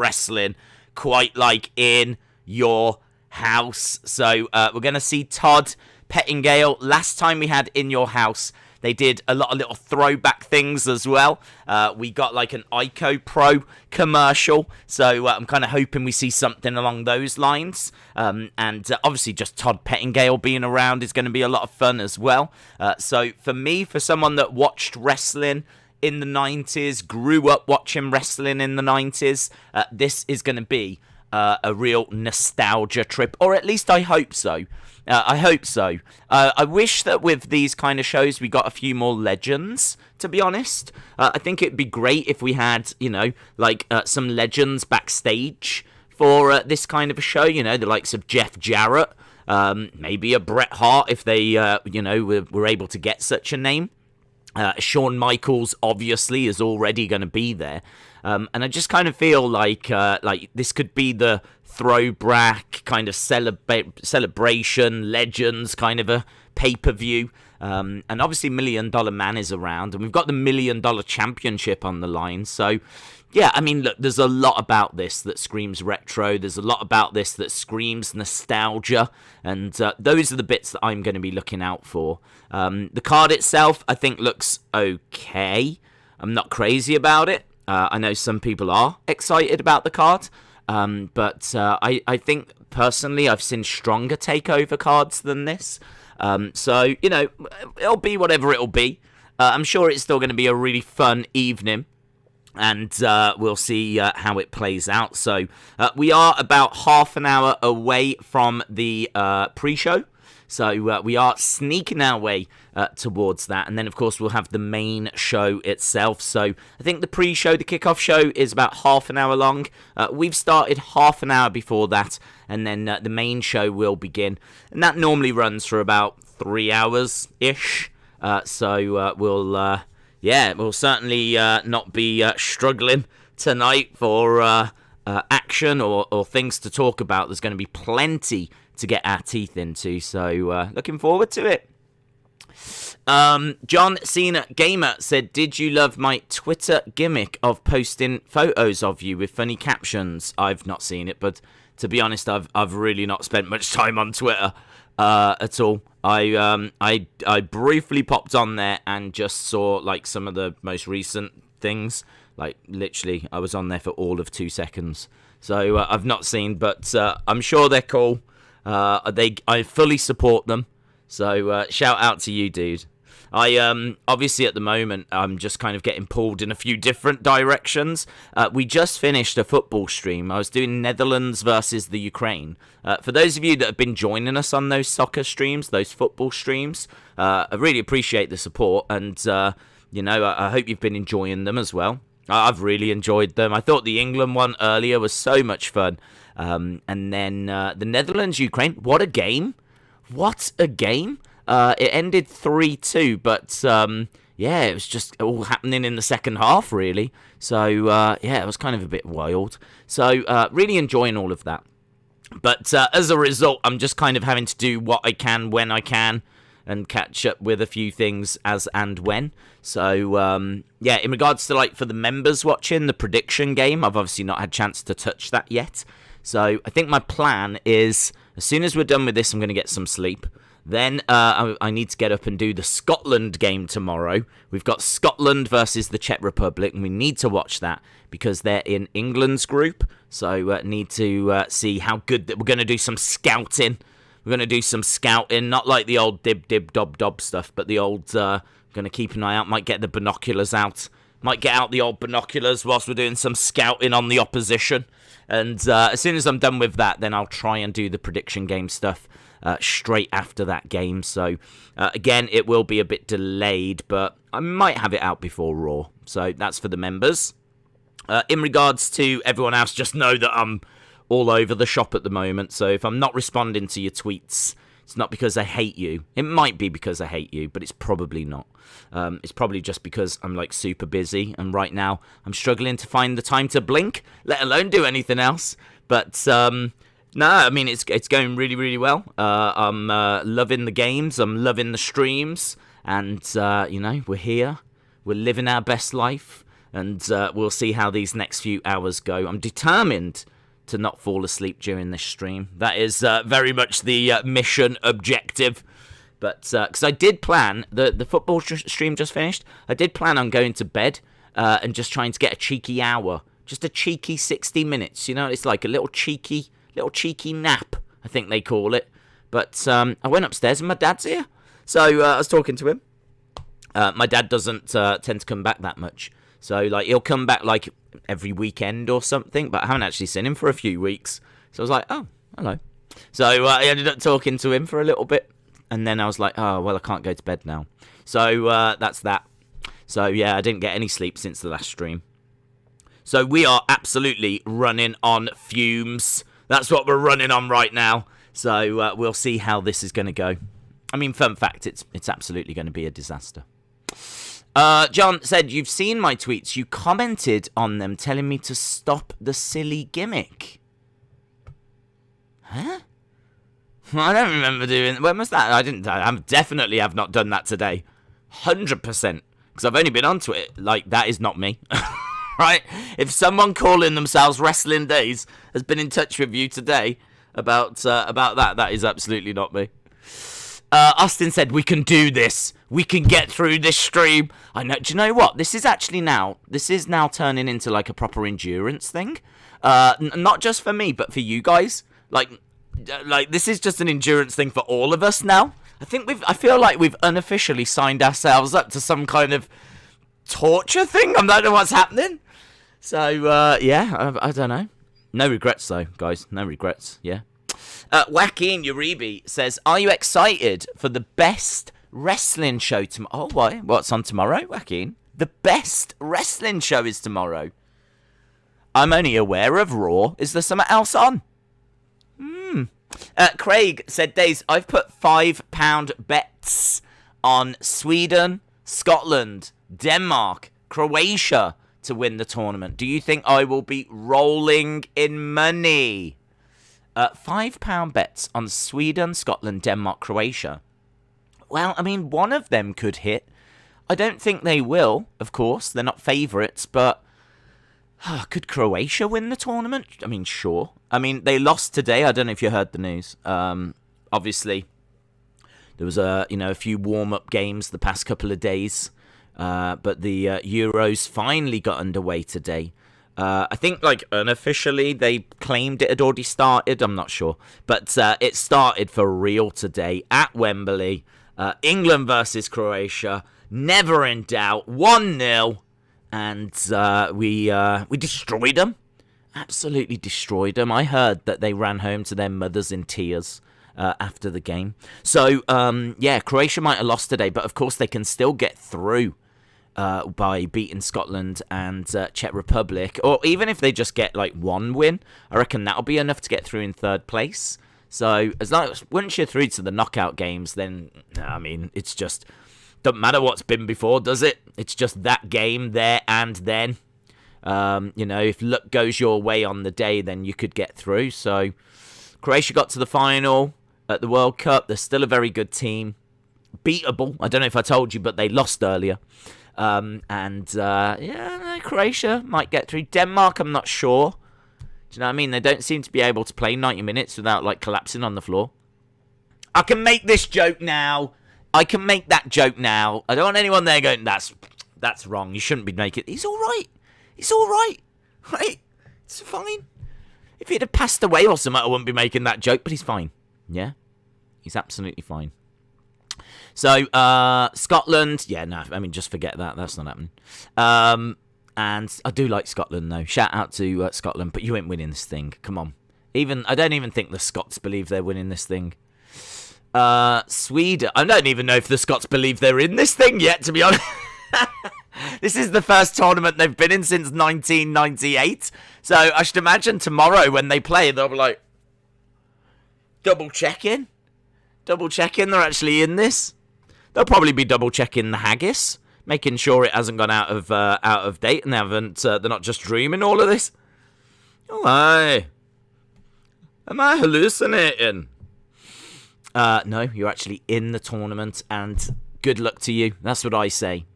wrestling quite like in your house. So we're going to see Todd Pettingale. Last time we had In Your House, they did a lot of little throwback things as well. We got like an Ico Pro commercial, so I'm kind of hoping we see something along those lines. And obviously just Todd Pettingale being around is going to be a lot of fun as well. So for me, for someone that watched wrestling in the 90s, grew up watching wrestling in the 90s, this is going to be a real nostalgia trip, or at least I hope so. I wish that with these kind of shows we got a few more legends, to be honest. I think it'd be great if we had, some legends backstage for this kind of a show, the likes of Jeff Jarrett, maybe a Bret Hart if they, were able to get such a name. Shawn Michaels obviously is already going to be there, and I just kind of feel like this could be the throwback kind of celebration legends kind of a pay-per-view, and obviously $1 Million Man is around, and we've got the $1 Million Championship on the line. So yeah, I mean, look, there's a lot about this that screams retro. There's a lot about this that screams nostalgia. And those are the bits that I'm going to be looking out for. The card itself, I think, looks okay. I'm not crazy about it. I know some people are excited about the card. But I think, personally, I've seen stronger takeover cards than this. So, it'll be whatever it'll be. I'm sure it's still going to be a really fun evening. And we'll see how it plays out. So we are about half an hour away from the pre-show. So we are sneaking our way towards that. And then, of course, we'll have the main show itself. So I think the pre-show, the kickoff show, is about half an hour long. We've started half an hour before that. And then the main show will begin. And that normally runs for about 3 hours-ish. So we'll certainly not be struggling tonight for action or things to talk about. There's going to be plenty to get our teeth into, so looking forward to it. John Cena Gamer said, did you love my Twitter gimmick of posting photos of you with funny captions? I've not seen it, but to be honest, I've really not spent much time on Twitter at all. I briefly popped on there and just saw like some of the most recent things. Like literally, I was on there for all of 2 seconds. So I've not seen, but I'm sure they're cool. I fully support them. So shout out to you, dude. I obviously at the moment I'm just kind of getting pulled in a few different directions. We just finished a football stream. I was doing Netherlands versus the Ukraine. For those of you that have been joining us on those soccer streams, those football streams, I really appreciate the support, and I hope you've been enjoying them as well. I've really enjoyed them. I thought the England one earlier was so much fun, and then the Netherlands Ukraine. What a game! What a game! It ended 3-2, but it was just all happening in the second half, really. So, it was kind of a bit wild. So, really enjoying all of that. But as a result, I'm just kind of having to do what I can when I can and catch up with a few things as and when. So, in regards to, for the members watching, the prediction game, I've obviously not had a chance to touch that yet. So, I think my plan is, as soon as we're done with this, I'm going to get some sleep. Then I need to get up and do the Scotland game tomorrow. We've got Scotland versus the Czech Republic, and we need to watch that because they're in England's group. So need to see how good that we're going to do some scouting. We're going to do some scouting, not like the old dib-dib-dob-dob stuff, but the old, going to keep an eye out, might get the binoculars out. Might get out the old binoculars whilst we're doing some scouting on the opposition. And as soon as I'm done with that, then I'll try and do the prediction game stuff straight after that game. So, again, it will be a bit delayed, but I might have it out before Raw. So that's for the members. In regards to everyone else, just know that I'm all over the shop at the moment. So if I'm not responding to your tweets, it's not because I hate you. It might be because I hate you, but it's probably not. It's probably just because I'm super busy, and right now I'm struggling to find the time to blink, let alone do anything else. But no, I mean, it's going really, really well. I'm loving the games. I'm loving the streams. And, we're here. We're living our best life. And we'll see how these next few hours go. I'm determined to not fall asleep during this stream. That is very much the mission objective. But because I did plan, the football stream just finished, I did plan on going to bed and just trying to get a cheeky hour. Just a cheeky 60 minutes, you know? It's like a little cheeky nap, I think they call it. But I went upstairs and my dad's here. So I was talking to him. My dad doesn't tend to come back that much. So, like, he'll come back, like, every weekend or something, but I haven't actually seen him for a few weeks. So I was like, oh, hello. So I ended up talking to him for a little bit, and then I was like, oh, well, I can't go to bed now. So that's that. So, yeah, I didn't get any sleep since the last stream. So we are absolutely running on fumes. That's what we're running on right now. So we'll see how this is going to go. I mean, fun fact, it's absolutely going to be a disaster. John said, you've seen my tweets. You commented on them telling me to stop the silly gimmick. Huh? I don't remember doing... When was that? I definitely have not done that today. 100%. Because I've only been onto it. Like, that is not me. Right? If someone calling themselves Wrestling Days has been in touch with you today about that is absolutely not me. Austin said, we can do this. We can get through this stream. I know. Do you know what? This is now turning into like a proper endurance thing. Not just for me, but for you guys. Like this is just an endurance thing for all of us now. I feel like we've unofficially signed ourselves up to some kind of torture thing. I don't know what's happening. So, yeah, I don't know. No regrets, though, guys. No regrets, yeah. Joaquin Uribe says, are you excited for the best wrestling show tomorrow? Oh, why? What's on tomorrow, Joaquin? The best wrestling show is tomorrow. I'm only aware of Raw. Is there something else on? Craig said, Days, I've put £5 bets on Sweden, Scotland, Denmark, Croatia to win the tournament. Do you think I will be rolling in money? £5 bets on Sweden, Scotland, Denmark, Croatia. Well, I mean, one of them could hit. I don't think they will, of course. They're not favourites, but could Croatia win the tournament? I mean, sure. I mean, they lost today. I don't know if you heard the news. Obviously, there was a few warm-up games the past couple of days, but the Euros finally got underway today. I think, like, unofficially, they claimed it had already started. I'm not sure. But it started for real today at Wembley. England versus Croatia. Never in doubt. 1-0. And we destroyed them. Absolutely destroyed them. I heard that they ran home to their mothers in tears after the game. So, yeah, Croatia might have lost today. But, of course, they can still get through. By beating Scotland and Czech Republic, or even if they just get like one win, I reckon that'll be enough to get through in third place. So as long as once you're through to the knockout games, then I mean it's just doesn't matter what's been before, does it? It's just that game there and then. If luck goes your way on the day, then you could get through. So Croatia got to the final at the World Cup. They're still a very good team, beatable. I don't know if I told you, but they lost earlier. Croatia might get through. Denmark, I'm not sure. Do you know what I mean? They don't seem to be able to play 90 minutes without, like, collapsing on the floor. I can make this joke now. I can make that joke now. I don't want anyone there going, that's wrong. You shouldn't be making it. He's all right. He's all right. Right? It's fine. If he'd have passed away or something, I wouldn't be making that joke, but he's fine. Yeah? He's absolutely fine. So, Scotland, yeah, no, I mean, just forget that. That's not happening. And I do like Scotland, though. Shout out to Scotland, but you ain't winning this thing. Come on. I don't even think the Scots believe they're winning this thing. Sweden, I don't even know if the Scots believe they're in this thing yet, to be honest. This is the first tournament they've been in since 1998. So, I should imagine tomorrow when they play, they'll be like, double-checking they're actually in this. They'll probably be double-checking the haggis, making sure it hasn't gone out of date and they're not just dreaming all of this. Oh, aye. Am I hallucinating? No, you're actually in the tournament, and good luck to you. That's what I say.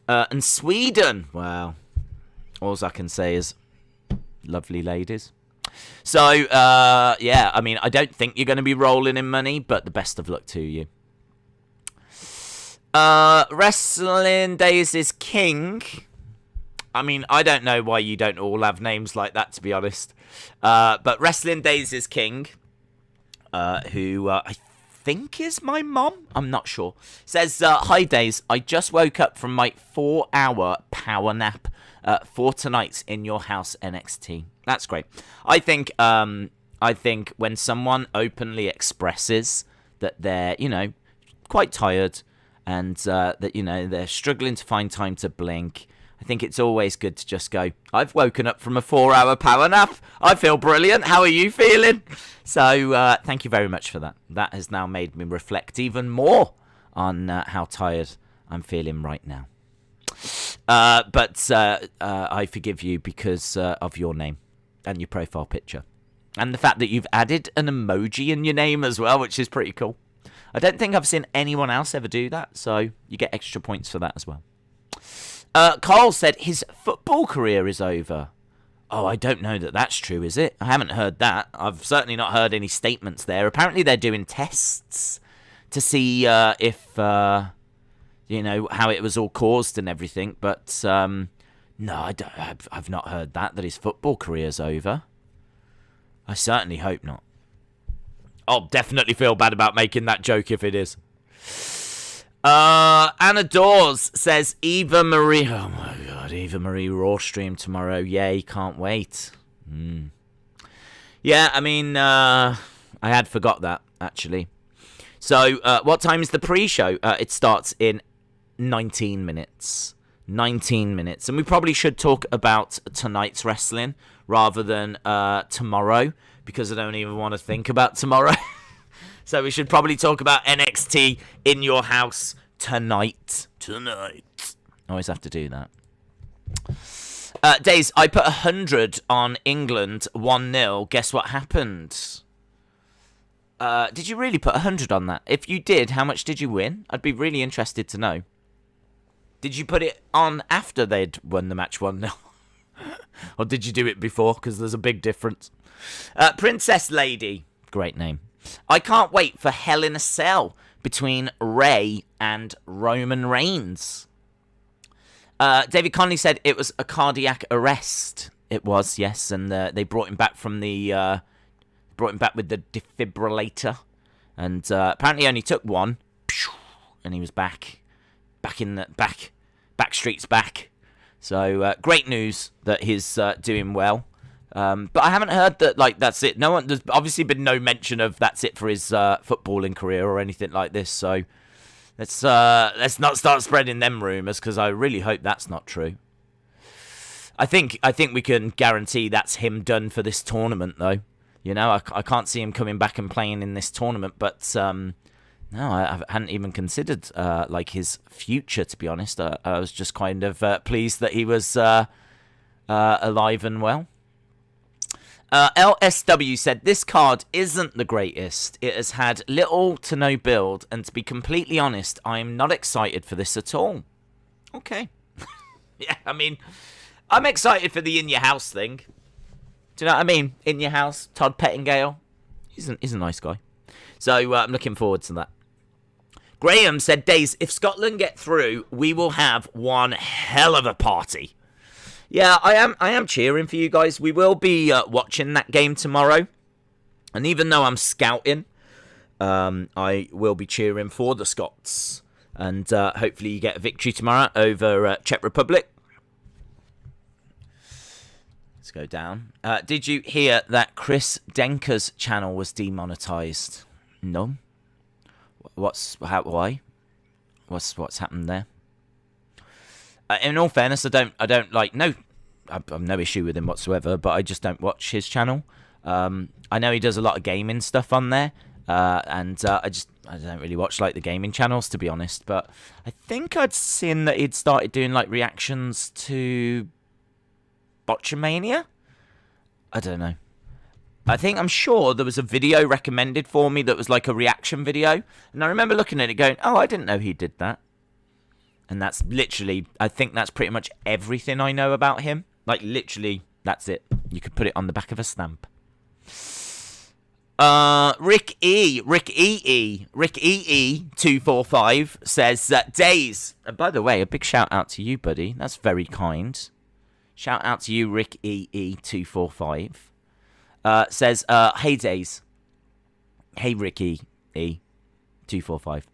And Sweden, well, All I can say is lovely ladies. So, yeah, I mean, I don't think you're going to be rolling in money, but the best of luck to you. Wrestling Days is King. I mean, I don't know why you don't all have names like that, to be honest. But Wrestling Days is King, who I think is my mom. I'm not sure. Says, hi, Days. I just woke up from my 4-hour power nap for tonight's In Your House NXT. That's great. I think when someone openly expresses that they're, quite tired and that, they're struggling to find time to blink, I think it's always good to just go, I've woken up from a 4-hour power nap. I feel brilliant. How are you feeling? So thank you very much for that. That has now made me reflect even more on how tired I'm feeling right now. But I forgive you because of your name and your profile picture. And the fact that you've added an emoji in your name as well, which is pretty cool. I don't think I've seen anyone else ever do that, so you get extra points for that as well. Carl said his football career is over. Oh, I don't know that that's true, is it? I haven't heard that. I've certainly not heard any statements there. Apparently they're doing tests to see if, how it was all caused and everything. But, no, I've not heard that his football career's over. I certainly hope not. I'll definitely feel bad about making that joke if it is. Anna Dawes says Eva Marie. Oh my god, Eva Marie Raw stream tomorrow. Yay, can't wait. Yeah, I mean, I had forgot that actually. So, what time is the pre-show? It starts in 19 minutes. 19 minutes. And we probably should talk about tonight's wrestling rather than tomorrow, because I don't even want to think about tomorrow. So we should probably talk about NXT In Your House tonight. I always have to do that. Days, I put 100 on England 1-0. Guess what happened? Did you really put 100 on that? If you did, how much did you win? I'd be really interested to know. Did you put it on after they'd won the match 1-0? Or did you do it before? Because there's a big difference. Princess Lady. Great name. I can't wait for Hell in a Cell between Ray and Roman Reigns. David Conley said it was a cardiac arrest. It was, yes, and they brought him back with the defibrillator, and apparently he only took one, and he was back streets back. So great news that he's doing well. But I haven't heard that, that's it. There's obviously been no mention of that's it for his footballing career or anything like this. So let's not start spreading them rumours, because I really hope that's not true. I think we can guarantee that's him done for this tournament, though. I can't see him coming back and playing in this tournament. But no, I hadn't even considered his future, to be honest. I was just kind of pleased that he was alive and well. LSW said, this card isn't the greatest. It has had little to no build, and to be completely honest, I'm not excited for this at all. Okay. Yeah, I mean, I'm excited for the In Your House thing. Do you know what I mean? In Your House, Todd Pettingale. He's a nice guy. So I'm looking forward to that. Graham said, Days, if Scotland get through, we will have one hell of a party. Yeah, I am cheering for you guys. We will be watching that game tomorrow. And even though I'm scouting, I will be cheering for the Scots. And hopefully you get a victory tomorrow over Czech Republic. Let's go down. Did you hear that Chris Denker's channel was demonetized? No. Why? What's happened there? In all fairness, I I've no issue with him whatsoever, but I just don't watch his channel. I know he does a lot of gaming stuff on there, and I don't really watch the gaming channels, to be honest. But I think I'd seen that he'd started doing reactions to Botchamania. I don't know. I'm sure there was a video recommended for me that was a reaction video, and I remember looking at it going, "Oh, I didn't know he did that." And that's literally, I think that's pretty much everything I know about him. Like, literally, that's it. You could put it on the back of a stamp. Rick E. 245 says, Days. And by the way, a big shout out to you, buddy. That's very kind. Shout out to you, Rick E. 245. Says, hey, Days. Hey, Ricky E. 245.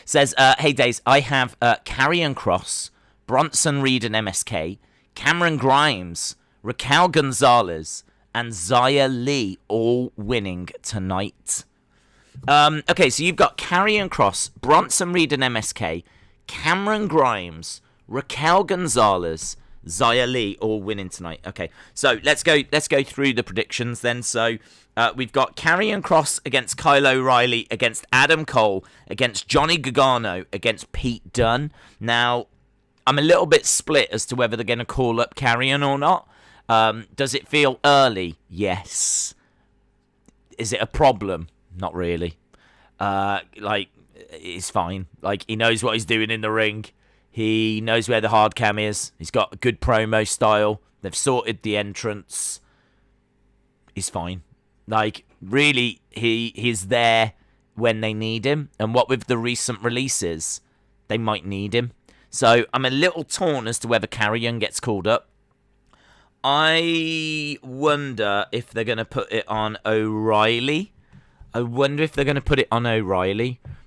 Says, hey, Days. I have Karrion Kross, Bronson, Reed, and MSK, Cameron Grimes, Raquel Gonzalez, and Xia Li all winning tonight. Okay, so you've got Karrion Kross, Bronson, Reed, and MSK, Cameron Grimes, Raquel Gonzalez, Xia Li all winning tonight. Okay, so let's go through the predictions then. So we've got Karrion Kross against Kyle O'Reilly, against Adam Cole, against Johnny Gargano, against Pete Dunne. Now, I'm a little bit split as to whether they're going to call up Karrion or not. Does it feel early? Yes. Is it a problem? Not really. It's fine. Like, he knows what he's doing in the ring. He knows where the hard cam is. He's got a good promo style. They've sorted the entrance. He's fine. Like, really, he's there when they need him. And what with the recent releases, they might need him. So I'm a little torn as to whether Karrion gets called up. I wonder if they're going to put it on O'Reilly.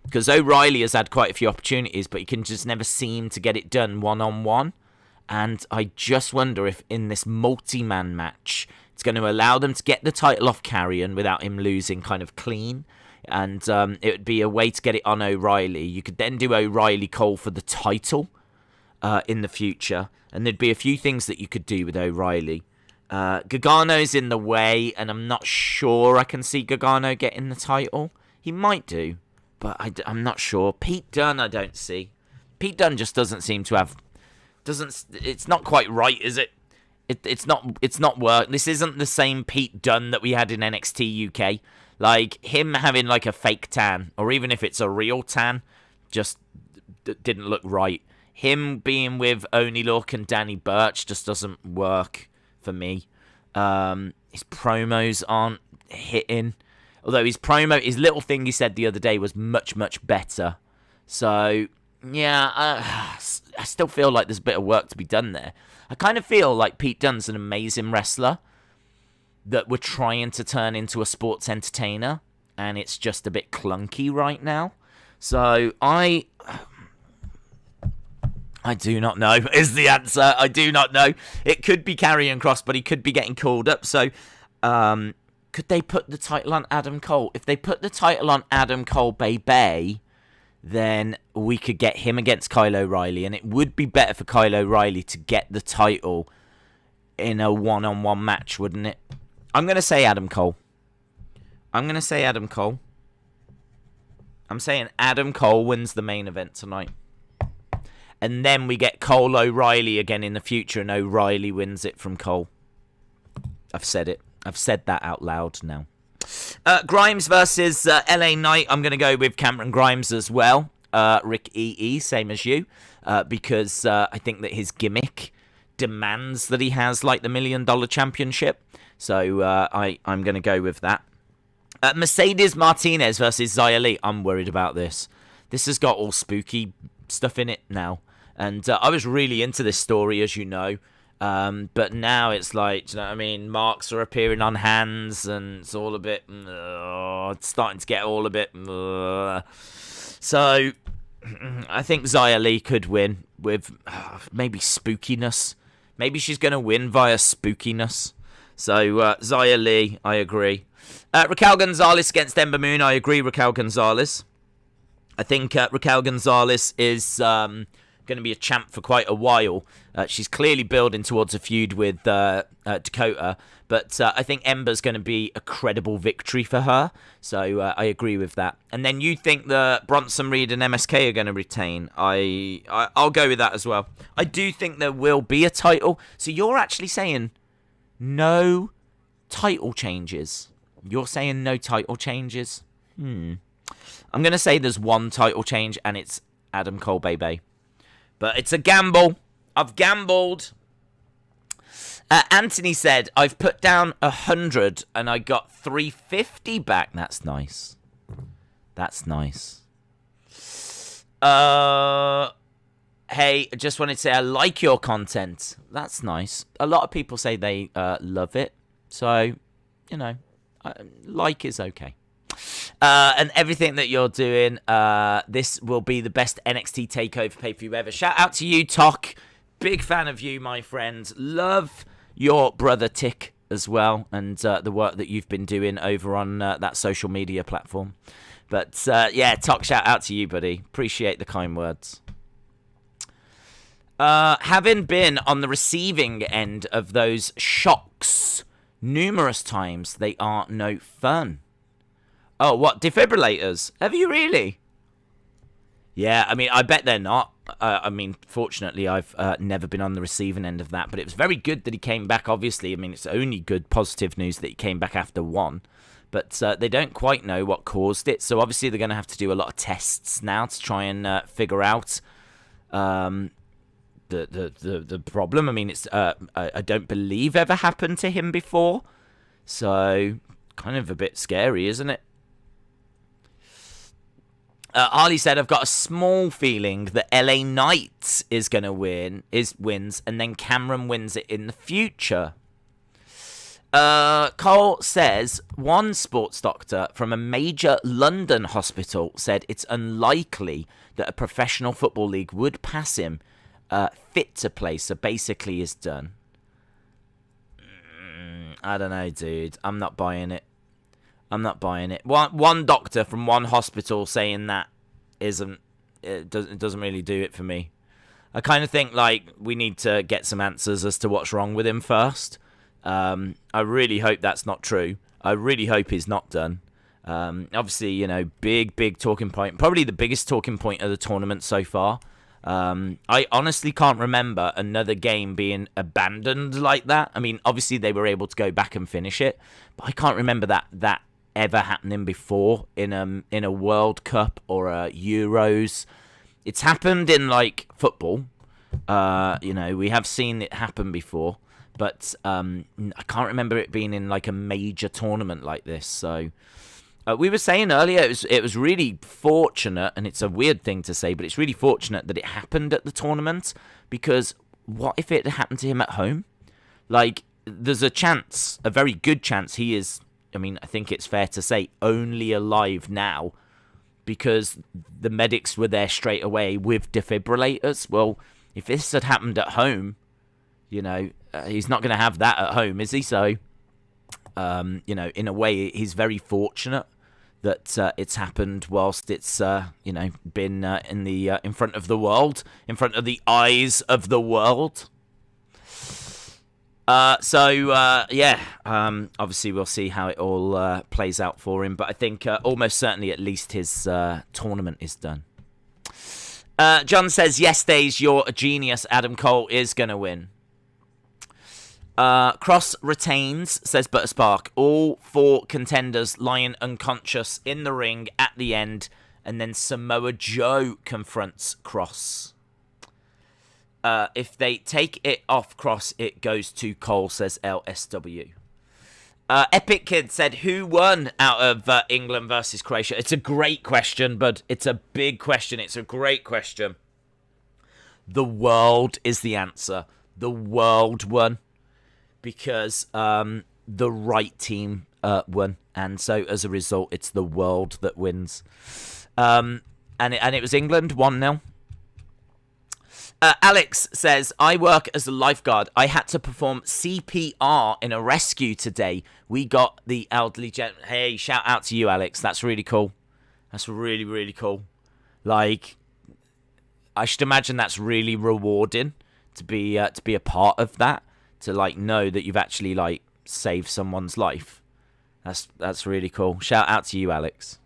Because O'Reilly has had quite a few opportunities, but he can just never seem to get it done one-on-one. And I just wonder if in this multi-man match, it's going to allow them to get the title off Karrion without him losing kind of clean. And it would be a way to get it on O'Reilly. You could then do O'Reilly Cole for the title in the future. And there'd be a few things that you could do with O'Reilly. Gargano's in the way, and I'm not sure I can see Gargano getting the title. He might do, but I'm not sure. Pete Dunne, I don't see. Pete Dunne just doesn't seem to have... It's not quite right, is it? It's not work. This isn't the same Pete Dunne that we had in NXT UK. Like, him having like a fake tan, or even if it's a real tan, just didn't look right. Him being with Oney Lorcan and Danny Burch just doesn't work for me. His promos aren't hitting. Although his little thing he said the other day was much, much better. So, yeah, I still feel like there's a bit of work to be done there. I kind of feel like Pete Dunne's an amazing wrestler that we're trying to turn into a sports entertainer, and it's just a bit clunky right now. So, I do not know, is the answer. I do not know. It could be Karrion Kross, but he could be getting called up. So, could they put the title on Adam Cole? If they put the title on Adam Cole Bay, then we could get him against Kyle O'Reilly. And it would be better for Kyle O'Reilly to get the title in a one-on-one match, wouldn't it? I'm going to say Adam Cole. I'm saying Adam Cole wins the main event tonight. And then we get Cole O'Reilly again in the future, and O'Reilly wins it from Cole. I've said it. I've said that out loud now. Grimes versus LA Knight. I'm going to go with Cameron Grimes as well. Rick E.E., same as you. Because I think that his gimmick demands that he has like the $1 Million Championship. So I'm going to go with that. Mercedes Martinez versus Xia Li. I'm worried about this. This has got all spooky stuff in it now. And I was really into this story, as you know. But now it's like, you know what I mean? Marks are appearing on hands, and it's all a bit... it's starting to get all a bit... So, I think Xia Li could win with maybe spookiness. Maybe she's going to win via spookiness. So, Xia Li, I agree. Raquel Gonzalez against Ember Moon. I agree, Raquel Gonzalez. I think Raquel Gonzalez is going to be a champ for quite a while. She's clearly building towards a feud with Dakota, but I think Ember's going to be a credible victory for her. So I agree with that. And then you think that Bronson, Reed, and MSK are going to retain. I'll go with that as well. I do think there will be a title. So you're actually saying no title changes. You're saying no title changes? I'm going to say there's one title change, and it's Adam Cole Bay. But it's a gamble. I've gambled. Anthony said, I've put down 100 and I got 350 back. That's nice. That's nice. Hey, I just wanted to say I like your content. That's nice. A lot of people say they love it. So, you know, like is okay. And everything that you're doing, this will be the best NXT Takeover pay-per-view ever. Shout out to you, Tok. Big fan of you, my friend. Love your brother Tick as well, and the work that you've been doing over on that social media platform. But yeah, Tok, shout out to you, buddy. Appreciate the kind words. Having been on the receiving end of those shocks numerous times, they are no fun. Oh, what, defibrillators? Have you really? Yeah, I mean, I bet they're not. I mean, fortunately, I've never been on the receiving end of that, but it was very good that he came back, obviously. I mean, it's only good, positive news that he came back after one. But they don't quite know what caused it, so obviously they're going to have to do a lot of tests now to try and figure out the problem. I mean, it's I don't believe ever happened to him before, so kind of a bit scary, isn't it? Harley said, I've got a small feeling that LA Knight is going to wins, and then Cameron wins it in the future. Cole says, one sports doctor from a major London hospital said it's unlikely that a professional football league would pass him fit to play, so basically is done. I don't know, dude. I'm not buying it. One doctor from one hospital saying that it doesn't really do it for me. I kind of think like we need to get some answers as to what's wrong with him first. I really hope that's not true. I really hope he's not done. Obviously, you know, big talking point. Probably the biggest talking point of the tournament so far. I honestly can't remember another game being abandoned like that. I mean, obviously they were able to go back and finish it, but I can't remember that ever happening before in a World Cup or a Euros. It's happened in like football. You know, we have seen it happen before, but I can't remember it being in like a major tournament like this. So we were saying earlier it was really fortunate, and it's a weird thing to say, but it's really fortunate that it happened at the tournament, because what if it happened to him at home? Like, there's a chance, a very good chance he is, I mean, I think it's fair to say, only alive now because the medics were there straight away with defibrillators. Well, if this had happened at home, you know, he's not going to have that at home, is he? So, you know, in a way, he's very fortunate that it's happened whilst it's, you know, been in front of the world, in front of the eyes of the world. Yeah, obviously we'll see how it all plays out for him, but I think almost certainly at least his tournament is done. John says, yes, Days, you're a genius. Adam Cole is going to win. Kross retains, says Butterspark. All four contenders lying unconscious in the ring at the end, and then Samoa Joe confronts Kross. If they take it off Kross, it goes to Cole, says LSW. Epic Kid said, who won out of England versus Croatia? It's a great question, but it's a big question. It's a great question. The world is the answer. The world won because the right team won. And so as a result, it's the world that wins. And it was England 1-0. Alex says, I work as a lifeguard. I had to perform CPR in a rescue today. We got the elderly gentleman. Hey, shout out to you, Alex. That's really cool. That's really, really cool. Like, I should imagine that's really rewarding to be a part of that. To, like, know that you've actually, like, saved someone's life. That's really cool. Shout out to you, Alex.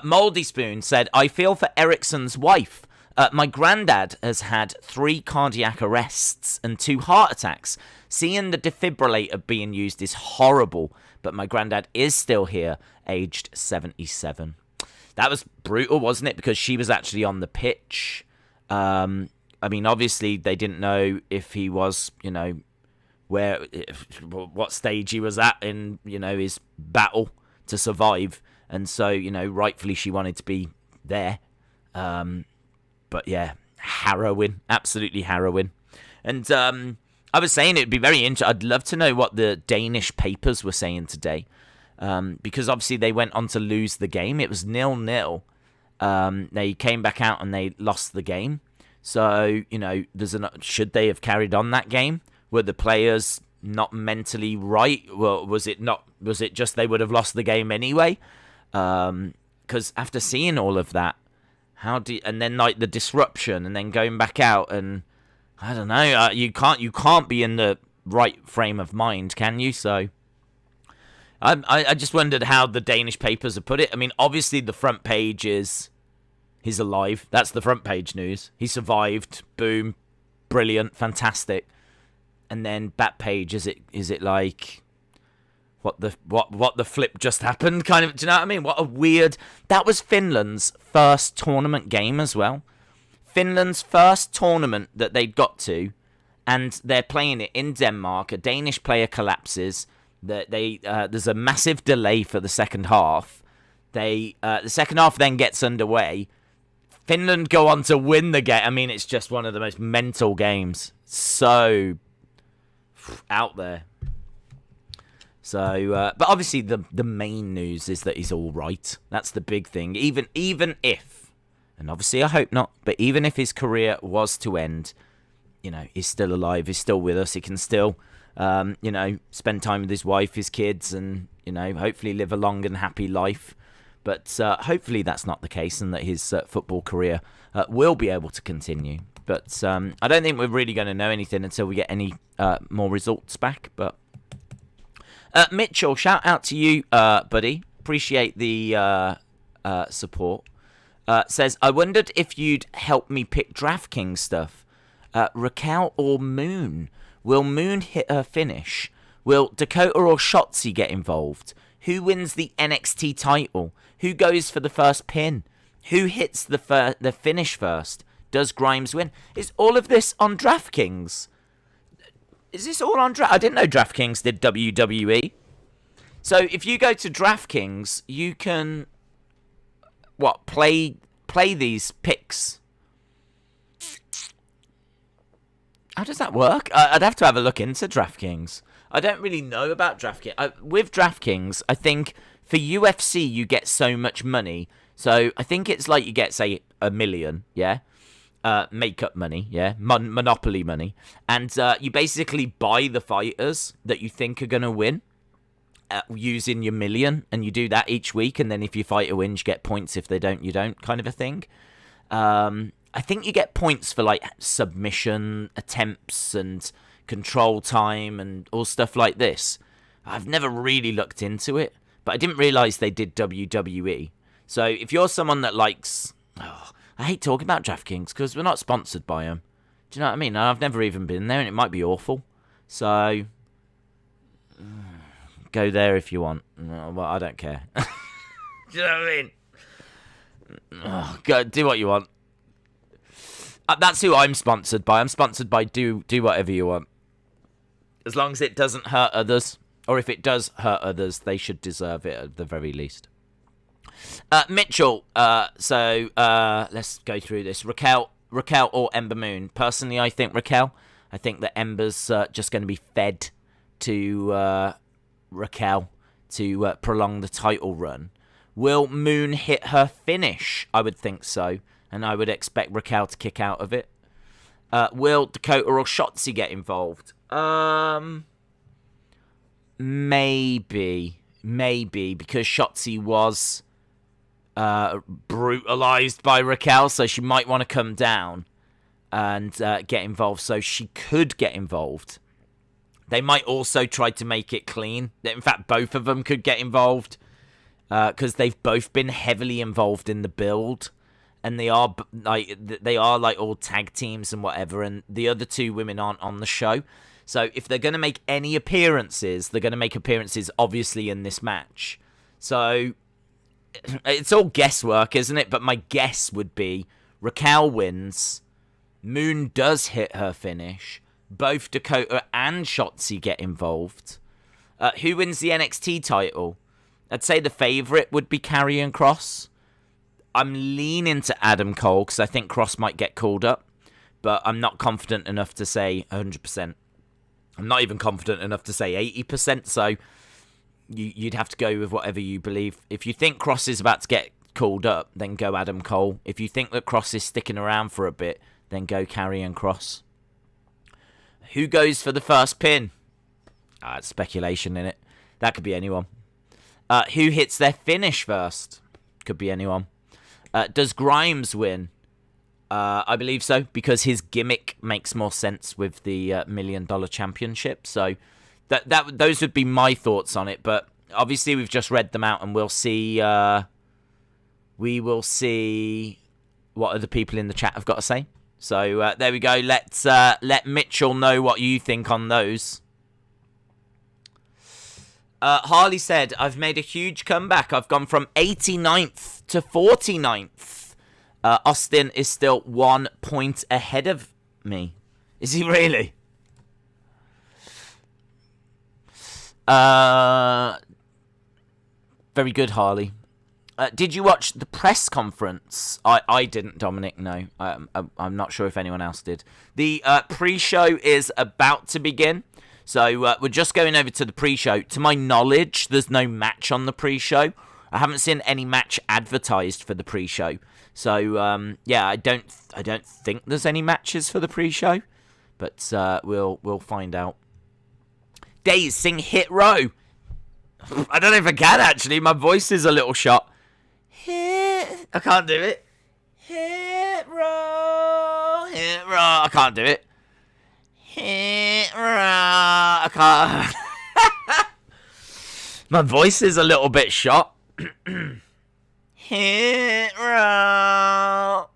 Moldy Spoon said, I feel for Ericsson's wife. My granddad has had 3 cardiac arrests and 2 heart attacks. Seeing the defibrillator being used is horrible, but my granddad is still here, aged 77. That was brutal, wasn't it? Because she was actually on the pitch. I mean, obviously, they didn't know if he was, you know, what stage he was at in, his battle to survive. And so, rightfully she wanted to be there. But yeah, harrowing, absolutely harrowing. And I was saying it'd be very interesting. I'd love to know what the Danish papers were saying today. Because obviously they went on to lose the game. It was 0-0. They came back out and they lost the game. So, should they have carried on that game? Were the players not mentally right? Well, was it just they would have lost the game anyway? Because after seeing all of that, and then like the disruption and then going back out, and I don't know, you can't be in the right frame of mind, can you? So I just wondered how the Danish papers have put it. I mean, obviously the front page is he's alive. That's the front page news. He survived. Boom. Brilliant. Fantastic. And then back page, is it like what the flip just happened kind of? Do you know what I mean? What a weird. That was Finland's first tournament game as well. Finland's first tournament that they'd got to, and they're playing it in Denmark. A Danish player collapses. There's a massive delay for the second half. The second half then gets underway. Finland go on to win the game. I mean, it's just one of the most mental games. So out there. So, but obviously the main news is that he's all right. That's the big thing. Even if, and obviously I hope not, but even if his career was to end, he's still alive. He's still with us. He can still, spend time with his wife, his kids, and, hopefully live a long and happy life. But hopefully that's not the case, and that his football career will be able to continue. But I don't think we're really going to know anything until we get any more results back. But Mitchell, shout out to you, buddy. Appreciate the support. Says, I wondered if you'd help me pick DraftKings stuff. Raquel or Moon? Will Moon hit her finish? Will Dakota or Shotzi get involved? Who wins the NXT title? Who goes for the first pin? Who hits the finish first? Does Grimes win? Is all of this on DraftKings? Is this all on I didn't know DraftKings did WWE. So if you go to DraftKings, you can play these picks. How does that work? I'd have to have a look into DraftKings. I don't really know about DraftKings. With DraftKings, I think for UFC you get so much money. So I think it's like you get, say, $1 million, yeah? Makeup money, yeah? Monopoly money. And you basically buy the fighters that you think are going to win using your $1 million. And you do that each week. And then if your fighter wins, you get points. If they don't, you don't, kind of a thing. I think you get points for, like, submission attempts and control time and all stuff like this. I've never really looked into it, but I didn't realise they did WWE. So if you're someone that likes... I hate talking about DraftKings because we're not sponsored by them. Do you know what I mean? I've never even been there and it might be awful. So go there if you want. Well, I don't care. Do you know what I mean? Go do what you want. That's who I'm sponsored by. I'm sponsored by do whatever you want. As long as it doesn't hurt others. Or if it does hurt others, they should deserve it at the very least. Mitchell, so let's go through this. Raquel or Ember Moon? Personally, I think Raquel. I think that Ember's just going to be fed to Raquel to prolong the title run. Will Moon hit her finish? I would think so. And I would expect Raquel to kick out of it. Will Dakota or Shotzi get involved? Maybe, because Shotzi was brutalized by Raquel, so she might want to come down and get involved, so she could get involved. They might also try to make it clean. In fact, both of them could get involved because they've both been heavily involved in the build. And they are like all tag teams and whatever, and the other two women aren't on the show. So if they're going to make any appearances, they're going to make appearances obviously in this match. So it's all guesswork, isn't it? But my guess would be Raquel wins, Moon does hit her finish, both Dakota and Shotzi get involved. Who wins the NXT title? I'd say the favourite would be Karrion Kross. I'm leaning to Adam Cole because I think Kross might get called up, but I'm not confident enough to say 100%. I'm not even confident enough to say 80%, so you'd have to go with whatever you believe. If you think Kross is about to get called up, then go Adam Cole. If you think that Kross is sticking around for a bit, then go Karrion Kross. Who goes for the first pin? It's speculation in it. That could be anyone. Who hits their finish first? Could be anyone. Does Grimes win? I believe so, because his gimmick makes more sense with the $1 Million Championship. So those would be my thoughts on it. But obviously we've just read them out, and we'll see. We will see what other people in the chat have got to say. So there we go. Let's let Mitchell know what you think on those. Harley said, I've made a huge comeback. I've gone from 89th to 49th. Austin is still 1 point ahead of me. Is he really? Very good, Harley. Did you watch the press conference? I didn't, Dominic, no. I'm not sure if anyone else did. The pre-show is about to begin. So we're just going over to the pre-show. To my knowledge, there's no match on the pre-show. I haven't seen any match advertised for the pre-show. So yeah, I don't think there's any matches for the pre-show, but we'll find out. Days, sing Hit Row. I don't know if I can actually. My voice is a little shot. I can't do it. Hit Row, Hit Row. I can't do it. Hit Row. I can't. My voice is a little bit shot. Hit Row.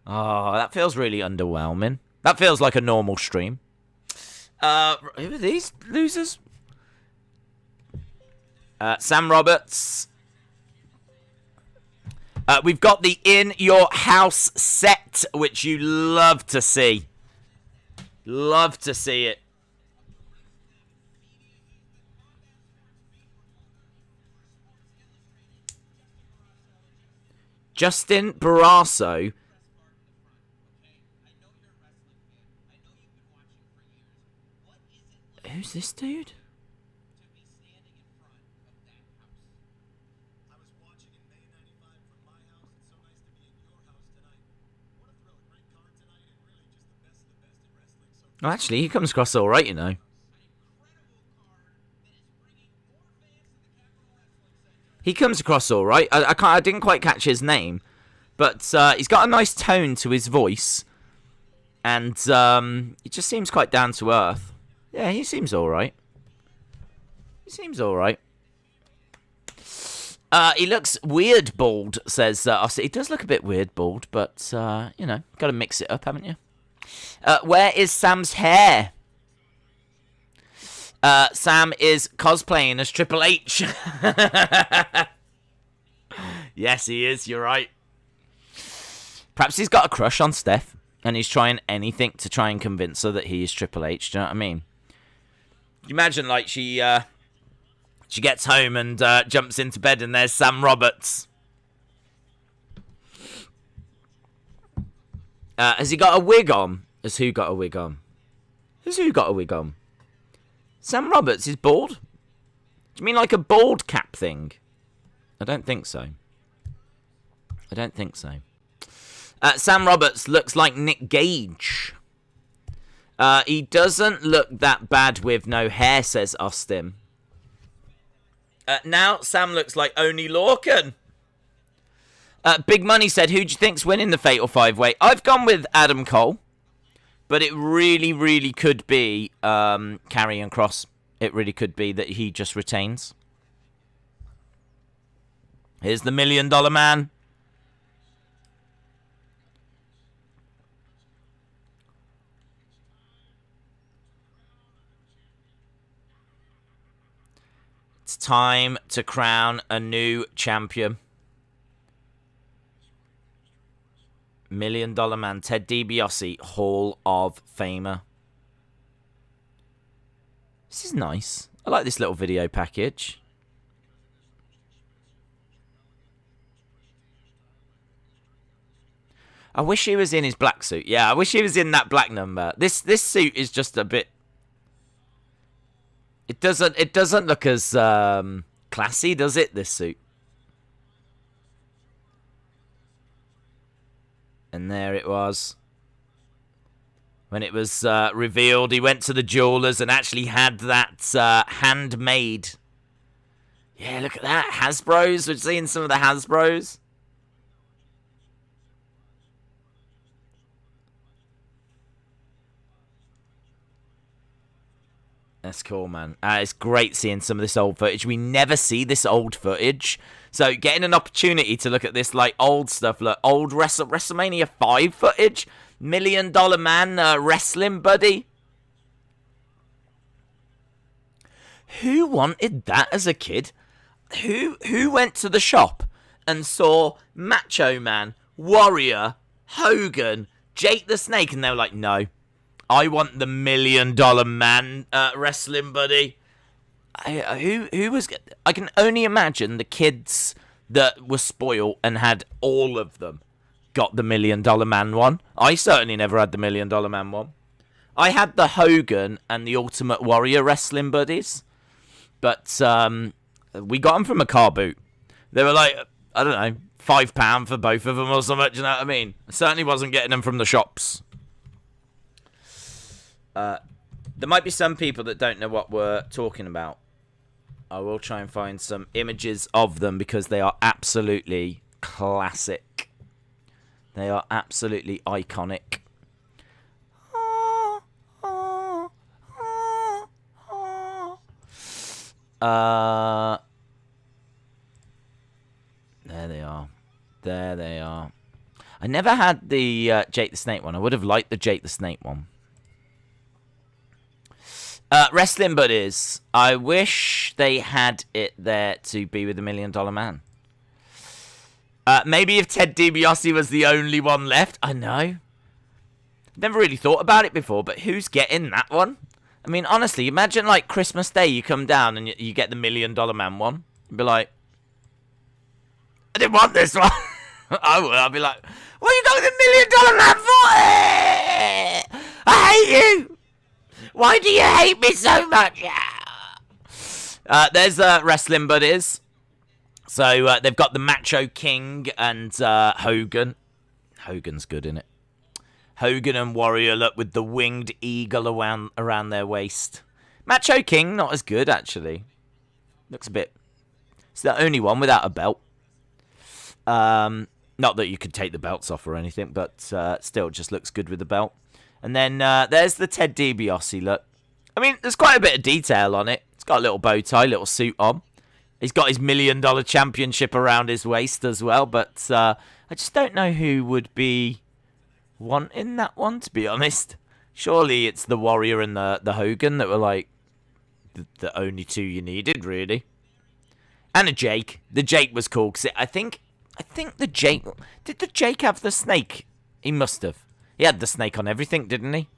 Oh, that feels really underwhelming. That feels like a normal stream. Who are these losers? Sam Roberts. We've got the In Your House set, which you love to see. Love to see it. Justin Barrasso. Who's this dude? Oh, actually, he comes across all right, you know. He comes across all right. I didn't quite catch his name, but he's got a nice tone to his voice, and he just seems quite down to earth. Yeah, he seems all right. He seems all right. He looks weird bald, says Austin. He does look a bit weird bald, but you know, got to mix it up, haven't you? Where is Sam's hair? Sam is cosplaying as Triple H. Yes, he is. You're right. Perhaps he's got a crush on Steph, and he's trying anything to try and convince her that he is Triple H. Do you know what I mean? You imagine, like, she gets home and jumps into bed, and there's Sam Roberts. Has he got a wig on? Has who got a wig on? Has who got a wig on? Sam Roberts is bald? Do you mean like a bald cap thing? I don't think so. I don't think so. Sam Roberts looks like Nick Gage. He doesn't look that bad with no hair, says Austin. Now Sam looks like Oni Lorcan. Big Money said, who do you think's winning the Fatal 5-Way? I've gone with Adam Cole. But it really, really could be Karrion Kross. It really could be that he just retains. Here's the $1 Million Man. It's time to crown a new champion. $1 Million Man, Ted DiBiase, Hall of Famer. This is nice. I like this little video package. I wish he was in his black suit. Yeah, I wish he was in that black number. This suit is just a bit... It doesn't look as classy, does it, this suit? And there it was. When it was revealed, he went to the jewelers and actually had that handmade. Yeah, look at that. Hasbros. We're seeing some of the Hasbros. That's cool, man. It's great seeing some of this old footage. We never see this old footage. So getting an opportunity to look at this like old stuff, look, old WrestleMania 5 footage, $1 Million Man wrestling buddy. Who wanted that as a kid? Who went to the shop and saw Macho Man, Warrior, Hogan, Jake the Snake, and they were like, no, I want the $1 Million Man wrestling buddy. Who was... I can only imagine the kids that were spoiled and had all of them got the $1 Million Man one. I certainly never had the $1 Million Man one. I had the Hogan and the Ultimate Warrior wrestling buddies, but we got them from a car boot. They were like, I don't know, £5 for both of them or something. Do you know what I mean? I certainly wasn't getting them from the shops. There might be some people that don't know what we're talking about. I will try and find some images of them because they are absolutely classic. They are absolutely iconic. There they are. There they are. I never had the Jake the Snake one. I would have liked the Jake the Snake one. Wrestling buddies. I wish they had it there to be with the $1 Million Man. Maybe if Ted DiBiase was the only one left. I know. Never really thought about it before, but who's getting that one? I mean, honestly, imagine like Christmas Day, you come down and you get the $1 Million Man one. You'd be like, I didn't want this one. I would. I'd be like, what you got the $1 Million Man for? I hate you. Why do you hate me so much? There's wrestling buddies. So they've got the Macho King and Hogan. Hogan's good, innit? Hogan and Warrior, look, with the winged eagle around their waist. Macho King, not as good, actually. Looks a bit... It's the only one without a belt. Not that you could take the belts off or anything, but still just looks good with the belt. And then there's the Ted DiBiase look. I mean, there's quite a bit of detail on it. It's got a little bow tie, little suit on. He's got his $1 Million championship around his waist as well. But I just don't know who would be wanting that one, to be honest. Surely it's the Warrior and the Hogan that were like the only two you needed, really. And a Jake. The Jake was cool. Cause I think the Jake... Did the Jake have the snake? He must have. He had the snake on everything, didn't he?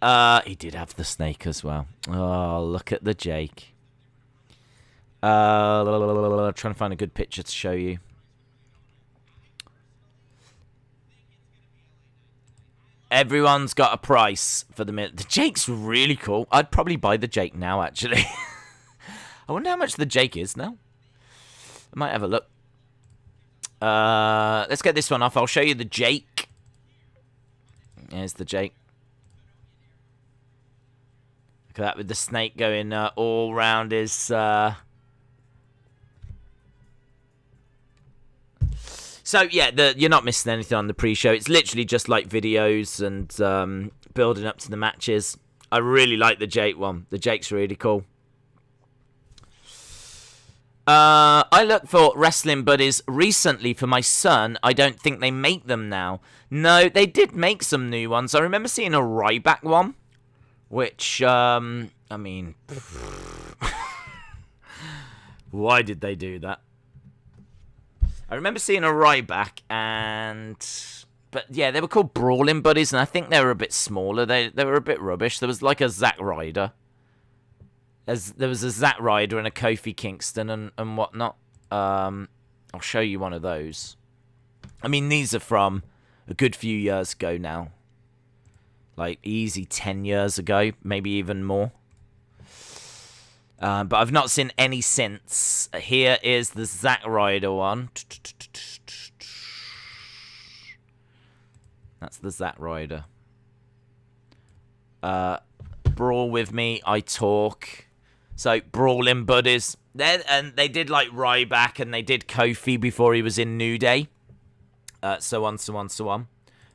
He did have the snake as well. Oh, look at the Jake. Trying to find a good picture to show you. Everyone's got a price for the minute. The Jake's really cool. I'd probably buy the Jake now, actually. I wonder how much the Jake is now. I might have a look. Let's get this one off. I'll show you the Jake. Here's the Jake. Look at that with the snake going all round his... So, yeah, you're not missing anything on the pre-show. It's literally just like videos and building up to the matches. I really like the Jake one. The Jake's really cool. I looked for wrestling buddies recently for my son. I don't think they make them now. No, they did make some new ones. I remember seeing a Ryback one, which, I mean, why did they do that? I remember seeing a Ryback, but yeah, they were called Brawling Buddies, and I think they were a bit smaller. They were a bit rubbish. There was like a Zack Ryder, There was a Zack Ryder and a Kofi Kingston and whatnot. I'll show you one of those. I mean, these are from a good few years ago now. Like, easy 10 years ago, maybe even more. But I've not seen any since. Here is the Zack Ryder one. That's the Zack Ryder. Brawl with me, I talk. So, Brawling Buddies. And they did, like, Ryback, and they did Kofi before he was in New Day. So on.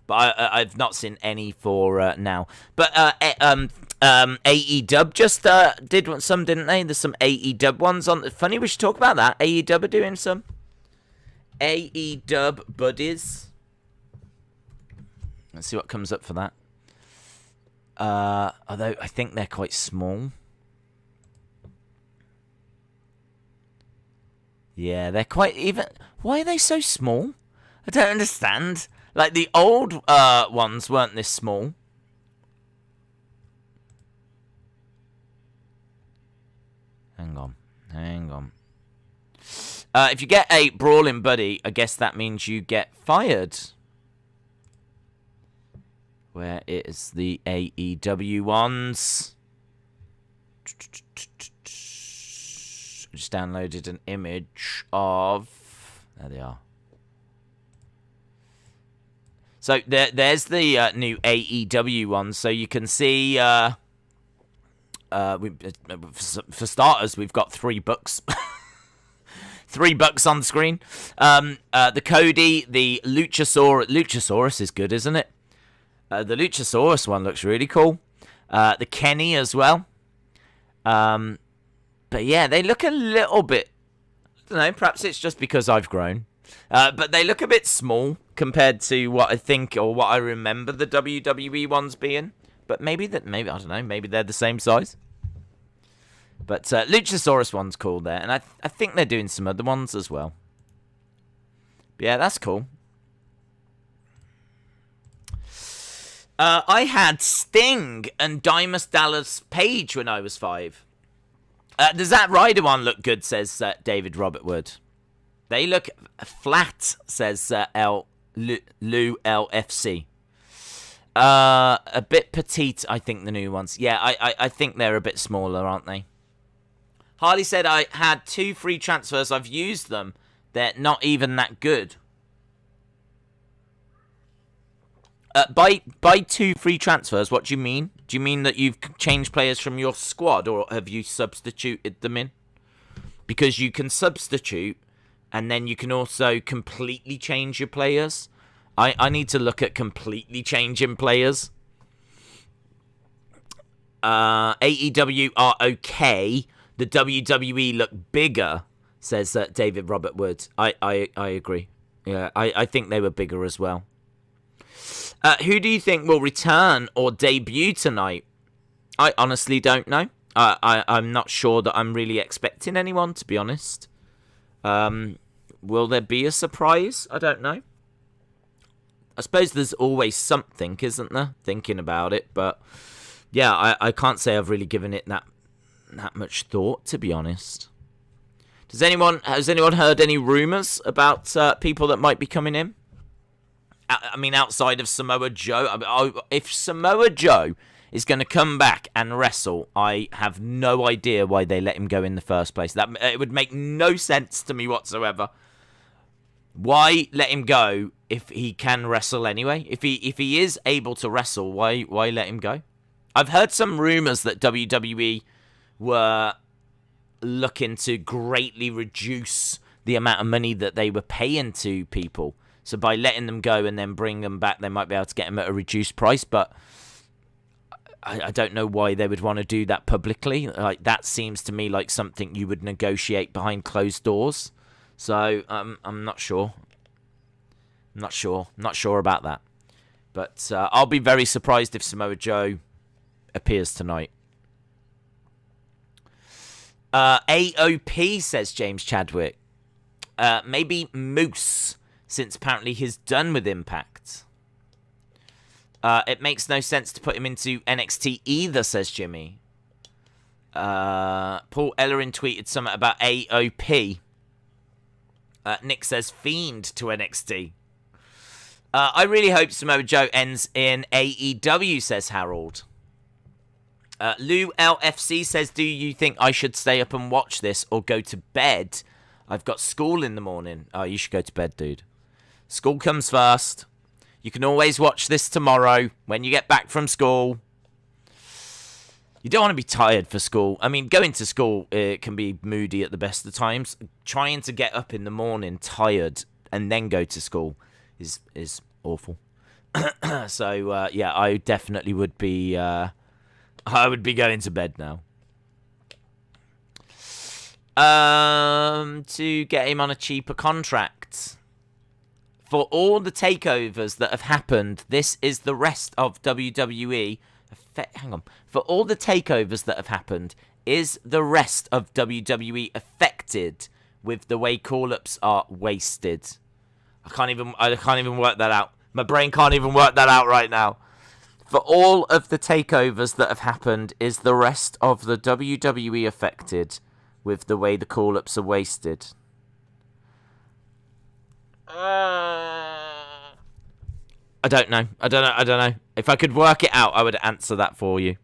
But I've not seen any for now. But AEW just did some, didn't they? There's some AEW ones on. Funny we should talk about that. AEW are doing some AEW buddies. Let's see what comes up for that. Although I think they're quite small. Yeah, they're quite even. Why are they so small? I don't understand. Like, the old ones weren't this small. Hang on. If you get a Brawling Buddy, I guess that means you get fired. Where is the AEW ones? I just downloaded an image of... There they are. So there's the new AEW one. So you can see, for starters, we've got $3. $3 on the screen. The Cody, the Luchasaurus is good, isn't it? The Luchasaurus one looks really cool. The Kenny as well. But yeah, they look a little bit... I don't know, perhaps it's just because I've grown. But they look a bit small compared to what I think or what I remember the WWE ones being. But maybe I don't know, maybe they're the same size. But Luchasaurus one's cool there. And I think they're doing some other ones as well. But yeah, that's cool. I had Sting and Dimas Dallas Page when I was 5. Does that Ryder one look good, says David Robert Wood. They look flat, says Lou LFC. A bit petite, I think, the new ones. Yeah, I think they're a bit smaller, aren't they? Harley said, I had 2 free transfers. I've used them. They're not even that good. By 2 free transfers, what do you mean? Do you mean that you've changed players from your squad, or have you substituted them in? Because you can substitute, and then you can also completely change your players. I need to look at completely changing players. AEW are okay. The WWE look bigger, says David Robert Wood. I agree. Yeah, I think they were bigger as well. Who do you think will return or debut tonight? I honestly don't know. I'm not sure that I'm really expecting anyone, to be honest. Will there be a surprise? I don't know. I suppose there's always something, isn't there? Thinking about it, but yeah, I can't say I've really given it that much thought, to be honest. Has anyone heard any rumours about people that might be coming in? I mean, outside of Samoa Joe. If Samoa Joe is going to come back and wrestle, I have no idea why they let him go in the first place. It would make no sense to me whatsoever. Why let him go if he can wrestle anyway? If he is able to wrestle, why let him go? I've heard some rumours that WWE were looking to greatly reduce the amount of money that they were paying to people. So by letting them go and then bring them back, they might be able to get them at a reduced price. But I don't know why they would want to do that publicly. Like, that seems to me like something you would negotiate behind closed doors. So I'm not sure. Not sure about that. But I'll be very surprised if Samoa Joe appears tonight. AOP, says James Chadwick. Maybe Moose, since apparently he's done with Impact. It makes no sense to put him into NXT either, says Jimmy. Paul Ellerin tweeted something about AOP. Nick says Fiend to NXT. I really hope Samoa Joe ends in AEW, says Harold. Lou LFC says, do you think I should stay up and watch this or go to bed? I've got school in the morning. Oh, you should go to bed, dude. School comes first. You can always watch this tomorrow when you get back from school. You don't want to be tired for school. I mean, going to school can be moody at the best of times. Trying to get up in the morning tired and then go to school is awful. So, yeah, I definitely would be... I would be going to bed now. To get him on a cheaper contract. For all the takeovers that have happened, this is the rest of WWE. Hang on. For all the takeovers that have happened, is the rest of WWE affected with the way call-ups are wasted? I can't even work that out. My brain can't even work that out right now. For all of the takeovers that have happened, is the rest of the WWE affected with the way the call-ups are wasted? I don't know. If I could work it out, I would answer that for you.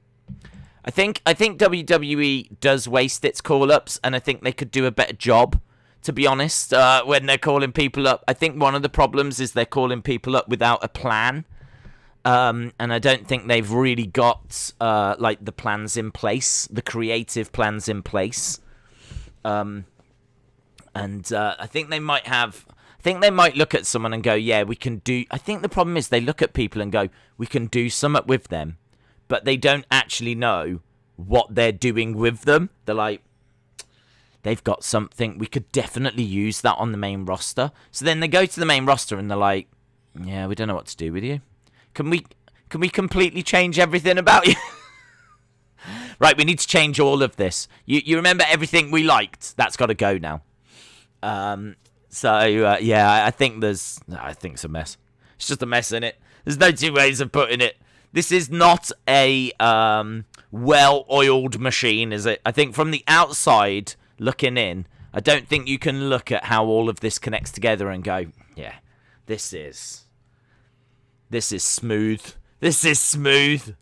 I think WWE does waste its call-ups, and I think they could do a better job, to be honest, when they're calling people up. I think one of the problems is they're calling people up without a plan. And I don't think they've really got like the plans in place, the creative plans in place. And I think they might have. I think they might look at someone and go, "Yeah, we can do." I think the problem is they look at people and go, "We can do something with them," but they don't actually know what they're doing with them. They're like, "They've got something. We could definitely use that on the main roster." So then they go to the main roster and they're like, "Yeah, we don't know what to do with you. Can we completely change everything about you?" Right, we need to change all of this. You remember everything we liked? That's got to go now. Yeah, I think it's a mess. It's just a mess, isn't it? There's no two ways of putting it. This is not a well-oiled machine, is it? I think from the outside looking in, I don't think you can look at how all of this connects together and go, yeah, this is smooth. This is smooth.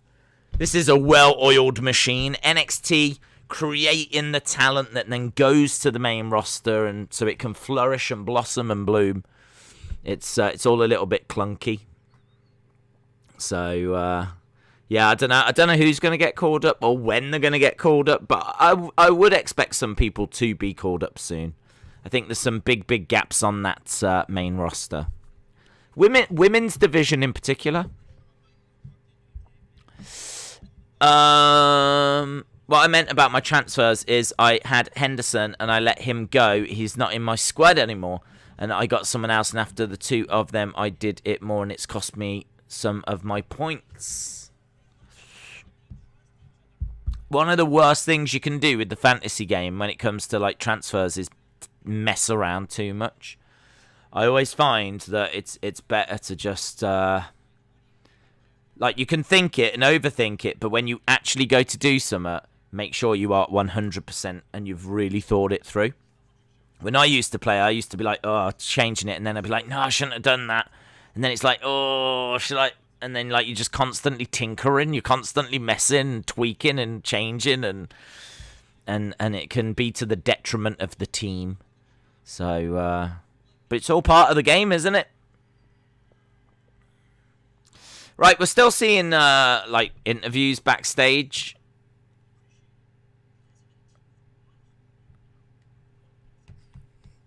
This is a well-oiled machine. NXT creating the talent that then goes to the main roster, and so it can flourish and blossom and bloom. It's all a little bit clunky. So yeah, I don't know who's going to get called up or when they're going to get called up, but I would expect some people to be called up soon. I think there's some big gaps on that main roster. Women's division in particular. What I meant about my transfers is I had Henderson and I let him go. He's not in my squad anymore. And I got someone else, and after the two of them, I did it more, and it's cost me some of my points. One of the worst things you can do with the fantasy game when it comes to like transfers is mess around too much. I always find that it's better to just like you can think it and overthink it, but when you actually go to do something, make sure you are 100% and you've really thought it through. When I used to play, I used to be like, oh, changing it, and then I'd be like, no, I shouldn't have done that. And then it's like, oh, should I? And then like you're just constantly tinkering, you're constantly messing, tweaking, and changing, and it can be to the detriment of the team. So, but it's all part of the game, isn't it? Right, we're still seeing like interviews backstage.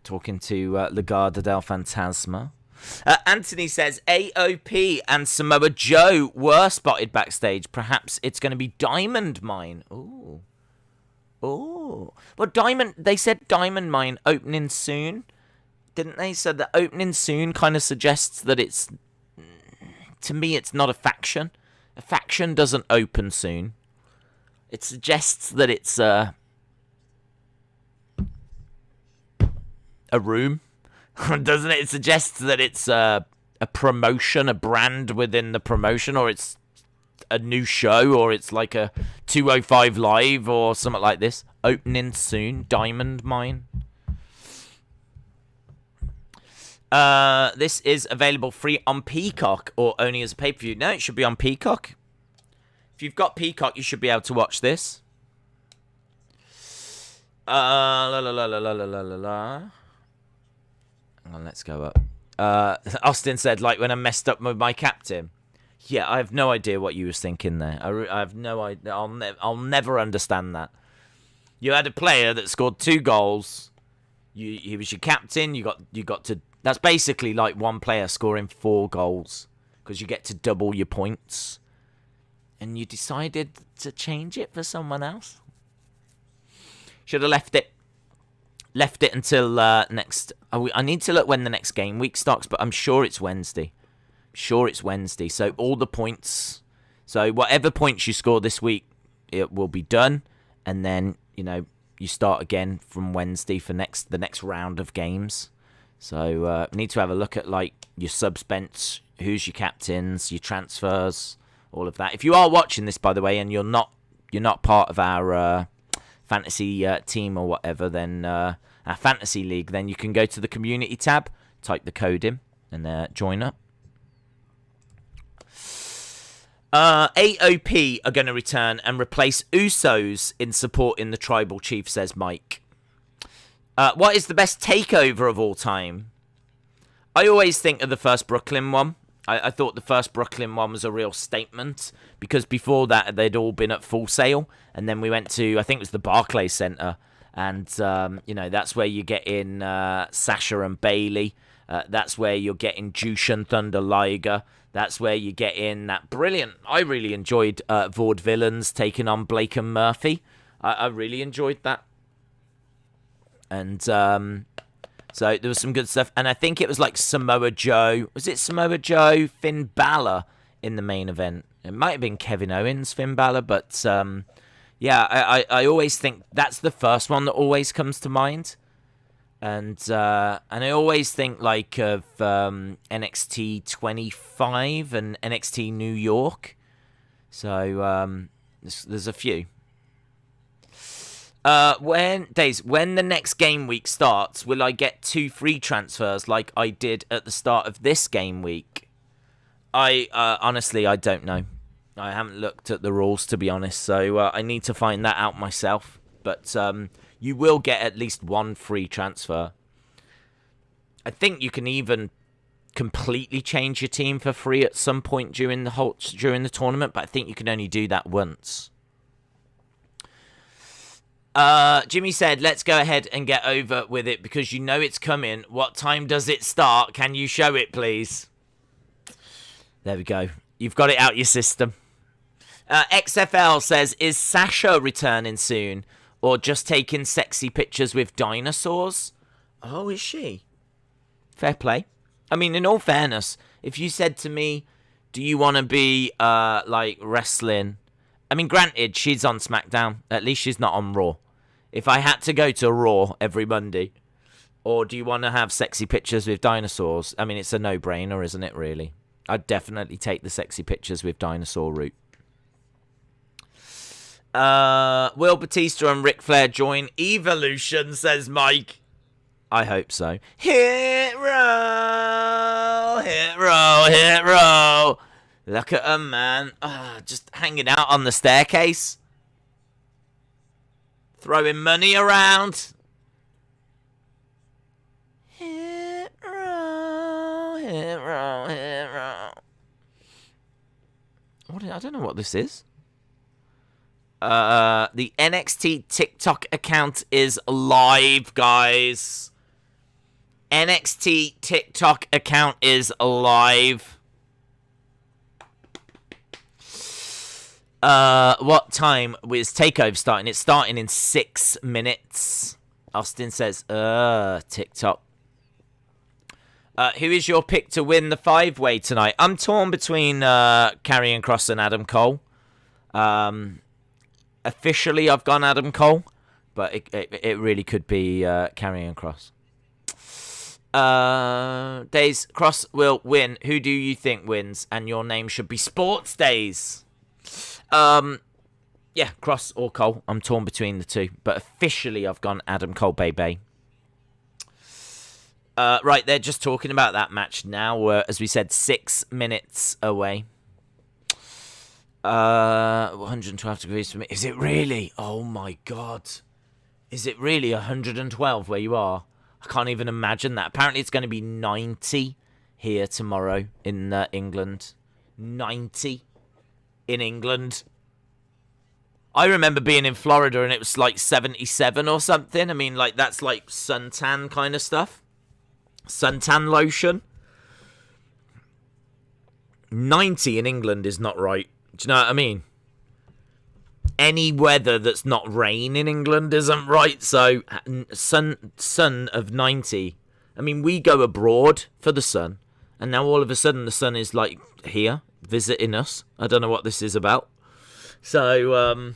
Talking to Legado del Fantasma. Anthony says AOP and Samoa Joe were spotted backstage. Perhaps it's going to be Diamond Mine. Ooh. Well, they said Diamond Mine opening soon. Didn't they? So the opening soon kind of suggests that it's... To me, it's not a faction. A faction doesn't open soon. It suggests that it's a room, doesn't it? It suggests that it's a promotion, a brand within the promotion, or it's a new show, or it's like a 205 Live or something like this. Opening soon. Diamond Mine. This is available free on Peacock or only as a pay-per-view. No, it should be on Peacock. If you've got Peacock, you should be able to watch this. La la la la la la la la. Hang on, let's go up. Austin said, like when I messed up with my captain. Yeah, I have no idea what you was thinking there. I have no idea. I'll never understand that. You had a player that scored 2 goals. He was your captain. You got to. That's basically like one player scoring 4 goals because you get to double your points. And you decided to change it for someone else. Should have left it. Left it until next. I need to look when the next game week starts, but I'm sure it's Wednesday. So all the points. So whatever points you score this week, it will be done, and then you start again from Wednesday for the next round of games. So need to have a look at like your subs, who's your captains, your transfers, all of that. If you are watching this, by the way, and you're not part of our fantasy team or whatever, then our fantasy league, then you can go to the community tab, type the code in, and join up. AOP are going to return and replace Usos in supporting the Tribal Chief, says Mike. What is the best takeover of all time? I always think of the first Brooklyn one. I thought the first Brooklyn one was a real statement because before that they'd all been at Full Sail, and then we went to, I think it was the Barclays Center, and that's where you get in Sasha and Bailey. That's where you're getting Jushin Thunder Liger. That's where you get in that brilliant. I really enjoyed Vaudevillains taking on Blake and Murphy. I really enjoyed that, and so there was some good stuff. And I think it was like Samoa Joe. Was it Samoa Joe, Finn Balor in the main event? It might have been Kevin Owens, Finn Balor, but yeah, I always think that's the first one that always comes to mind. And I always think like of NXT 25 and NXT New York. So there's a few. When the next game week starts, will I get 2 free transfers like I did at the start of this game week? I honestly, I don't know. I haven't looked at the rules, to be honest, so I need to find that out myself. But you will get at least 1 free transfer. I think you can even completely change your team for free at some point during the tournament, but I think you can only do that once. Jimmy said, let's go ahead and get over with it because you know it's coming. What time does it start? Can you show it, please? There we go. You've got it out your system. XFL says, is Sasha returning soon or just taking sexy pictures with dinosaurs? Oh, is she? Fair play. I mean, in all fairness, if you said to me, do you want to be like wrestling? I mean, granted, she's on SmackDown. At least she's not on Raw. If I had to go to Raw every Monday, or do you want to have sexy pictures with dinosaurs? I mean, it's a no-brainer, isn't it, really? I'd definitely take the sexy pictures with dinosaur route. Will Batista and Ric Flair join Evolution, says Mike. I hope so. Hit row, hit row, hit row. Look at him, man. Just hanging out on the staircase. Throwing money around. Hit row, hit row, hit row. I don't know what this is. The NXT TikTok account is live, guys. NXT TikTok account is live. What time was Takeover starting? It's starting in 6 minutes. Austin says, TikTok. Who is your pick to win the 5-way tonight? I'm torn between Karrion Kross and Adam Cole. Officially, I've gone Adam Cole, but it really could be Karrion Kross. Days, Kross will win. Who do you think wins? And your name should be Sports Days. Yeah, Kross or Cole. I'm torn between the two. But officially, I've gone Adam Cole, baby. Right, they're just talking about that match now. We're, as we said, 6 minutes away. 112 degrees for me. Is it really? Oh, my God. Is it really 112 where you are? I can't even imagine that. Apparently, it's going to be 90 here tomorrow in England. 90 in England. I remember being in Florida and it was like 77 or something. I mean, like, that's like suntan kind of stuff. Suntan lotion. 90 in England is not right. Do you know what I mean? Any weather that's not rain in England isn't right. So, sun of 90. I mean, we go abroad for the sun. And now all of a sudden the sun is like here, visiting us. I don't know what this is about. So,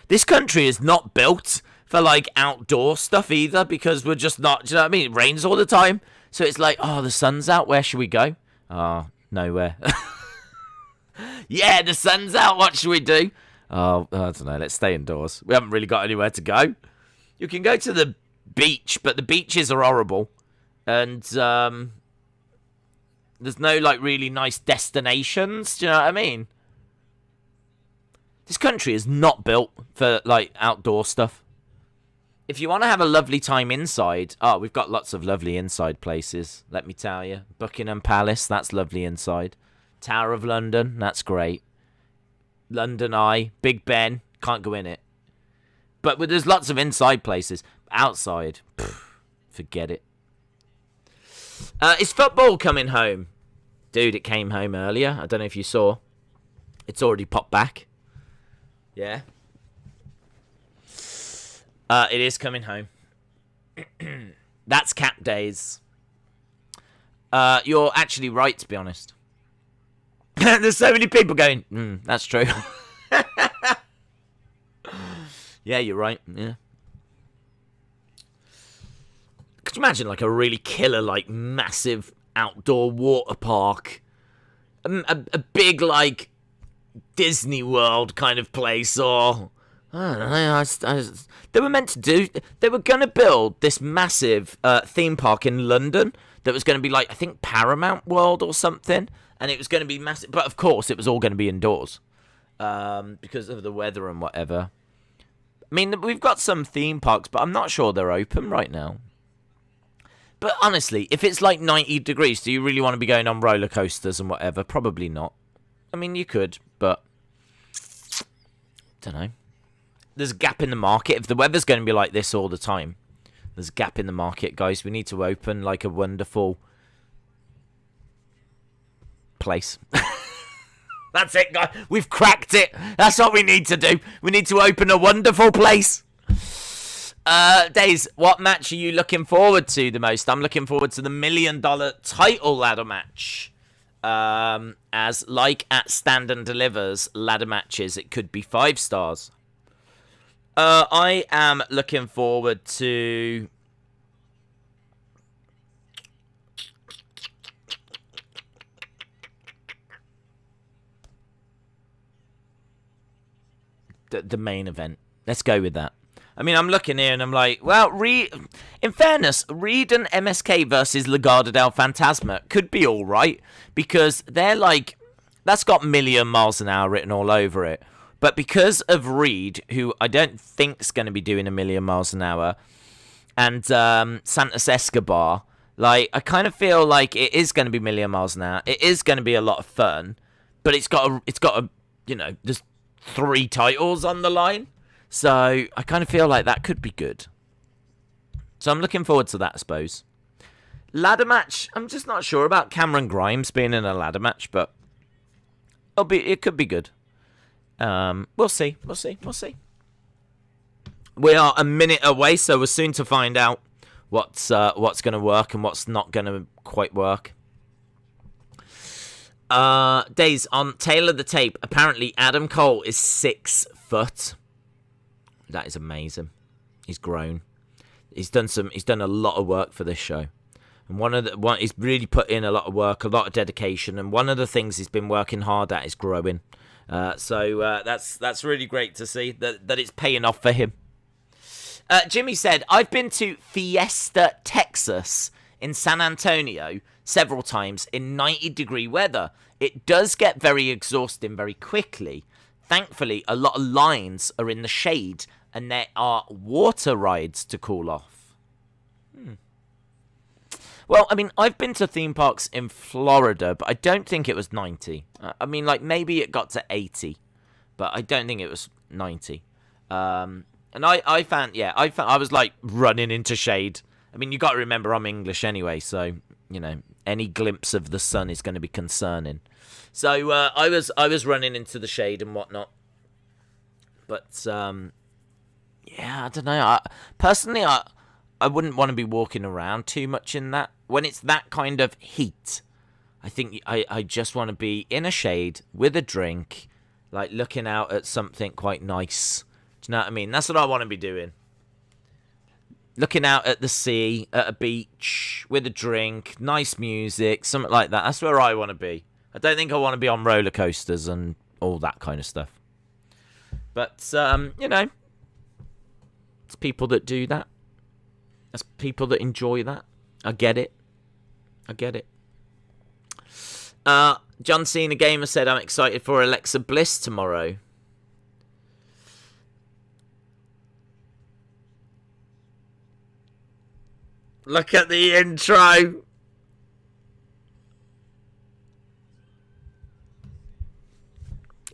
this country is not built for, like, outdoor stuff either, because we're just not, do you know what I mean? It rains all the time. So it's like, oh, the sun's out. Where should we go? Oh, nowhere. Yeah, the sun's out. What should we do? Oh, I don't know. Let's stay indoors. We haven't really got anywhere to go. You can go to the beach, but the beaches are horrible. And there's no, like, really nice destinations. Do you know what I mean? This country is not built for, like, outdoor stuff. If you want to have a lovely time inside, oh, we've got lots of lovely inside places, let me tell you. Buckingham Palace, that's lovely inside. Tower of London, that's great. London Eye, Big Ben, can't go in it. But there's lots of inside places. Outside, forget it. Is football coming home? Dude, it came home earlier. I don't know if you saw. It's already popped back. Yeah. It is coming home. That's cap days. You're actually right, to be honest. There's so many people going, that's true. Yeah, you're right. Yeah. Could you imagine, like, a really killer, like, massive outdoor water park? A big, like, Disney World kind of place, or I don't know. They were meant to do. They were going to build this massive theme park in London that was going to be like, I think, Paramount World or something, and it was going to be massive. But of course, it was all going to be indoors because of the weather and whatever. I mean, we've got some theme parks, but I'm not sure they're open right now. But honestly, if it's like 90 degrees, do you really want to be going on roller coasters and whatever? Probably not. I mean, you could, but don't know. There's a gap in the market. If the weather's going to be like this all the time, there's a gap in the market, guys. We need to open, like, a wonderful place. That's it, guys. We've cracked it. That's what we need to do. We need to open a wonderful place. Days, what match are you looking forward to the most? I'm looking forward to the $1 million title ladder match. As like at Stand and Deliver's ladder matches, it could be 5 stars. I am looking forward to the main event. Let's go with that. I mean, I'm looking here and I'm like, well, in fairness, Reed and MSK versus Legado del Fantasma could be all right, because they're like, that's got million miles an hour written all over it. But because of Reed, who I don't think's going to be doing a million miles an hour, and Santos Escobar, like, I kind of feel like it is going to be million miles an hour. It is going to be a lot of fun, but it's got a, you know, there's 3 titles on the line. So I kind of feel like that could be good. So I'm looking forward to that, I suppose. Ladder match, I'm just not sure about Cameron Grimes being in a ladder match, but it could be good. We'll see. We are a minute away, so we're soon to find out what's going to work and what's not going to quite work. Days on Tail of the Tape. Apparently, Adam Cole is 6 foot. That is amazing. He's grown. He's done a lot of work for this show. And he's really put in a lot of work, a lot of dedication, and one of the things he's been working hard at is growing. So that's really great to see that it's paying off for him. Jimmy said, I've been to Fiesta, Texas in San Antonio several times in 90-degree weather. It does get very exhausting very quickly. Thankfully, a lot of lines are in the shade and there are water rides to cool off. Well, I mean, I've been to theme parks in Florida, but I don't think it was 90. I mean, like, maybe it got to 80, but I don't think it was 90. And I found I was, like, running into shade. I mean, you got to remember I'm English anyway, so, you know, any glimpse of the sun is going to be concerning. So, I was running into the shade and whatnot. But, yeah, I don't know. Personally, I wouldn't want to be walking around too much in that. When it's that kind of heat, I think I just want to be in a shade with a drink, like looking out at something quite nice. Do you know what I mean? That's what I want to be doing. Looking out at the sea, at a beach, with a drink, nice music, something like that. That's where I want to be. I don't think I want to be on roller coasters and all that kind of stuff. But, you know, it's people that do that. There's people that enjoy that. I get it. John Cena Gamer said, I'm excited for Alexa Bliss tomorrow. Look at the intro.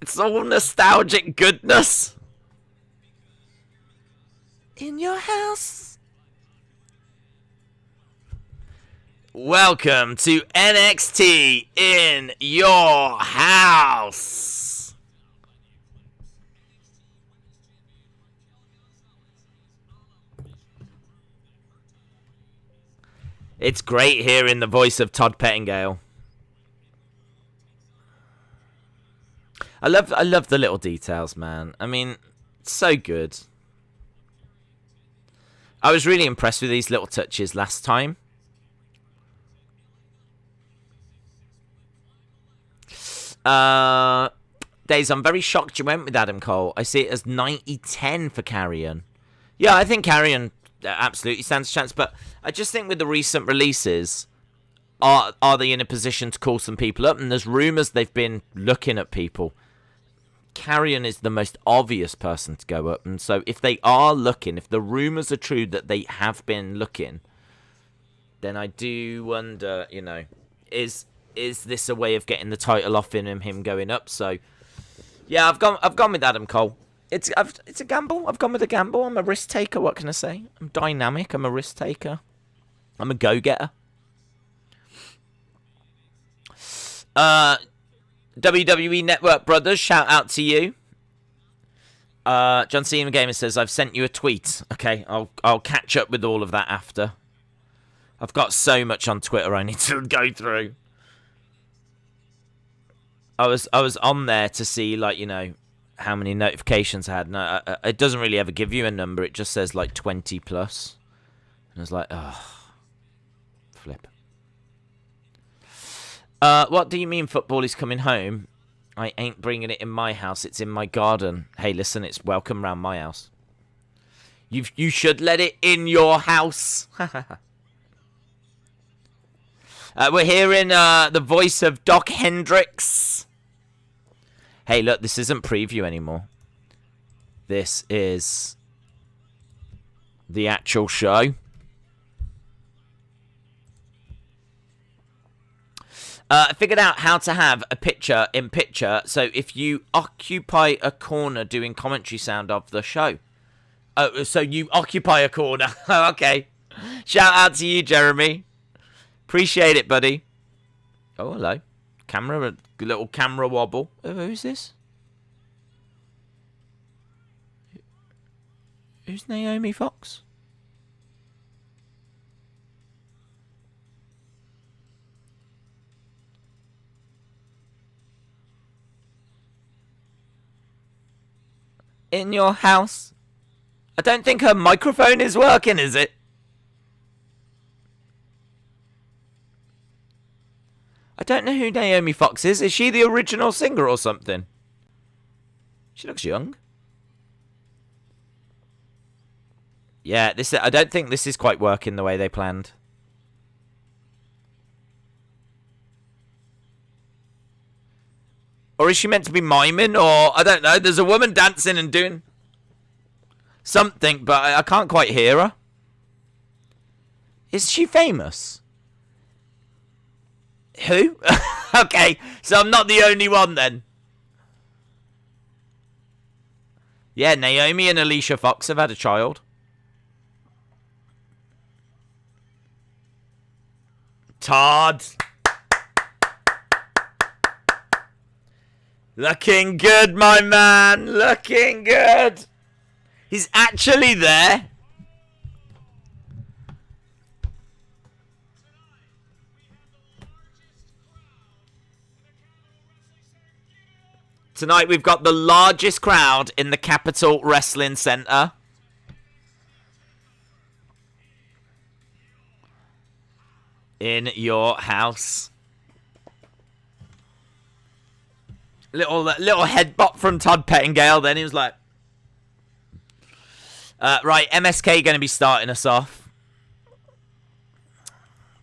It's all nostalgic goodness. In your house. Welcome to NXT in your house. It's great hearing the voice of Todd Pettingale. I love the little details, man. I mean, it's so good. I was really impressed with these little touches last time. Days, I'm very shocked you went with Adam Cole. I see it as 90-10 for Karrion. Yeah, I think Karrion absolutely stands a chance, but I just think with the recent releases, are they in a position to call some people up? And there's rumours they've been looking at people. Karrion is the most obvious person to go up, and so if they are looking, if the rumours are true that they have been looking, then I do wonder, you know, is this a way of getting the title off him going up? So, yeah, I've gone with Adam Cole. It's a gamble. I've gone with a gamble. I'm a risk taker. What can I say? I'm dynamic. I'm a risk taker. I'm a go-getter. WWE Network Brothers, shout out to you. John Cena Gamer says, I've sent you a tweet. Okay, I'll catch up with all of that after. I've got so much on Twitter I need to go through. I was on there to see, like, you know, how many notifications I had. No, it doesn't really ever give you a number. It just says like 20 plus. And I was like, oh, flip. What do you mean football is coming home? I ain't bringing it in my house. It's in my garden. Hey, listen, it's welcome round my house. You should let it in your house. We're hearing the voice of Doc Hendricks. Hey, look, this isn't preview anymore. This is the actual show. I figured out how to have a picture-in-picture, so if you occupy a corner doing commentary sound of the show. Oh, so you occupy a corner. Okay. Shout out to you, Jeremy. Appreciate it, buddy. Oh, hello. Camera, a little camera wobble. Who's this? Who's Naomi Fox? In your house? I don't think her microphone is working, is it? I don't know who Naomi Fox is. Is she the original singer or something? She looks young. Yeah, I don't think this is quite working the way they planned. Or is she meant to be miming? Or, I don't know. There's a woman dancing and doing something, but I can't quite hear her. Is she famous? Who? Okay, so I'm not the only one then. Yeah, Naomi and Alicia Fox have had a child. Todd. Looking good, my man. Looking good. He's actually there. Tonight we've got the largest crowd in the Capitol Wrestling Center. In your house. Little headbutt from Todd Pettingale. Then he was like, right, MSK going to be starting us off.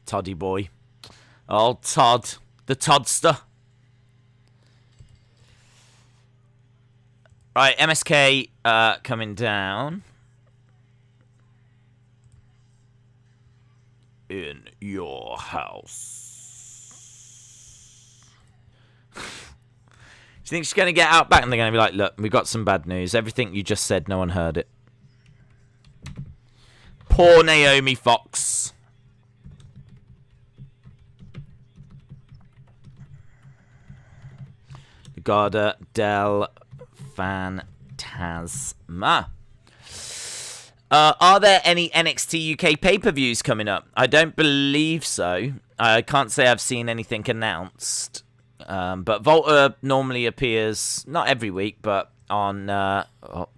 Toddy boy. Oh, Todd. The Toddster. Right, MSK coming down. In your house. Do you think she's going to get out back? And they're going to be like, look, we've got some bad news. Everything you just said, no one heard it. Poor Naomi Fox. Legado del Fantasma. Are there any NXT UK pay-per-views coming up? I don't believe so. I can't say I've seen anything announced. But Volta normally appears, not every week, but on... oh.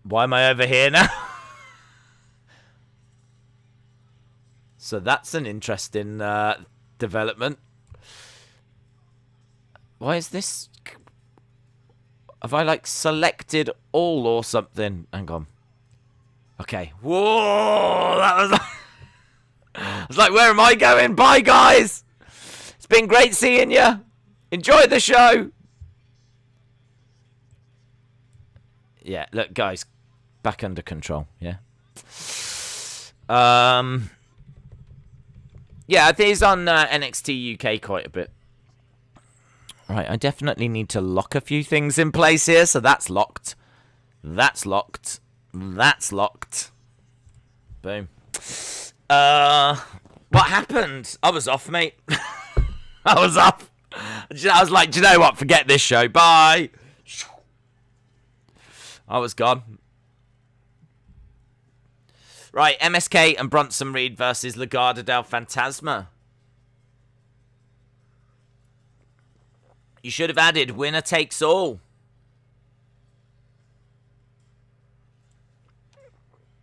Why am I over here now? So that's an interesting development. Why is this... Have I, like, selected all or something? Hang on. Okay. Whoa! That was... I was like, where am I going? Bye, guys! It's been great seeing you. Enjoy the show. Yeah, look, guys. Back under control, yeah? Yeah, I think he's on NXT UK quite a bit. Right, I definitely need to lock a few things in place here. So that's locked. That's locked. That's locked. Boom. What happened? I was off, mate. I was off. I was like, do you know what? Forget this show. Bye. I was gone. Right, MSK and Bronson Reed versus Legado del Fantasma. You should have added winner takes all.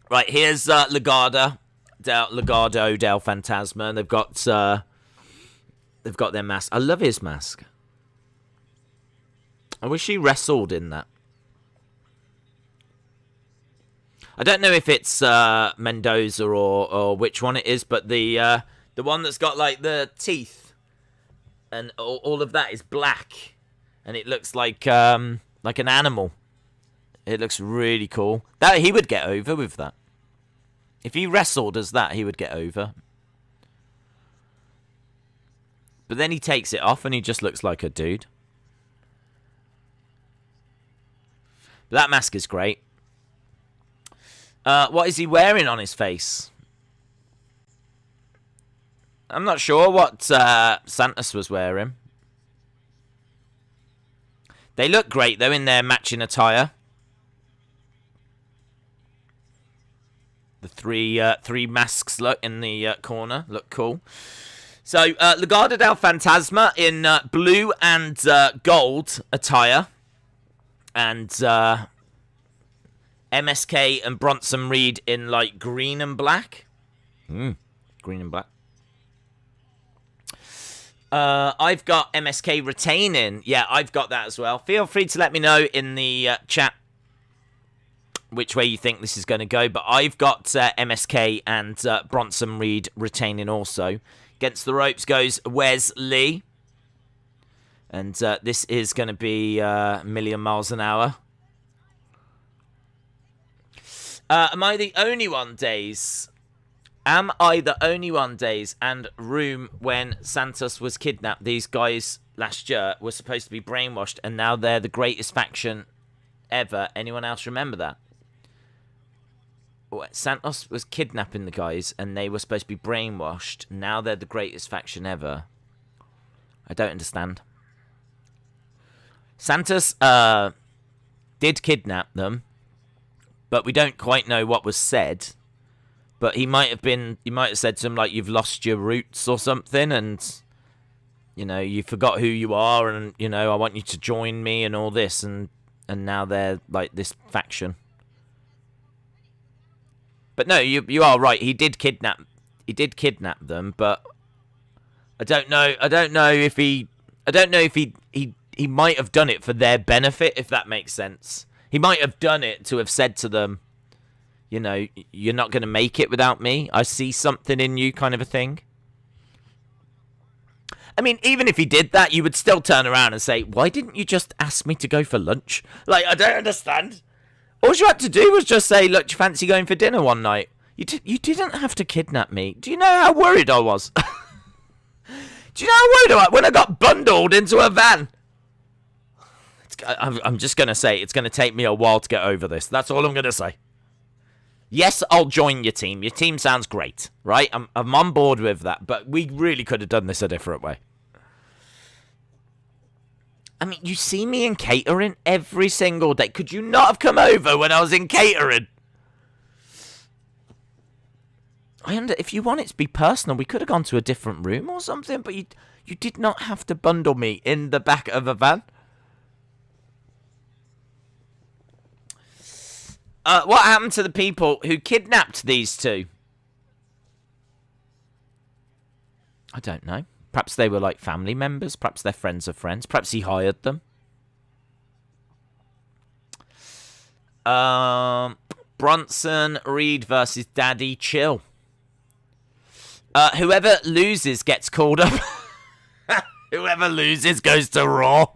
Right, here's Legado del Fantasma. They've got their mask. I love his mask. I wish he wrestled in that. I don't know if it's Mendoza or which one it is, but the one that's got like the teeth. And all of that is black, and it looks like an animal. It looks really cool. That he would get over with that. If he wrestled as that, he would get over. But then he takes it off, and he just looks like a dude. But that mask is great. What is he wearing on his face? I'm not sure what Santos was wearing. They look great, though, in their matching attire. The three masks look in the corner look cool. So, Legado del Fantasma in blue and gold attire. And MSK and Bronson Reed in, like, green and black. Green and black. I've got MSK retaining. Yeah, I've got that as well. Feel free to let me know in the chat which way you think this is going to go. But I've got MSK and Bronson Reed retaining also. Against the ropes goes Wes Lee. And this is going to be a million miles an hour. Am I the only one, Days? Am I the only one, Days? And Room, when Santos was kidnapped, these guys last year were supposed to be brainwashed, and now they're the greatest faction ever. Anyone else remember that? Santos was kidnapping the guys, and they were supposed to be brainwashed. Now they're the greatest faction ever. I don't understand. Santos did kidnap them, but we don't quite know what was said. But he might have said to them, like, you've lost your roots or something, and, you know, you forgot who you are, and, you know, I want you to join me and all this, and now they're, like, this faction. But no, you are right, he did kidnap them, but I don't know if he might have done it for their benefit, if that makes sense. He might have done it to have said to them, you know, you're not going to make it without me. I see something in you, kind of a thing. I mean, even if he did that, you would still turn around and say, why didn't you just ask me to go for lunch? Like, I don't understand. All you had to do was just say, look, do you fancy going for dinner one night? You didn't have to kidnap me. Do you know how worried I was? Do you know how worried I was when I got bundled into a van? I'm just going to say, it's going to take me a while to get over this. That's all I'm going to say. Yes, I'll join your team. Your team sounds great, right? I'm on board with that, but we really could have done this a different way. I mean, you see me in catering every single day. Could you not have come over when I was in catering? If you want it to be personal, we could have gone to a different room or something, but you did not have to bundle me in the back of a van. What happened to the people who kidnapped these two? I don't know. Perhaps they were like family members. Perhaps they're friends of friends. Perhaps he hired them. Bronson Reed versus Daddy Chill. Whoever loses gets called up. Whoever loses goes to Raw.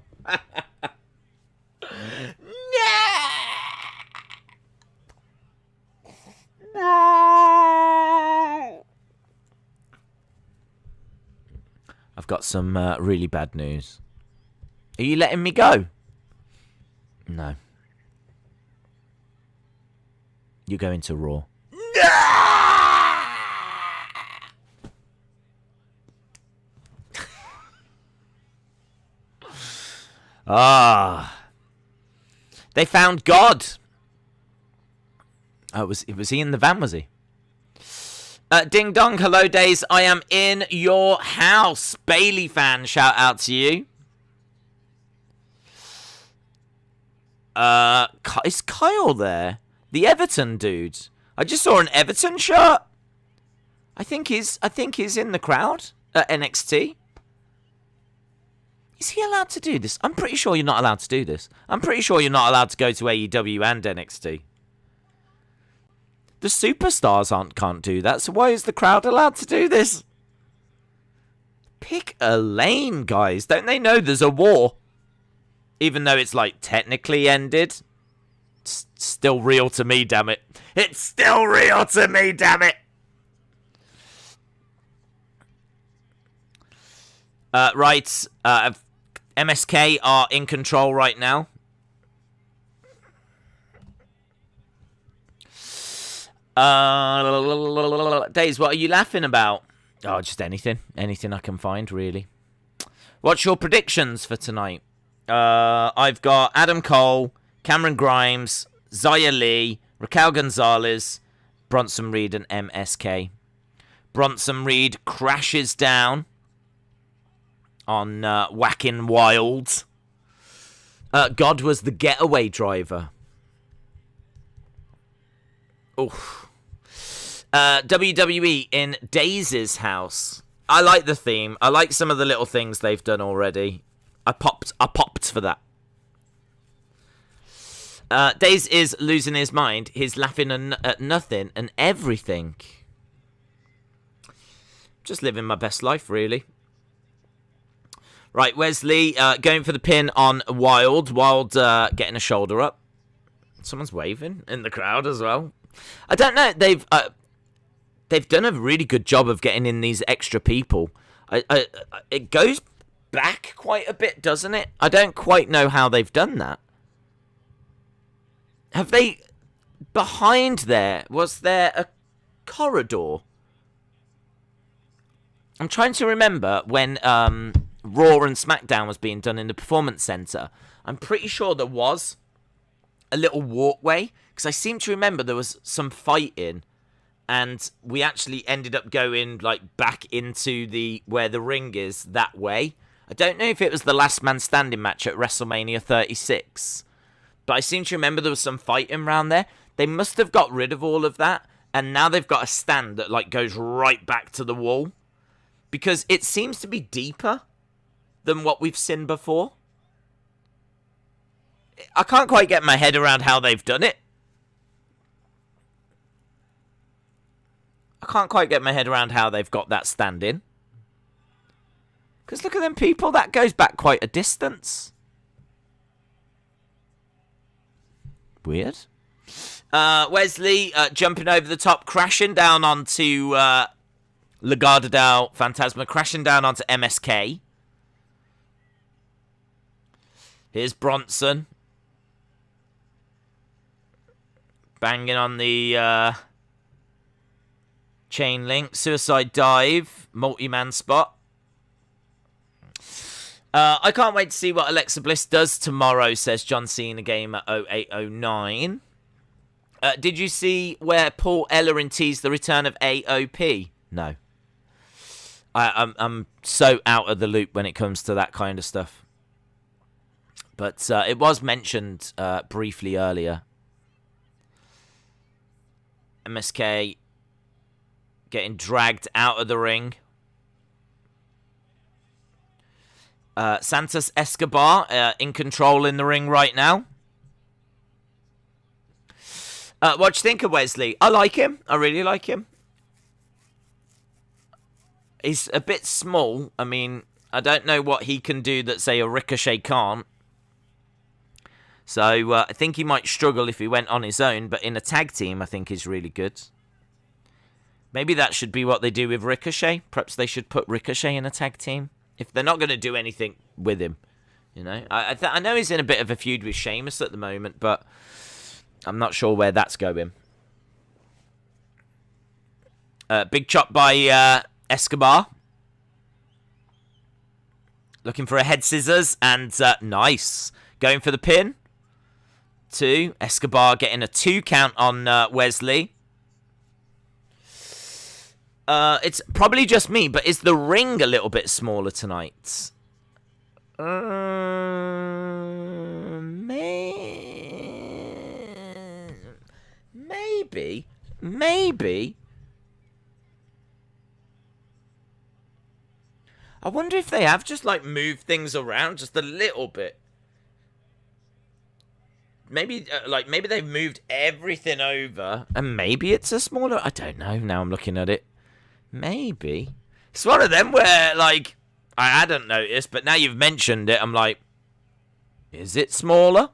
I've got some really bad news. Are you letting me go? No. You're going to Raw. They found God. Oh, was he in the van, was he? Ding dong, hello Days. I am in your house. Bailey fan, shout out to you. Is Kyle there? The Everton dude. I just saw an Everton shirt. I think he's in the crowd at NXT. Is he allowed to do this? I'm pretty sure you're not allowed to do this. I'm pretty sure you're not allowed to go to AEW and NXT. The superstars can't do that, so why is the crowd allowed to do this? Pick a lane, guys. Don't they know there's a war? Even though it's, like, technically ended. It's still real to me, damn it. It's still real to me, damn it. Right. MSK are in control right now. Days, what are you laughing about? Oh, just anything. Anything I can find, really. What's your predictions for tonight? I've got Adam Cole, Cameron Grimes, Xia Li, Raquel Gonzalez, Bronson Reed, and MSK. Bronson Reed crashes down on Whacking Wild. God was the getaway driver. Oof. WWE in Daisy's house. I like the theme. I like some of the little things they've done already. I popped for that. Daze is losing his mind. He's laughing at nothing and everything. Just living my best life, really. Right, Wesley going for the pin on Wild. Wild getting a shoulder up. Someone's waving in the crowd as well. I don't know. They've done a really good job of getting in these extra people. It goes back quite a bit, doesn't it? I don't quite know how they've done that. Have they... Behind there, was there a corridor? I'm trying to remember when Raw and SmackDown was being done in the Performance Center. I'm pretty sure there was a little walkway, because I seem to remember there was some fighting, and we actually ended up going like back into where the ring is that way. I don't know if it was the last man standing match at WrestleMania 36. But I seem to remember there was some fighting around there. They must have got rid of all of that. And now they've got a stand that like goes right back to the wall. Because it seems to be deeper than what we've seen before. I can't quite get my head around how they've done it. I can't quite get my head around how they've got that stand in. Because look at them people. That goes back quite a distance. Weird. Wesley jumping over the top, crashing down onto Legado Fantasma, crashing down onto MSK. Here's Bronson. Banging on the chain link. Suicide dive. Multi-man spot. I can't wait to see what Alexa Bliss does tomorrow, says John Cena Gamer 0809. Did you see where Paul Ellering teased the return of AOP? No. I'm so out of the loop when it comes to that kind of stuff. But it was mentioned briefly earlier. MSK getting dragged out of the ring. Santos Escobar in control in the ring right now. What do you think of Wesley? I like him. I really like him. He's a bit small. I mean, I don't know what he can do that, say, a Ricochet can't. So I think he might struggle if he went on his own. But in a tag team, I think he's really good. Maybe that should be what they do with Ricochet. Perhaps they should put Ricochet in a tag team. If they're not going to do anything with him, you know. I know he's in a bit of a feud with Sheamus at the moment, but I'm not sure where that's going. Big chop by Escobar. Looking for a head scissors, and nice. Going for the pin. 2. Escobar getting a 2 count on Wesley. It's probably just me, but is the ring a little bit smaller tonight? Maybe. I wonder if they have just like moved things around just a little bit. Maybe maybe they've moved everything over, and maybe it's a smaller. I don't know. Now I'm looking at it. Maybe. It's one of them where, like, I hadn't noticed, but now you've mentioned it, I'm like, is it smaller?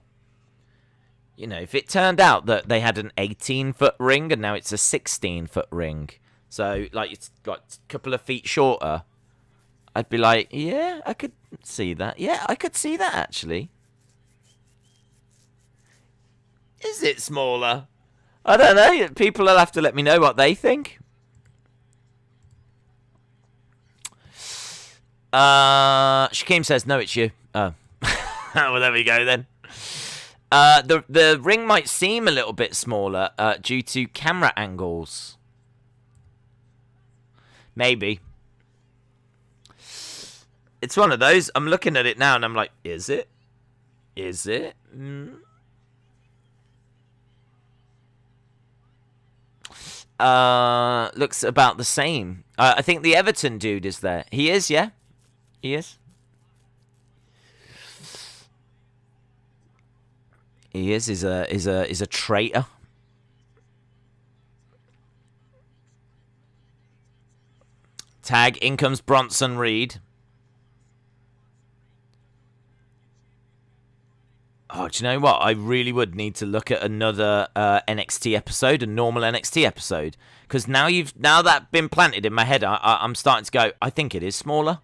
You know, if it turned out that they had an 18-foot ring and now it's a 16-foot ring, so, like, it's like a couple of feet shorter, I'd be like, yeah, I could see that. Yeah, I could see that, actually. Is it smaller? I don't know. People will have to let me know what they think. Shaquem says, no, it's you. Oh. Well, there we go then. The ring might seem a little bit smaller due to camera angles. Maybe. It's one of those. I'm looking at it now and I'm like, is it? Is it? looks about the same. I think the Everton dude is there. He is, yeah? He is. He is. He's a traitor. Tag, in comes Bronson Reed. Oh, do you know what? I really would need to look at another NXT episode, a normal NXT episode, because now that's been planted in my head. I'm starting to go. I think it is smaller.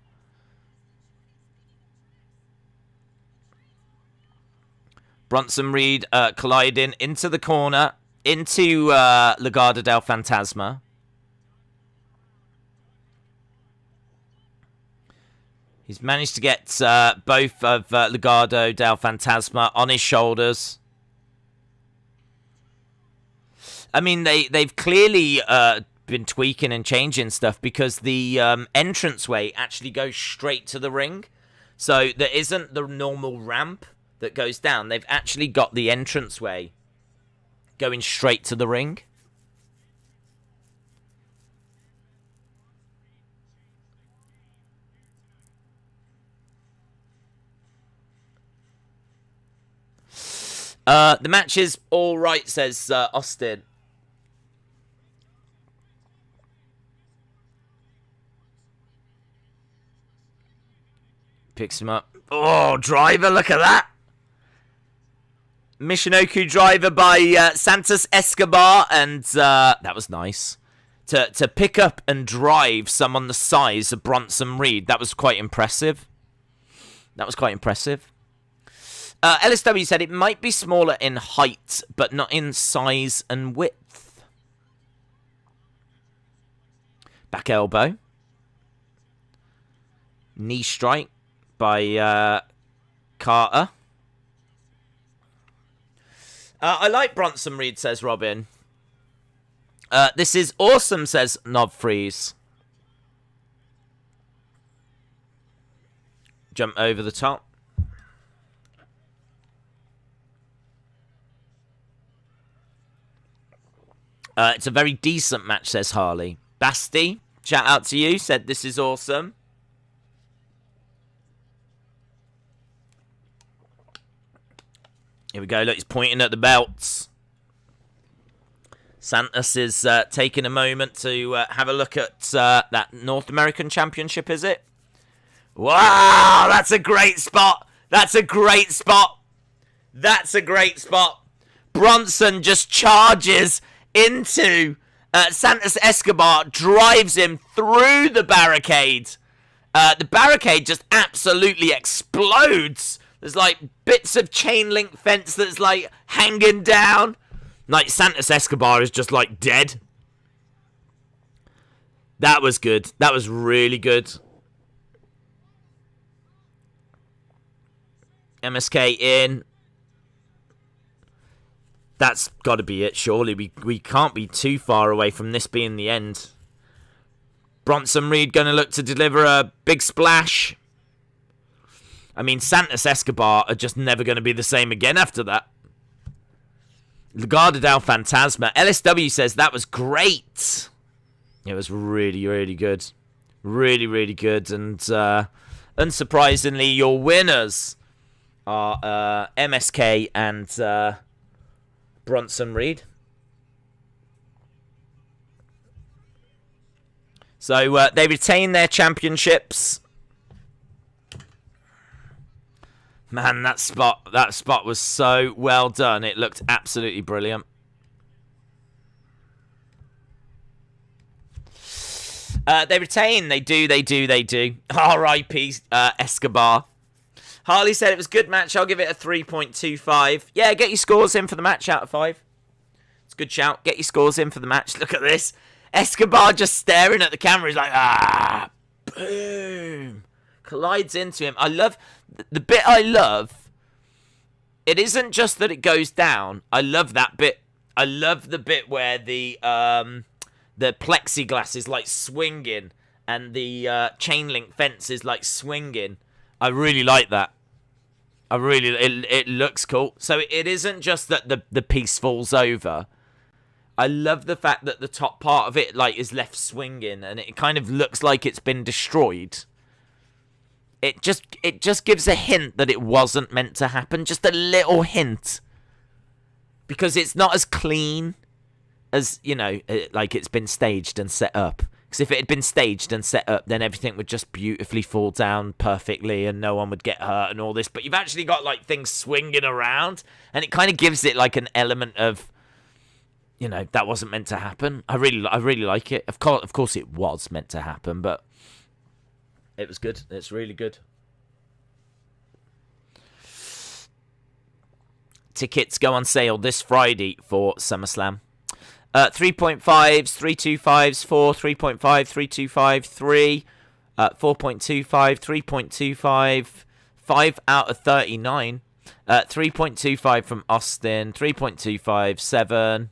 Bronson Reed colliding into the corner, into Legado del Fantasma. He's managed to get both of Legado del Fantasma on his shoulders. I mean, they've clearly been tweaking and changing stuff, because the entranceway actually goes straight to the ring. So there isn't the normal ramp that goes down. They've actually got the entranceway going straight to the ring. The match is all right, says Austin. Picks him up. Oh, driver, look at that. Michinoku driver by Santos Escobar, and that was nice. To pick up and drive someone the size of Bronson Reed, that was quite impressive. LSW said it might be smaller in height, but not in size and width. Back elbow. Knee strike by Carter. I like Bronson Reed, says Robin. This is awesome, says Knobfreeze. Jump over the top. It's a very decent match, says Harley. Basti, shout out to you, said this is awesome. Here we go, look, he's pointing at the belts. Santos is taking a moment to have a look at that North American Championship, is it? Wow, that's a great spot. That's a great spot. Bronson just charges into Santos Escobar, drives him through the barricade. The barricade just absolutely explodes. There's like bits of chain link fence that's like hanging down. Like Santos Escobar is just like dead. That was good. That was really good. MSK in. That's got to be it, surely. We can't be too far away from this being the end. Bronson Reed going to look to deliver a big splash. I mean, Santos Escobar are just never going to be the same again after that. Legado del Fantasma. LSW says that was great. It was really, really good. Really, really good. And unsurprisingly, your winners are MSK and Bronson Reed. So they retain their championships. Man, that spot was so well done. It looked absolutely brilliant. They retain. They do. R.I.P. Escobar. Harley said it was a good match. I'll give it a 3.25. Yeah, get your scores in for the match out of 5. It's a good shout. Get your scores in for the match. Look at this. Escobar just staring at the camera. He's like, boom. Collides into him. I love... The bit I love, it isn't just that it goes down. I love that bit. I love the bit where the plexiglass is like swinging and the chain link fence is like swinging. I really like that. It looks cool. So it isn't just that the piece falls over. I love the fact that the top part of it like is left swinging, and it kind of looks like it's been destroyed. It just gives a hint that it wasn't meant to happen, just a little hint, because it's not as clean as, you know, like it's been staged and set up. Because if it had been staged and set up, then everything would just beautifully fall down perfectly and no one would get hurt and all this. But you've actually got like things swinging around, and it kind of gives it like an element of, you know, that wasn't meant to happen. I really like it. Of course, it was meant to happen, but it was good. It's really good. Tickets go on sale this Friday for SummerSlam. 3.5s, 325s, 4, 3.5, 325, 3, 4.25, 3.25, 5 out of 39, 3.25 from Austin, 3.25, 7,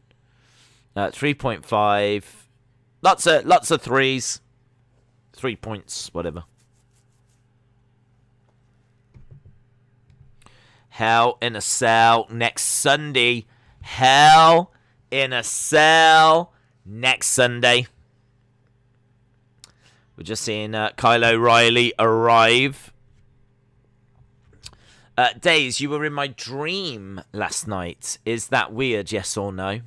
3.5, lots of 3s, 3 points, whatever. Hell in a Cell next Sunday. Hell in a Cell next Sunday. We're just seeing Kyle O'Reilly arrive. Days, you were in my dream last night. Is that weird, yes or no?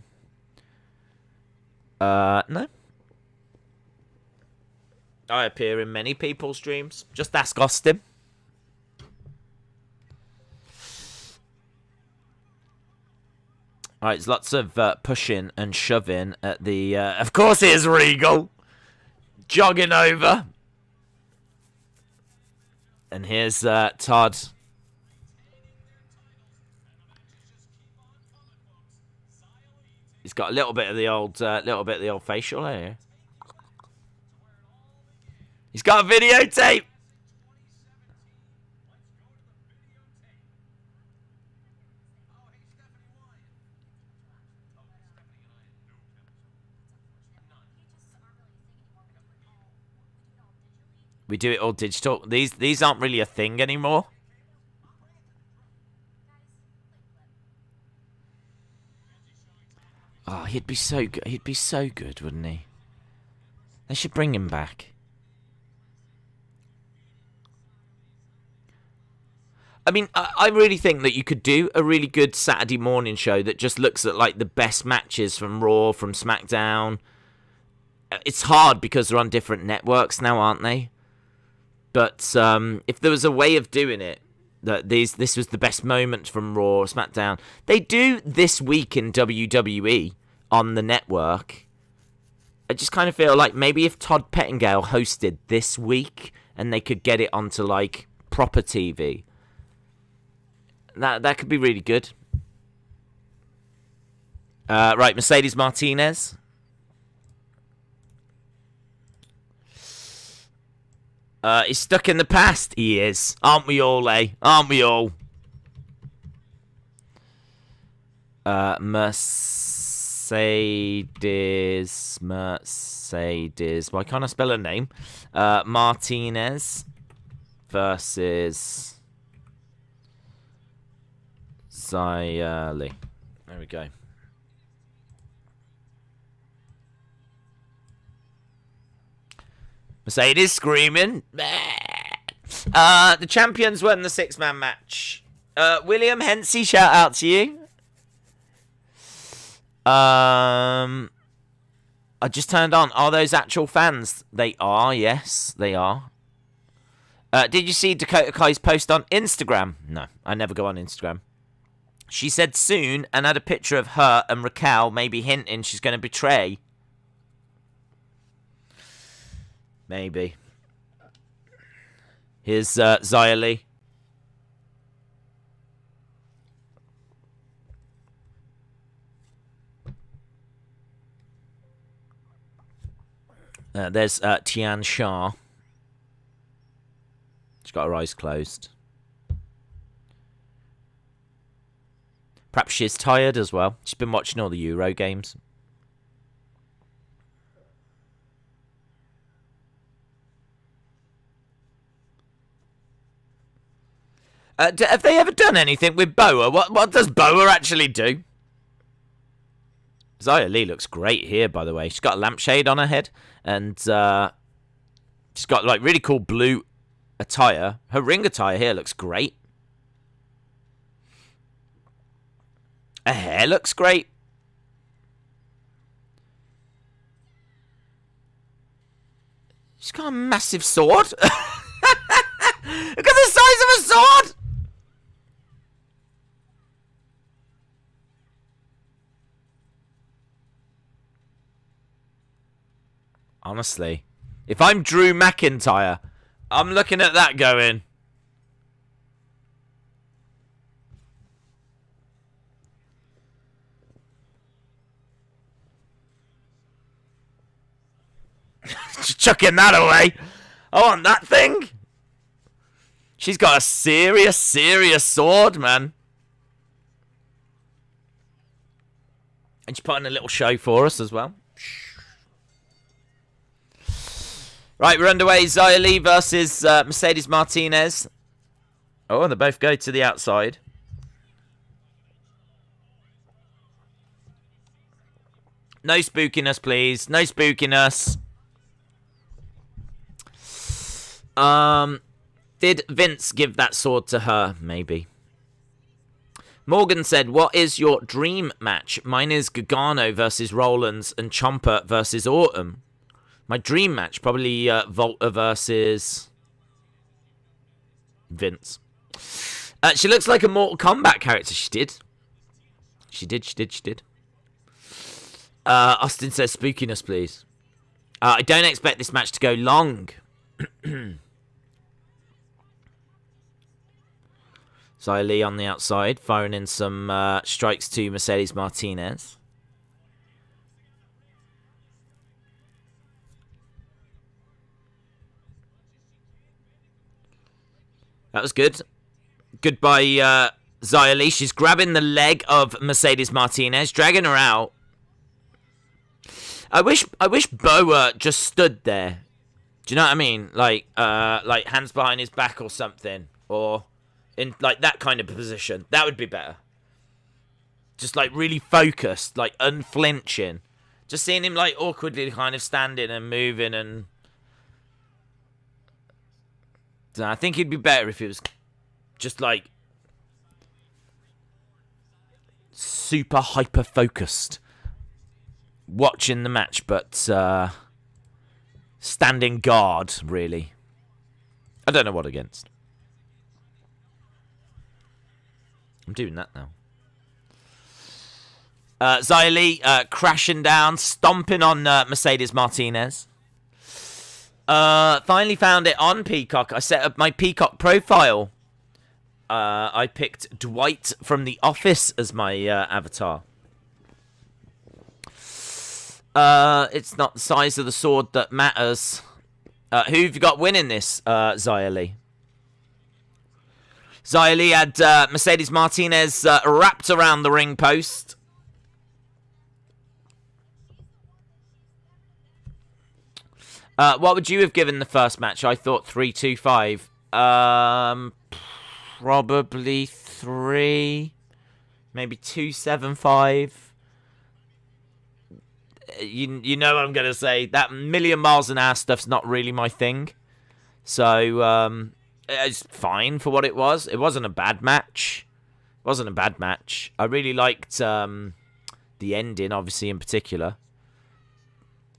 No. I appear in many people's dreams. Just ask Austin. Alright, there's lots of pushing and shoving at the... of course it is Regal. Jogging over. And here's Todd. He's got a little bit of the old facial here. He's got a videotape. We do it all digital. These aren't really a thing anymore. Oh, he'd be so good. He'd be so good, wouldn't he? They should bring him back. I mean, I really think that you could do a really good Saturday morning show that just looks at like the best matches from Raw, from SmackDown. It's hard because they're on different networks now, aren't they? But if there was a way of doing it, that this was the best moment from Raw or SmackDown. They do This Week in WWE on the network. I just kind of feel like maybe if Todd Pettingale hosted This Week and they could get it onto like proper TV, that could be really good. Right, Mercedes Martinez. He's stuck in the past. He is. Aren't we all, eh? Aren't we all? Mercedes. Why can't I spell her name? Martinez versus Xia Li. There we go. Mercedes screaming. The champions won the 6-man match. William Hensey, shout out to you. I just turned on. Are those actual fans? They are, yes, they are. Did you see Dakota Kai's post on Instagram? No, I never go on Instagram. She said soon and had a picture of her and Raquel, maybe hinting she's going to betray. Maybe. Here's Xia Li. There's Tian Sha. She's got her eyes closed. Perhaps she's tired as well. She's been watching all the Euro games. Have they ever done anything with Boa? What does Boa actually do? Xia Li looks great here, by the way. She's got a lampshade on her head, and she's got like really cool blue attire. Her ring attire here looks great. Her hair looks great. She's got a massive sword. Look at the size of her sword. Honestly, if I'm Drew McIntyre, I'm looking at that going, just chucking that away. I want that thing. She's got a serious sword, man. And she's putting a little show for us as well. Right, we're underway. Xia Li versus Mercedes Martinez. Oh, and they both go to the outside. No spookiness, please. No spookiness. Did Vince give that sword to her? Maybe. Morgan said, what is your dream match? Mine is Gargano versus Rollins and Ciampa versus Autumn. My dream match, probably Volta versus Vince. She looks like a Mortal Kombat character. She did. Austin says, spookiness, please. I don't expect this match to go long. Xia Li on the outside, firing in some strikes to Mercedes Martinez. That was good. Good by Xia Li. She's grabbing the leg of Mercedes Martinez, dragging her out. I wish Boa just stood there. Do you know what I mean? Like hands behind his back or something, or in like that kind of position. That would be better. Just like really focused, like unflinching. Just seeing him like awkwardly kind of standing and moving and. I think it'd be better if it was just like super hyper focused watching the match, but standing guard, really. I don't know what against. I'm doing that now. Xia Li crashing down, stomping on Mercedes Martinez. Finally found it on Peacock. I set up my Peacock profile. I picked Dwight from The Office as my avatar. It's not the size of the sword that matters. Who've you got winning this, Xia Li? Xia Li had Mercedes Martinez wrapped around the ring post. What would you have given the first match? I thought 3-2-5. Probably 3. Maybe 2-7-5. You know what I'm going to say. That million miles an hour stuff's not really my thing. So, it's fine for what it was. It wasn't a bad match. I really liked the ending, obviously, in particular.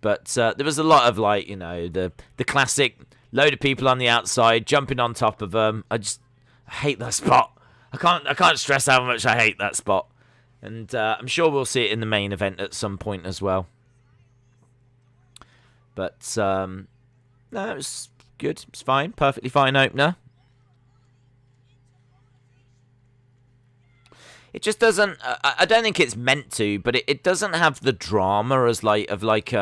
But there was a lot of, like, you know, the classic load of people on the outside jumping on top of them. I hate that spot. I can't stress how much I hate that spot. And I'm sure we'll see it in the main event at some point as well. But, no, it was good. It was fine. Perfectly fine opener. It just doesn't... I don't think it's meant to, but it doesn't have the drama as, like,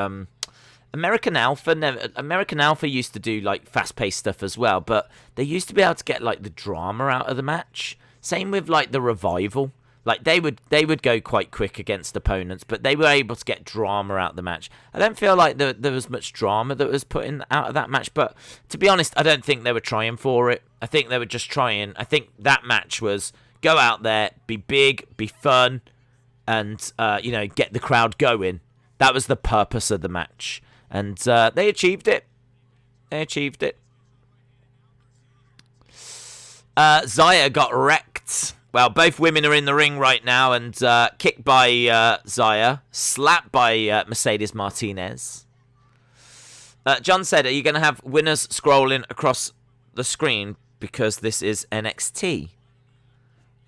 American Alpha. American Alpha used to do, like, fast-paced stuff as well, but they used to be able to get, like, the drama out of the match. Same with, like, the Revival. Like, they would go quite quick against opponents, but they were able to get drama out of the match. I don't feel like there was much drama that was put in out of that match, but to be honest, I don't think they were trying for it. I think they were just trying. I think that match was go out there, be big, be fun, and, get the crowd going. That was the purpose of the match. And they achieved it. Xia got wrecked. Well, both women are in the ring right now, and kicked by Xia, slapped by Mercedes Martinez. John said, are you going to have winners scrolling across the screen because this is NXT?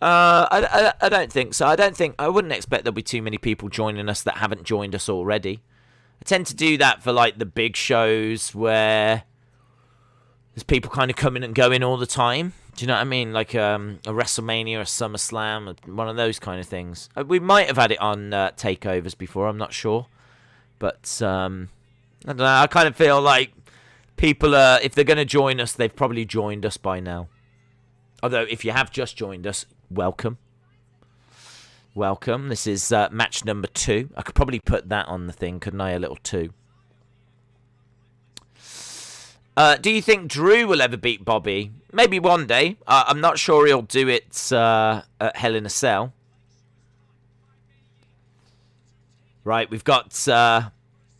I don't think so. I wouldn't expect there'll be too many people joining us that haven't joined us already. I tend to do that for like the big shows where there's people kind of coming and going all the time. Do you know what I mean? Like a WrestleMania, a SummerSlam, one of those kind of things. We might have had it on takeovers before, I'm not sure. But I don't know, I kind of feel like people, if they're going to join us, they've probably joined us by now. Although, if you have just joined us, welcome. Welcome. This is match number 2. I could probably put that on the thing, couldn't I? A little 2. Do you think Drew will ever beat Bobby? Maybe one day. I'm not sure he'll do it at Hell in a Cell. Right, we've got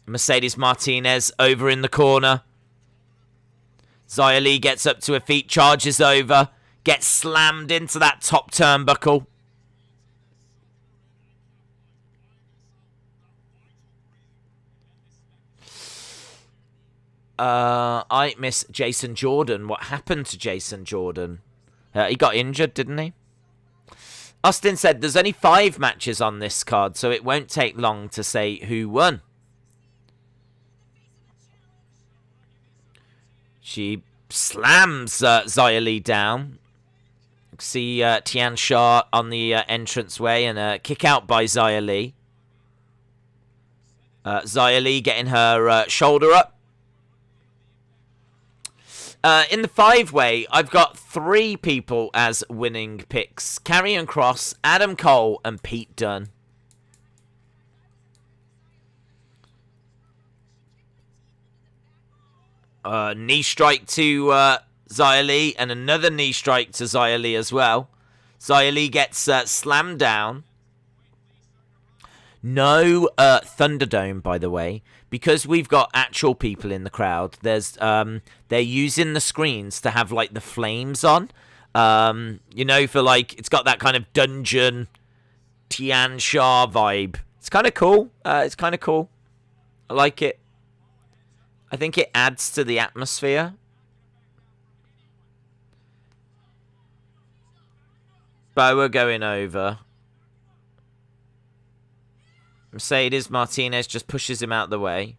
Mercedes Martinez over in the corner. Xia Li gets up to her feet, charges over, gets slammed into that top turnbuckle. I miss Jason Jordan. What happened to Jason Jordan? He got injured, didn't he? Austin said there's only 5 matches on this card, so it won't take long to say who won. She slams Xia Li down. See Tian Sha on the entranceway and a kick out by Xia Li. Xia Li getting her shoulder up. In the 5-way, I've got 3 people as winning picks. Karrion Kross, Adam Cole, and Pete Dunne. Knee strike to Xia Li, and another knee strike to Xia Li as well. Xia Li gets slammed down. No Thunderdome, by the way, because we've got actual people in the crowd. There's they're using the screens to have like the flames on. For like it's got that kind of dungeon Tian Sha vibe. It's kind of cool. I like it. I think it adds to the atmosphere. Boa going over. Mercedes Martinez just pushes him out the way.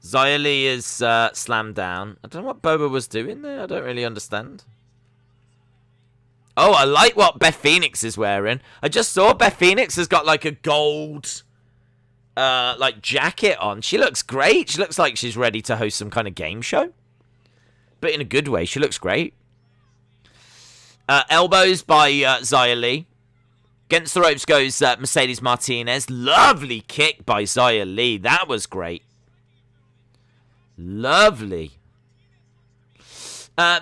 Xia Li is slammed down. I don't know what Boba was doing there. I don't really understand. Oh, I like what Beth Phoenix is wearing. I just saw Beth Phoenix has got like a gold jacket on. She looks great. She looks like she's ready to host some kind of game show. But in a good way. She looks great. Elbows by Xia Li. Against the ropes goes Mercedes Martinez. Lovely kick by Xia Li. That was great. Lovely.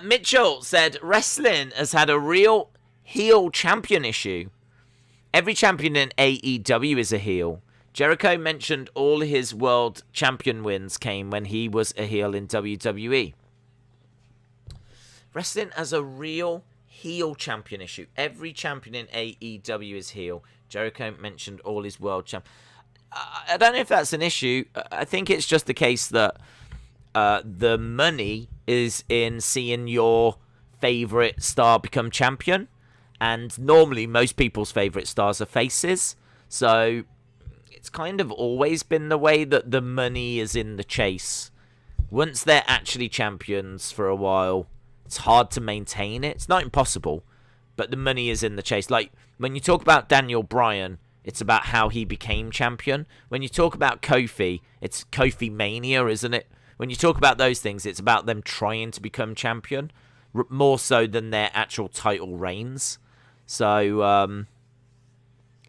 Mitchell said, wrestling has had a real heel champion issue. Every champion in AEW is a heel. Jericho mentioned all his world champion wins came when he was a heel in WWE. Wrestling has a real heel champion issue. Every champion in AEW is heel. Jericho mentioned all his world champ. I don't know if that's an issue. I think it's just the case that the money is in seeing your favorite star become champion, and normally most people's favorite stars are faces. So it's kind of always been the way that the money is in the chase. Once they're actually champions for a while, it's hard to maintain it. It's not impossible, but the money is in the chase. Like, when you talk about Daniel Bryan, it's about how he became champion. When you talk about Kofi, it's Kofi Mania, isn't it? When you talk about those things, it's about them trying to become champion, more so than their actual title reigns. So,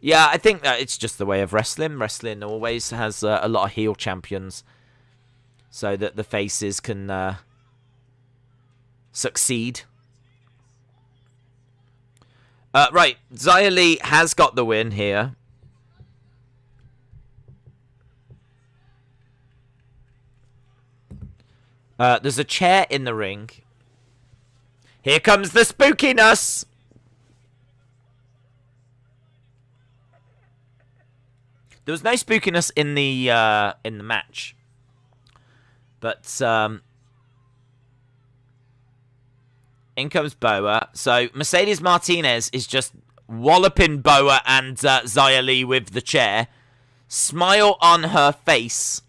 yeah, I think that it's just the way of wrestling. Wrestling always has a lot of heel champions, so that the faces can succeed. Right, Xia Li has got the win here. There's a chair in the ring. Here comes the spookiness. There was no spookiness in the match, but in comes Boa. So Mercedes Martinez is just walloping Boa and Xia Li with the chair. Smile on her face.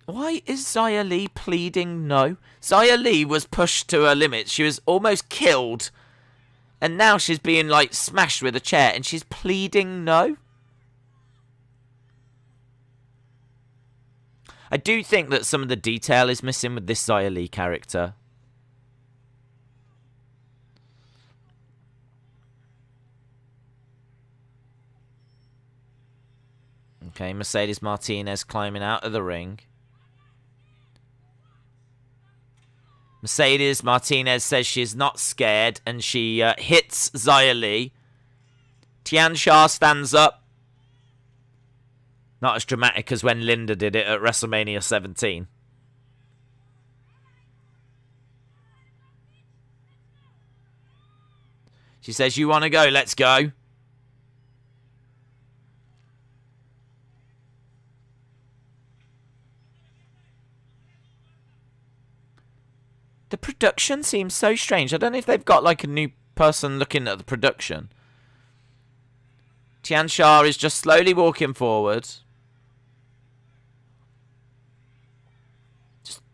Why is Xia Li pleading no? Xia Li was pushed to her limits. She was almost killed. And now she's being, like, smashed with a chair. And she's pleading no? I do think that some of the detail is missing with this Xia Li character. Okay, Mercedes Martinez climbing out of the ring. Mercedes Martinez says she is not scared, and she hits Xia Li. Tian Sha stands up. Not as dramatic as when Linda did it at WrestleMania 17. She says, you want to go? Let's go. The production seems so strange. I don't know if they've got like a new person looking at the production. Tian Sha is just slowly walking forward.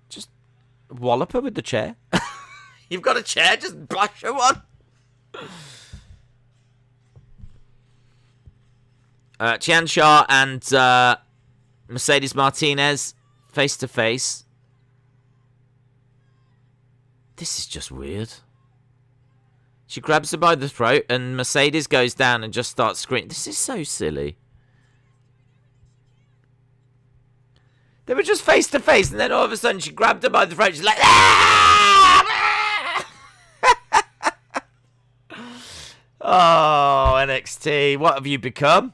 Just wallop her with the chair. You've got a chair, just bash her one. Tian Sha and Mercedes Martinez face to face. This is just weird. She grabs her by the throat and Mercedes goes down and just starts screaming. This is so silly. They were just face to face and then all of a sudden she grabbed her by the throat. She's like, ah! Oh, NXT. What have you become?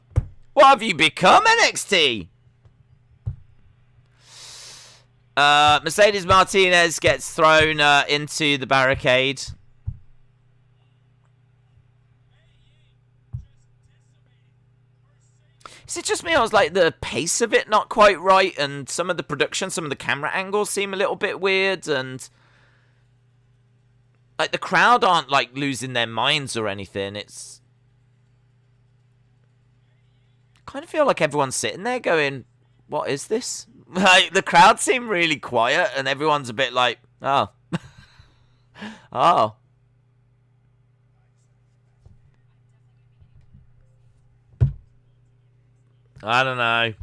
What have you become, NXT? Mercedes Martinez gets thrown into the barricade. Is it just me? I was like, the pace of it not quite right, and some of the production, some of the camera angles seem a little bit weird, and like the crowd aren't like losing their minds or anything. It's I kind of feel like everyone's sitting there going, what is this? Like, the crowd seem really quiet, and everyone's a bit like, oh. Oh. I don't know.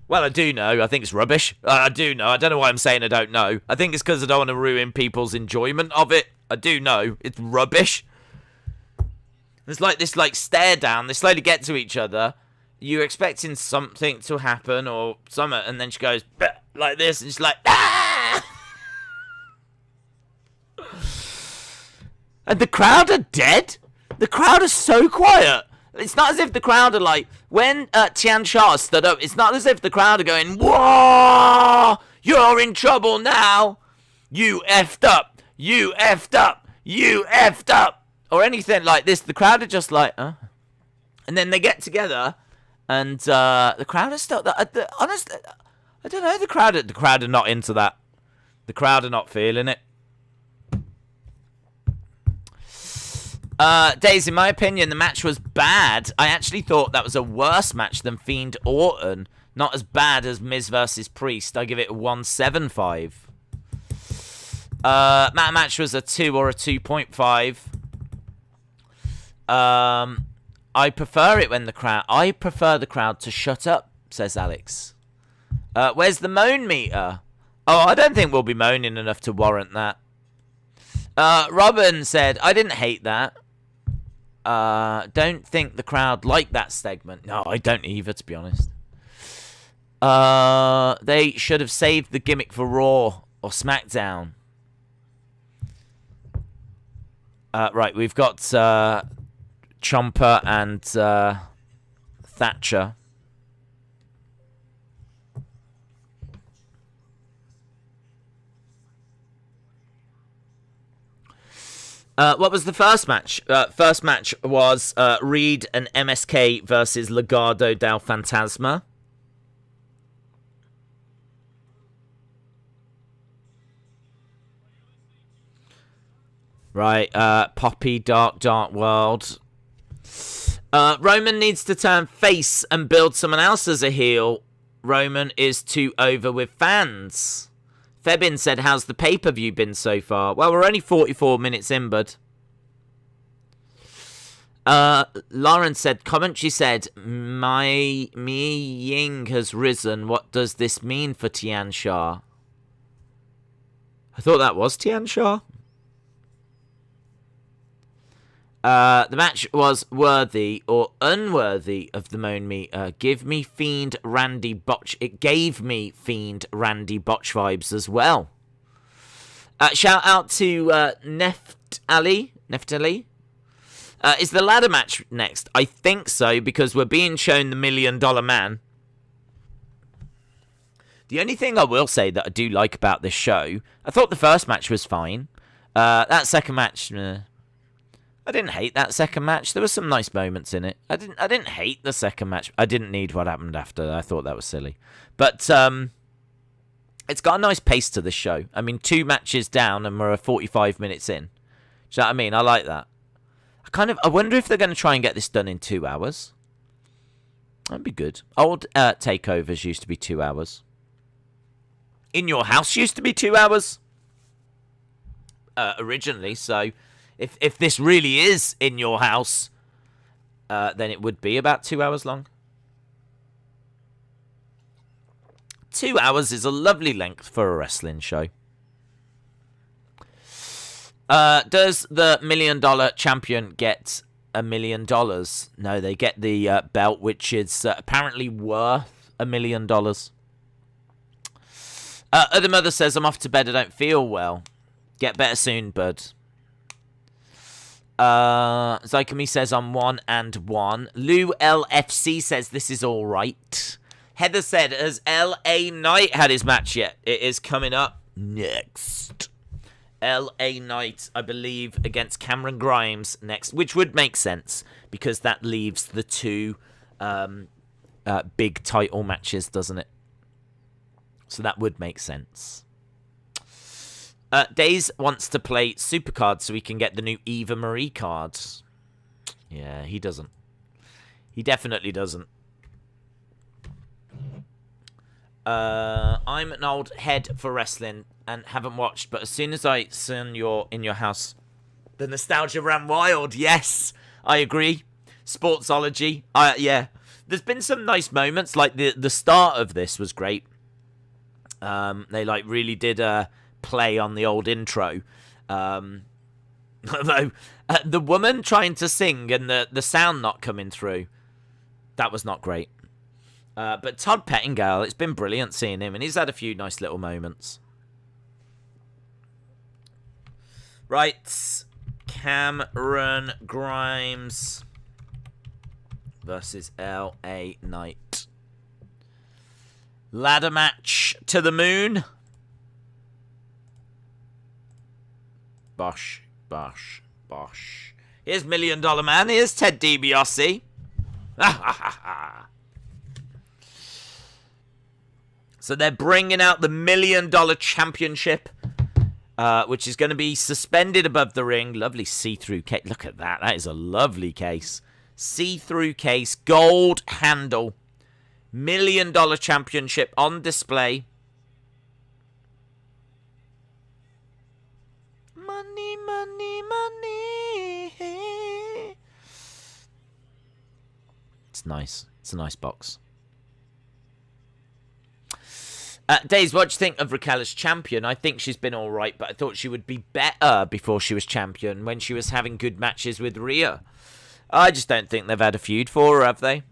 Well, I do know. I think it's rubbish. I do know. I don't know why I'm saying I don't know. I think it's because I don't want to ruin people's enjoyment of it. I do know. It's rubbish. There's like this like stare down. They slowly get to each other. You're expecting something to happen or something, and then she goes like this, and she's like, ah! And the crowd are dead. The crowd is so quiet. It's not as if the crowd are like, when Tian Sha stood up, it's not as if the crowd are going, whoa, you're in trouble now. You effed up. You effed up. You effed up. Or anything like this. The crowd are just like, And then they get together. And the crowd is still... honestly, I don't know. The crowd are not into that. The crowd are not feeling it. Days, in my opinion, the match was bad. I actually thought that was a worse match than Fiend Orton. Not as bad as Miz versus Priest. I give it a 1.75. Match was a 2 or a 2.5. I prefer it when the crowd... I prefer the crowd to shut up, says Alex. Where's the moan meter? Oh, I don't think we'll be moaning enough to warrant that. Robin said, I didn't hate that. Don't think the crowd liked that segment. No, I don't either, to be honest. They should have saved the gimmick for Raw or SmackDown. Right, we've got Ciampa and Thatcher. What was the first match? First match was Reed and MSK versus Legado del Fantasma. Right, Poppy, Dark World. Roman needs to turn face and build someone else as a heel. Roman is too over with fans. Febin said, how's the pay-per-view been so far? Well, we're only 44 minutes in, bud. Lauren said, commentary said, Mi Ying has risen. What does this mean for Tian Sha? I thought that was Tian Sha. The match was worthy or unworthy of the Moan Meter. Give me Fiend Randy Botch. It gave me Fiend Randy Botch vibes as well. Shout out to Neftali. Is the ladder match next? I think so, because we're being shown the $1 Million Man. The only thing I will say that I do like about this show, I thought the first match was fine. That second match, I didn't hate that second match. There were some nice moments in it. I didn't hate the second match. I didn't need what happened after. I thought that was silly. But it's got a nice pace to this show. I mean, 2 matches down and we're 45 minutes in. Do you know what I mean? I like that. I wonder if they're going to try and get this done in 2 hours. That'd be good. Old takeovers used to be 2 hours. In Your House used to be 2 hours. Originally, so if this really is In Your House, then it would be about 2 hours long. 2 hours is a lovely length for a wrestling show. Does the $1 Million champion get $1 million? No, they get the belt, which is apparently worth $1 million. Other mother says, I'm off to bed, I don't feel well. Get better soon, bud. Zykomi says, I'm 1 and 1. Lou LFC says, this is alright. Heather said, has LA Knight had his match yet? It is coming up next. LA Knight, I believe, against Cameron Grimes next, which would make sense because that leaves the 2 big title matches, doesn't it? So that would make sense. Days wants to play Supercard so he can get the new Eva Marie cards. Yeah, he doesn't. He definitely doesn't. I'm an old head for wrestling and haven't watched, but as soon as I seen your In Your House, the nostalgia ran wild. Yes, I agree. Sportsology. Yeah. There's been some nice moments, like the start of this was great. They really did play on the old intro. Although the woman trying to sing and the sound not coming through, that was not great. But Todd Pettingill, it's been brilliant seeing him, and he's had a few nice little moments. Right, Cameron Grimes versus LA Knight. Ladder match to the moon. Bosh, bosh, bosh. Here's $1 Million Man. Here's Ted DiBiase. So they're bringing out the $1 Million Championship, which is going to be suspended above the ring. Lovely see-through case. Look at that. That is a lovely case. See-through case. Gold handle. $1 Million Championship on display. Money, money, money. It's nice. It's a nice box. Days, what do you think of Raquel as champion? I think she's been all right, but I thought she would be better before she was champion when she was having good matches with Rhea. I just don't think they've had a feud for her, have they?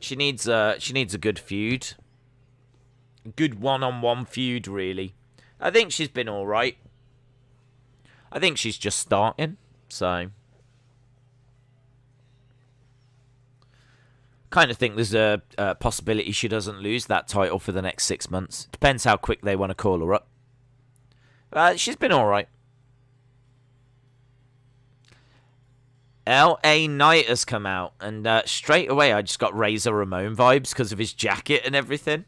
She needs a good feud. Good one-on-one feud, really. I think she's been all right. I think she's just starting, so kind of think there's a possibility she doesn't lose that title for the next 6 months. Depends how quick they want to call her up. She's been all right. LA Knight has come out, and straight away I just got Razor Ramon vibes because of his jacket and everything.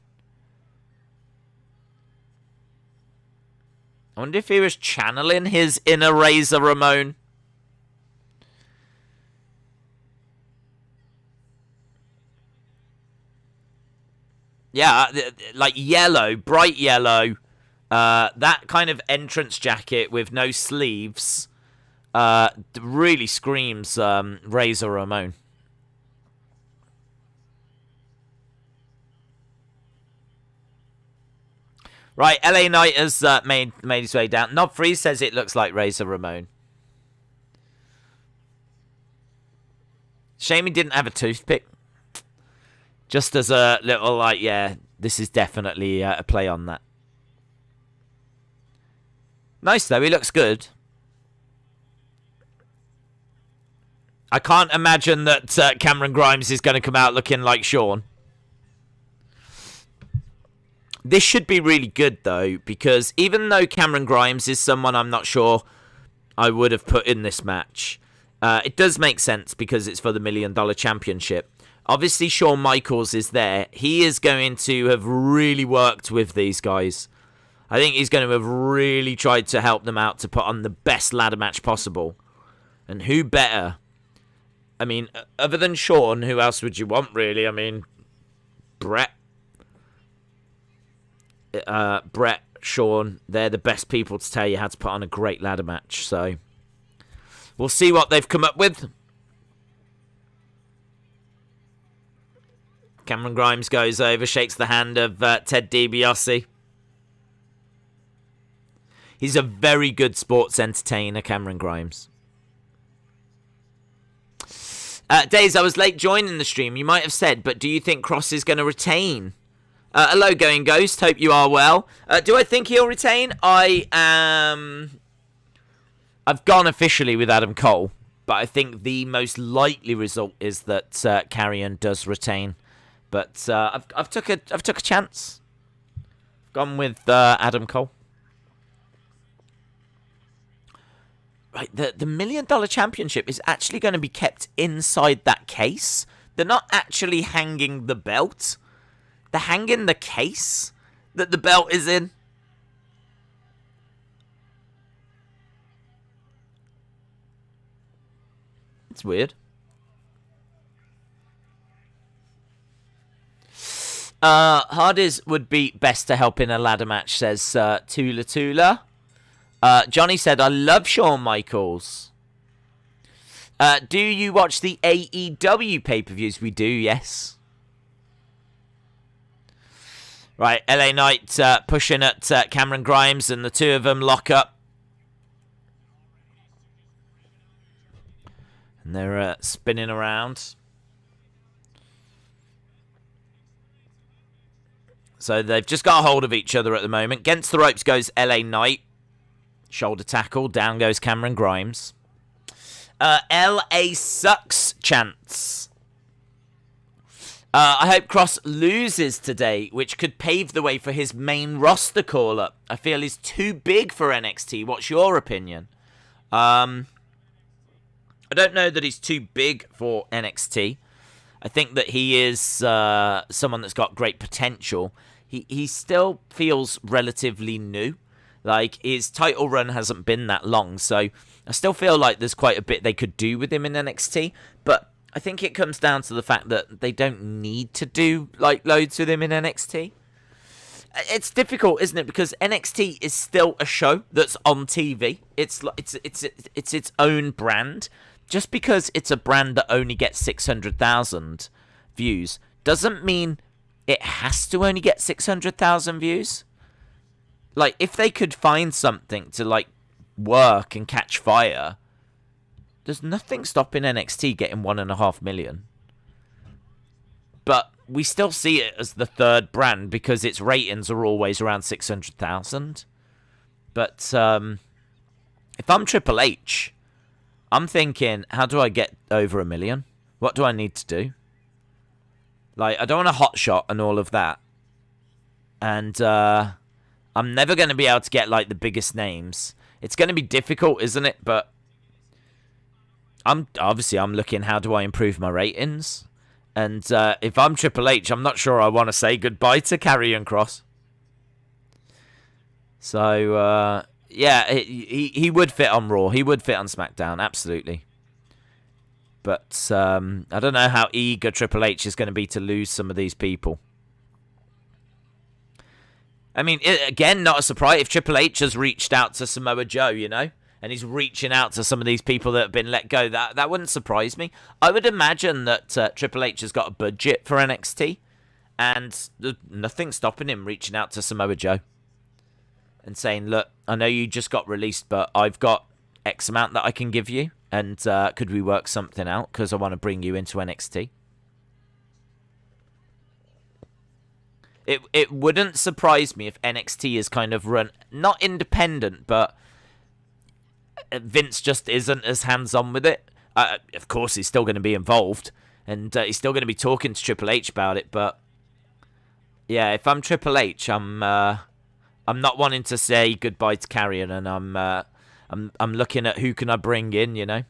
I wonder if he was channeling his inner Razor Ramon. Yeah, like yellow, bright yellow. That kind of entrance jacket with no sleeves really screams Razor Ramon. Right, LA Knight has made his way down. Knob Freeze says it looks like Razor Ramon. Shame he didn't have a toothpick. Just as a little, like, yeah, this is definitely a play on that. Nice, though. He looks good. I can't imagine that Cameron Grimes is going to come out looking like Shawn. This should be really good, though, because even though Cameron Grimes is someone I'm not sure I would have put in this match, it does make sense because it's for the $1 Million Championship. Obviously, Shawn Michaels is there. He is going to have really worked with these guys. I think he's going to have really tried to help them out to put on the best ladder match possible. And who better? I mean, other than Shawn, who else would you want, really? I mean, Brett, Shawn, they're the best people to tell you how to put on a great ladder match. So, we'll see what they've come up with. Cameron Grimes goes over, shakes the hand of Ted DiBiase. He's a very good sports entertainer, Cameron Grimes. Days, I was late joining the stream. You might have said, but do you think Kross is going to retain? Hello, Going Ghost. Hope you are well. Do I think he'll retain? I've gone officially with Adam Cole, but I think the most likely result is that Karrion does retain. But I've took a chance. Gone with Adam Cole. Right, the $1 Million Championship is actually going to be kept inside that case. They're not actually hanging the belt. They're hanging the case that the belt is in. It's weird. Hardys would be best to help in a ladder match, says Tula Tula. Johnny said, I love Shawn Michaels. Do you watch the AEW pay-per-views? We do, yes. Right, LA Knight pushing at Cameron Grimes, and the two of them lock up. And they're spinning around. So they've just got a hold of each other at the moment. Against the ropes goes LA Knight. Shoulder tackle. Down goes Cameron Grimes. LA sucks chance. I hope Kross loses today, which could pave the way for his main roster call-up. I feel he's too big for NXT. What's your opinion? I don't know that he's too big for NXT. I think that he is someone that's got great potential. He still feels relatively new. Like, his title run hasn't been that long, so I still feel like there's quite a bit they could do with him in NXT, but I think it comes down to the fact that they don't need to do, like, loads with him in NXT. It's difficult, isn't it? Because NXT is still a show that's on TV. It's its own brand. Just because it's a brand that only gets 600,000 views doesn't mean it has to only get 600,000 views. Like, if they could find something to, like, work and catch fire, there's nothing stopping NXT getting 1.5 million. But we still see it as the third brand because its ratings are always around 600,000. But If I'm Triple H, I'm thinking, how do I get over 1 million? What do I need to do? Like, I don't want a hot shot and all of that. And I'm never going to be able to get, like, the biggest names. It's going to be difficult, isn't it? But I'm looking, how do I improve my ratings? And if I'm Triple H, I'm not sure I want to say goodbye to Karrion Kross. So, yeah, he would fit on Raw. He would fit on SmackDown, absolutely. But I don't know how eager Triple H is going to be to lose some of these people. I mean, again, not a surprise if Triple H has reached out to Samoa Joe, you know, and he's reaching out to some of these people that have been let go. That wouldn't surprise me. I would imagine that Triple H has got a budget for NXT, and there's nothing stopping him reaching out to Samoa Joe and saying, look, I know you just got released, but I've got X amount that I can give you, and could we work something out, because I want to bring you into NXT. It wouldn't surprise me if NXT is kind of run, not independent, but Vince just isn't as hands-on with it. Of course, he's still going to be involved, and he's still going to be talking to Triple H about it, but yeah, if I'm Triple H, I'm not wanting to say goodbye to Karrion, and I'm looking at who can I bring in, you know.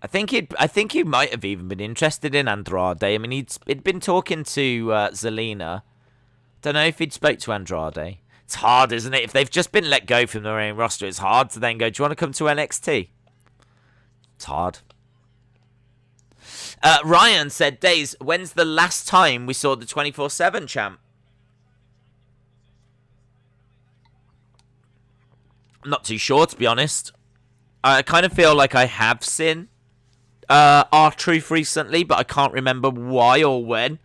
I think he might have even been interested in Andrade. I mean, he'd been talking to Zelina. Don't know if he'd spoke to Andrade. It's hard, isn't it? If they've just been let go from the main roster, it's hard to then go, do you want to come to NXT? It's hard. Ryan said, Days, when's the last time we saw the 24/7 champ? I'm not too sure, to be honest. I kind of feel like I have seen R-Truth recently, but I can't remember why or when.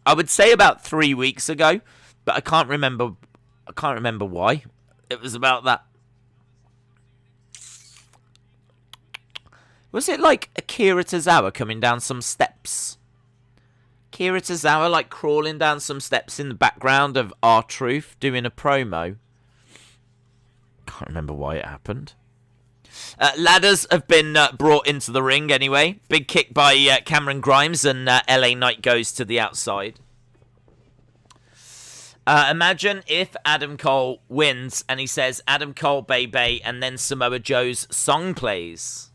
I would say about 3 weeks ago, but I can't remember why. It was about that. Was it like Akira Tozawa coming down some steps? Akira Tozawa like crawling down some steps in the background of R-Truth doing a promo. Can't remember why it happened. Ladders have been brought into the ring anyway. Big kick by Cameron Grimes, and LA Knight goes to the outside. Imagine if Adam Cole wins and he says, Adam Cole, baby, and then Samoa Joe's song plays.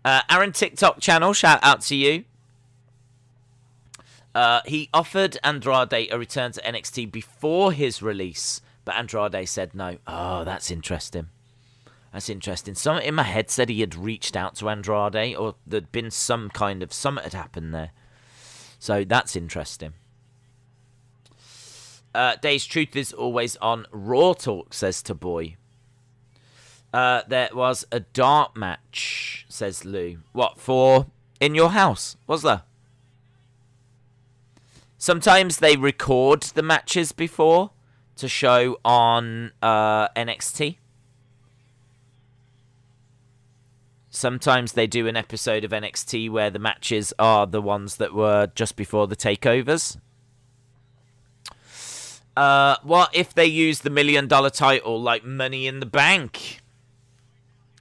Aaron TikTok channel, shout out to you. He offered Andrade a return to NXT before his release, but Andrade said no. Oh, that's interesting. That's interesting. Something in my head said he had reached out to Andrade, or there'd been some kind of something had happened there. So that's interesting. Days Truth is always on Raw Talk, says to Boy. There was a dart match, says Lou. What, for In Your House? Was there? Sometimes they record the matches before to show on NXT. Sometimes they do an episode of NXT where the matches are the ones that were just before the takeovers. What if they use the $1 million title like Money in the Bank?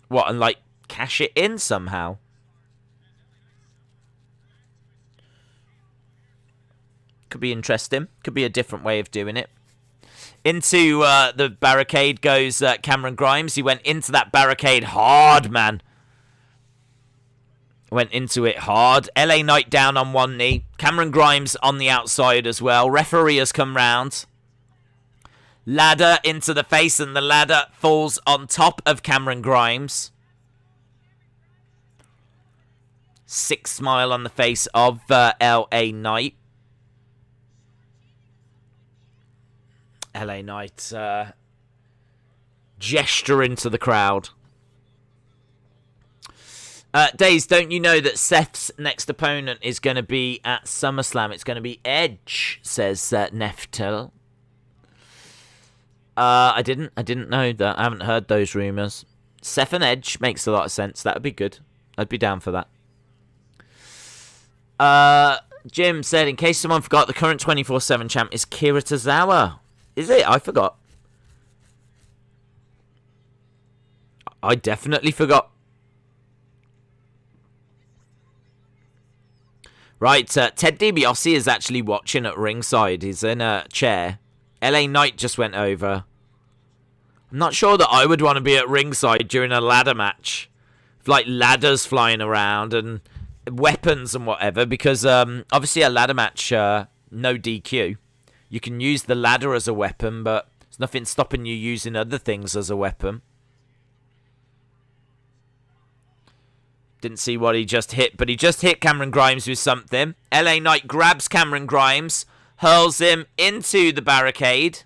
What, and like cash it in somehow? Could be interesting. Could be a different way of doing it. Into the barricade goes Cameron Grimes. He went into that barricade hard, man. Went into it hard. LA Knight down on one knee. Cameron Grimes on the outside as well. Referee has come round. Ladder into the face, and the ladder falls on top of Cameron Grimes. Sick smile on the face of LA Knight. LA Knight gesturing to the crowd. Days, don't you know that Seth's next opponent is going to be at SummerSlam? It's going to be Edge, says Neftel. I didn't know that. I haven't heard those rumours. Seth and Edge makes a lot of sense. That would be good. I'd be down for that. Jim said, in case someone forgot, the current 24/7 champ is Kira Tozawa. Is it? I forgot. I definitely forgot. Right, Ted DiBiase is actually watching at ringside. He's in a chair. LA Knight just went over. I'm not sure that I would want to be at ringside during a ladder match. Like ladders flying around and weapons and whatever. Because obviously a ladder match, no DQ. You can use the ladder as a weapon, but there's nothing stopping you using other things as a weapon. Didn't see what he just hit, but he just hit Cameron Grimes with something. LA Knight grabs Cameron Grimes, hurls him into the barricade.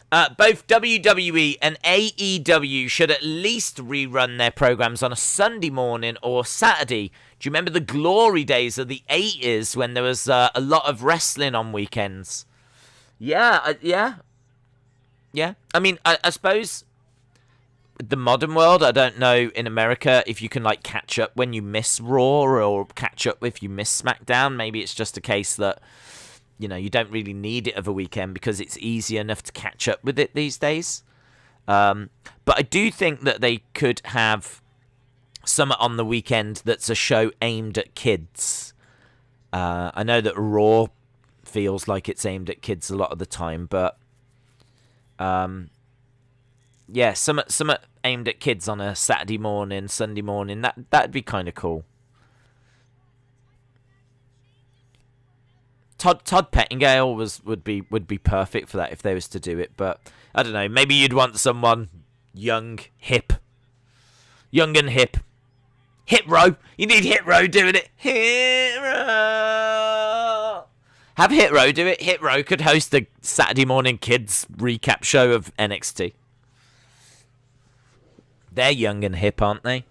Both WWE and AEW should at least rerun their programs on a Sunday morning or Saturday. Do you remember the glory days of the 80s when there was a lot of wrestling on weekends? Yeah. I mean, I suppose the modern world, I don't know in America if you can like catch up when you miss Raw or catch up if you miss SmackDown. Maybe it's just a case that, you know, you don't really need it of a weekend because it's easy enough to catch up with it these days. But I do think that they could have some on the weekend that's a show aimed at kids. I know that Raw feels like it's aimed at kids a lot of the time, but yeah, some aimed at kids on a Saturday morning, Sunday morning. That'd be kind of cool. Todd Pettingale would be perfect for that if they was to do it, but I don't know. Maybe you'd want someone young, hip, young and hip. Hit Row. You need Hit Row doing it. Hit Row. Have Hit Row do it. Hit Row could host the Saturday morning kids recap show of NXT. They're young and hip, aren't they?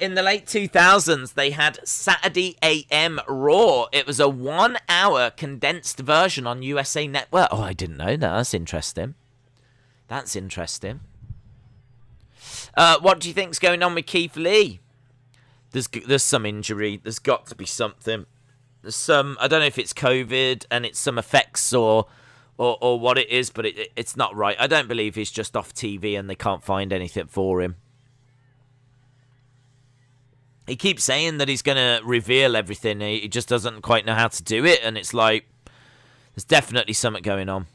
In the late 2000s, they had Saturday AM Raw. It was a 1-hour condensed version on USA Network. Oh, I didn't know that. That's interesting. That's interesting. What do you think's going on with Keith Lee? There's some injury. There's got to be something. There's some. I don't know if it's COVID and it's some effects or what it is, but it's not right. I don't believe he's just off TV and they can't find anything for him. He keeps saying that he's going to reveal everything. He just doesn't quite know how to do it, and it's like there's definitely something going on.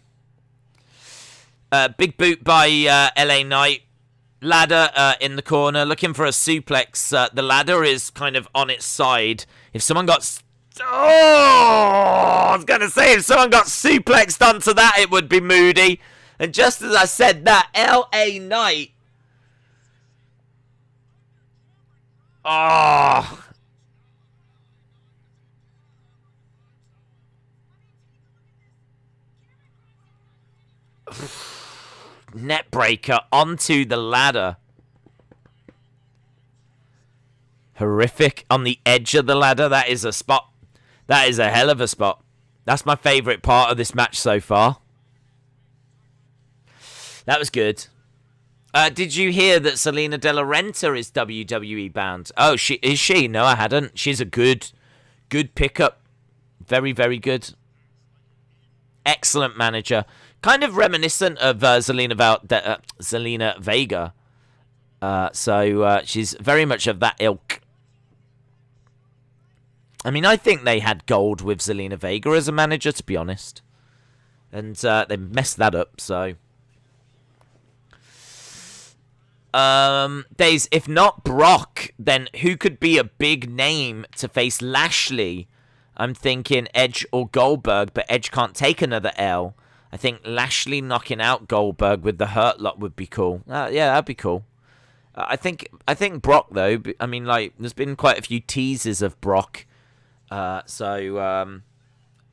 Big boot by LA Knight. Ladder in the corner, looking for a suplex. The ladder is kind of on its side. If someone got... I was going to say, if someone got suplexed onto that, it would be moody. And just as I said that, LA Knight... Oh... Net breaker onto the ladder. Horrific. On the edge of the ladder. That is a spot. That is a hell of a spot. That's my favourite part of this match so far. That was good. Did you hear that Selena De La Renta is WWE bound? Oh, is she? No, I hadn't. She's a good pickup. Very, very good. Excellent manager. Kind of reminiscent of Zelina Vega. So she's very much of that ilk. I mean, I think they had gold with Zelina Vega as a manager, to be honest. And they messed that up, so... Days, if not Brock, then who could be a big name to face Lashley? I'm thinking Edge or Goldberg, but Edge can't take another L. I think Lashley knocking out Goldberg with the Hurt Lock would be cool. Yeah, that'd be cool. I think Brock, though, I mean, like, there's been quite a few teases of Brock. So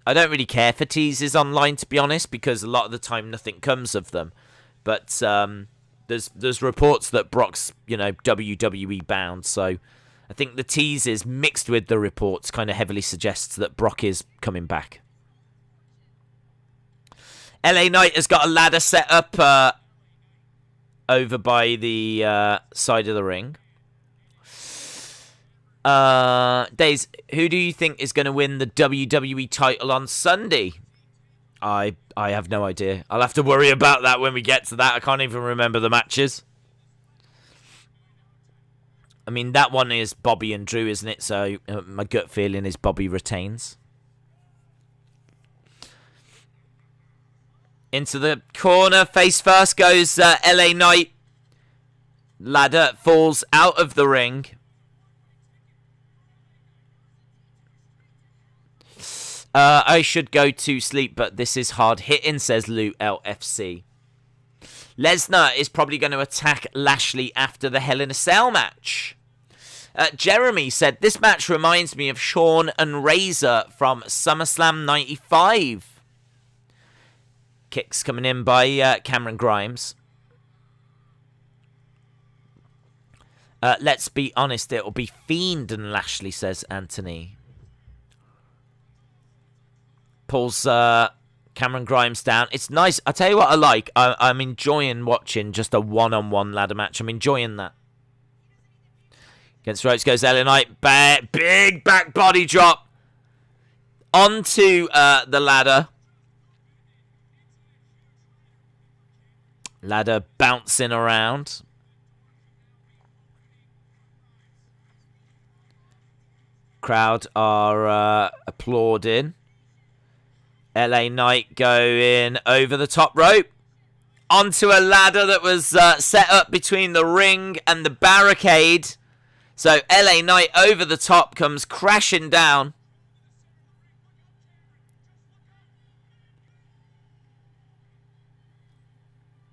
I don't really care for teases online, to be honest, because a lot of the time nothing comes of them. But there's reports that Brock's, WWE bound, so I think the teases mixed with the reports kind of heavily suggests that Brock is coming back. LA Knight has got a ladder set up over by the side of the ring. Days, who do you think is going to win the WWE title on Sunday? I have no idea. I'll have to worry about that when we get to that. I can't even remember the matches. I mean, that one is Bobby and Drew, isn't it? So my gut feeling is Bobby retains. Into the corner. Face first goes LA Knight. Ladder falls out of the ring. I should go to sleep, but this is hard hitting, says Lou LFC. Lesnar is probably going to attack Lashley after the Hell in a Cell match. Jeremy said, this match reminds me of Shawn and Razor from SummerSlam 95. Kicks coming in by Cameron Grimes. Let's be honest, it'll be Fiend and Lashley, says Anthony. Pulls Cameron Grimes down. It's nice. I'll tell you what I like. I'm enjoying watching just a one-on-one ladder match. I'm enjoying that. Against ropes goes LA Knight. Big back body drop. Onto the ladder. Ladder bouncing around. Crowd are applauding. LA Knight going over the top rope. Onto a ladder that was set up between the ring and the barricade. So LA Knight over the top comes crashing down.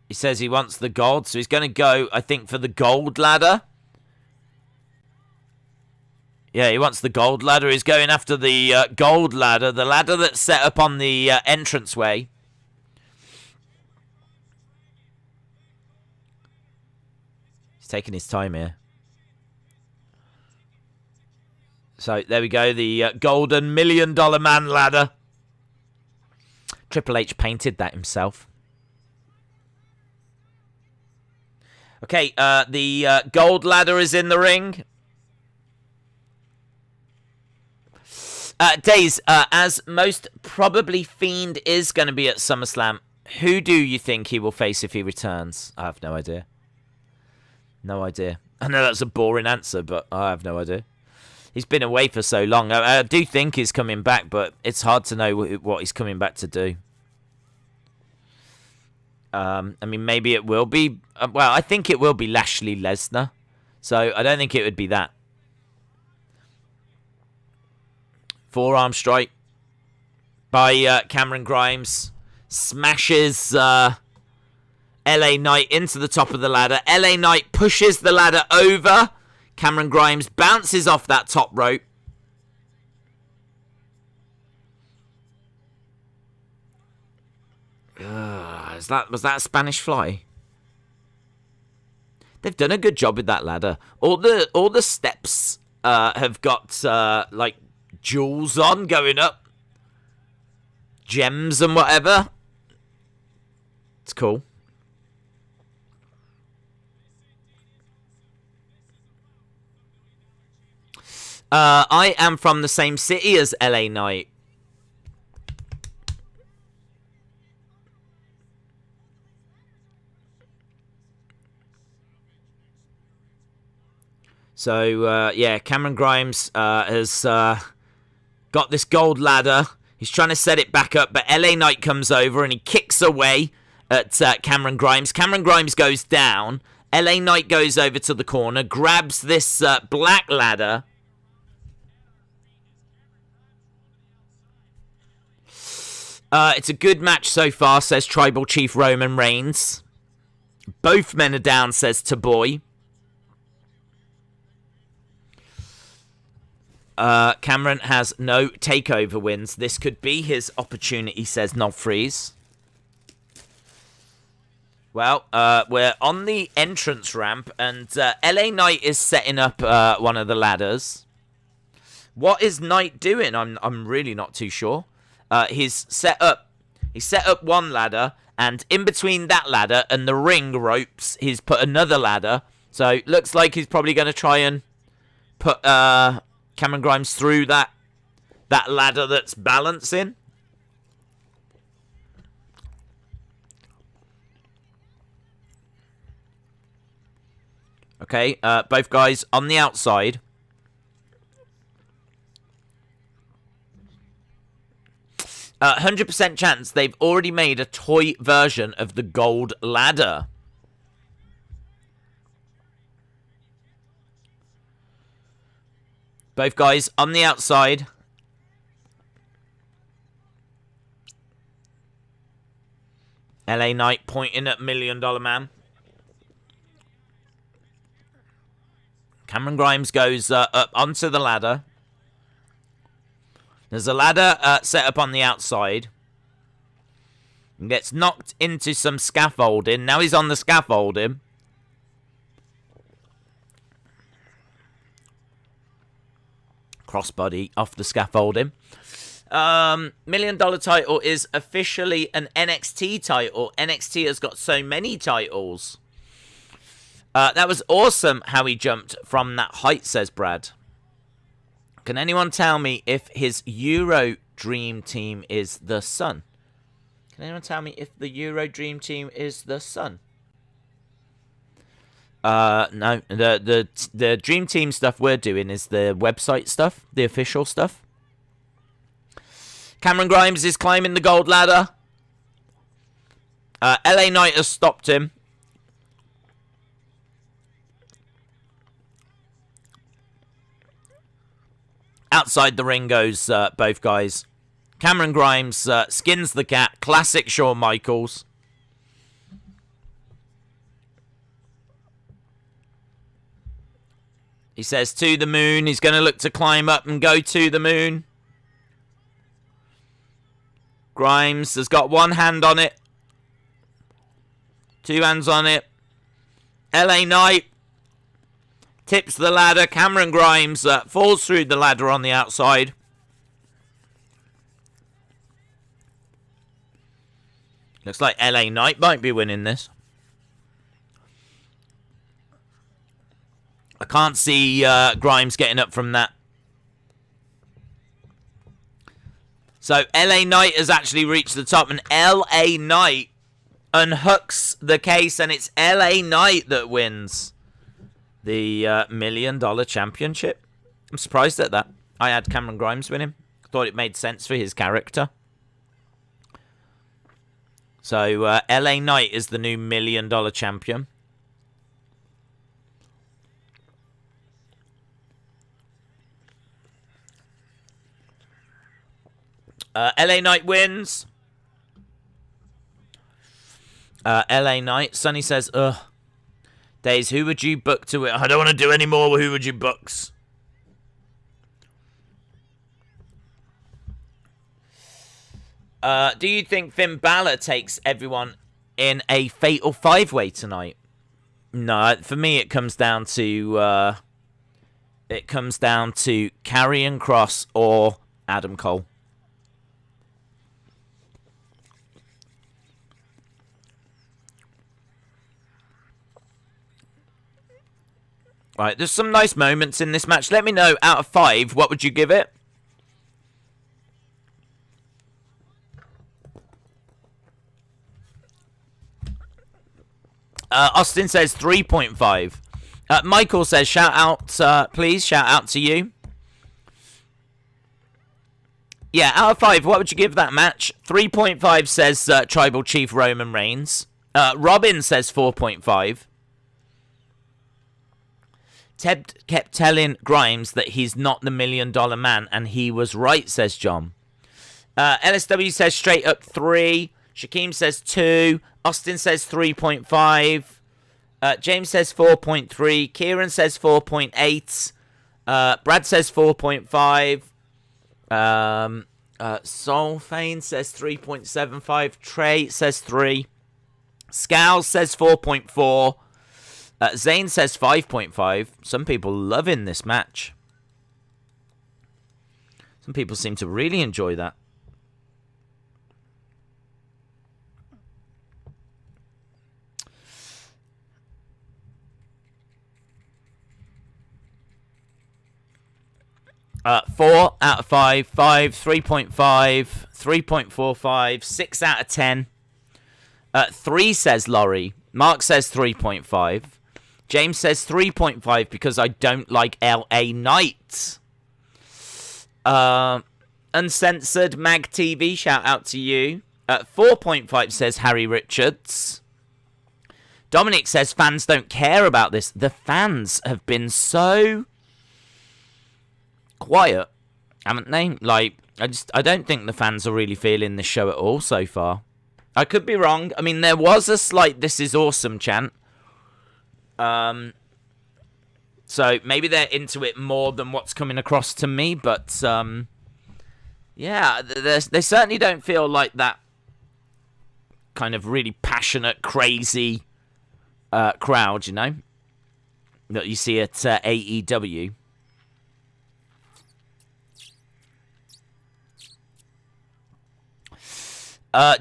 He says he wants the gold, so he's going to go, I think, for the gold ladder. Yeah, he wants the gold ladder. He's going after the gold ladder, the ladder that's set up on the entranceway. He's taking his time here. So, there we go, the golden $1 million man ladder. Triple H painted that himself. Okay, the gold ladder is in the ring. Days, as most probably Fiend is going to be at SummerSlam, who do you think he will face if he returns? I have no idea. No idea. I know that's a boring answer, but I have no idea. He's been away for so long. I do think he's coming back, but it's hard to know what he's coming back to do. I mean, maybe it will be... well, I think it will be Lashley Lesnar. So, I don't think it would be that. Forearm strike by Cameron Grimes. Smashes LA Knight into the top of the ladder. LA Knight pushes the ladder over. Cameron Grimes bounces off that top rope. Was that a Spanish fly? They've done a good job with that ladder. All the steps have got like jewels on going up, gems and whatever. It's cool. I am from the same city as LA Knight. So, yeah, Cameron Grimes has got this gold ladder. He's trying to set it back up, but LA Knight comes over and he kicks away at Cameron Grimes. Cameron Grimes goes down. LA Knight goes over to the corner, grabs this black ladder. It's a good match so far, says Tribal Chief Roman Reigns. Both men are down, says Taboy. Cameron has no takeover wins. This could be his opportunity, says Nobfreeze. Well, we're on the entrance ramp, and LA Knight is setting up one of the ladders. What is Knight doing? I'm really not too sure. He's set up one ladder, and in between that ladder and the ring ropes, he's put another ladder. So looks like he's probably going to try and put Cameron Grimes through that ladder that's balancing. Okay, both guys on the outside. 100% chance they've already made a toy version of the gold ladder. Both guys on the outside. LA Knight pointing at $1 Million Man. Cameron Grimes goes up onto the ladder. There's a ladder set up on the outside. And gets knocked into some scaffolding. Now he's on the scaffolding. Crossbody off the scaffolding. $1 Million title is officially an NXT title. NXT has got so many titles. That was awesome how he jumped from that height, says Brad. Can anyone tell me if his Euro Dream Team is the Sun? Can anyone tell me if the Euro Dream Team is the Sun? No. The Dream Team stuff we're doing is the website stuff, the official stuff. Cameron Grimes is climbing the gold ladder. LA Knight has stopped him. Outside the ring goes both guys. Cameron Grimes skins the cat. Classic Shawn Michaels. He says to the moon. He's going to look to climb up and go to the moon. Grimes has got one hand on it. Two hands on it. LA Knight tips the ladder. Cameron Grimes falls through the ladder on the outside. Looks like LA Knight might be winning this. I can't see Grimes getting up from that. So LA Knight has actually reached the top, and LA Knight unhooks the case, and it's LA Knight that wins the $1 Million Championship. I'm surprised at that. I had Cameron Grimes win him. Thought it made sense for his character. So LA Knight is the new $1 Million Champion. LA Knight wins. LA Knight. Sonny says, ugh. Days, who would you book to it? I don't want to do any more. Who would you books? Do you think Finn Balor takes everyone in a fatal 5-way tonight? No, for me it comes down to Karrion, Kross, or Adam Cole. Right, there's some nice moments in this match. Let me know, out of 5, what would you give it? Austin says 3.5. Michael says, shout out, please. Shout out to you. Yeah, out of 5, what would you give that match? 3.5 says Tribal Chief Roman Reigns. Robin says 4.5. Ted kept telling Grimes that he's not the $1 Million Man, and he was right, says John. LSW says straight up 3. Shaquem says 2. Austin says 3.5. James says 4.3. Kieran says 4.8. Brad says 4.5. Soulfane says 3.75. Trey says 3. Scowl says 4.4. Zane says 5.5. Some people loving this match. Some people seem to really enjoy that. Four out of 5, 5, 3.5, 3.45, 6 out of 10. 3 says Laurie. Mark says 3.5. James says 3.5 because I don't like LA Knight. Uncensored Mag TV, shout out to you. 4.5 says Harry Richards. Dominic says fans don't care about this. The fans have been so quiet, haven't they? Like, I don't think the fans are really feeling this show at all so far. I could be wrong. I mean, there was a slight "this is awesome" chant. So maybe they're into it more than what's coming across to me, but yeah, they certainly don't feel like that kind of really passionate, crazy crowd, you know, that you see at AEW.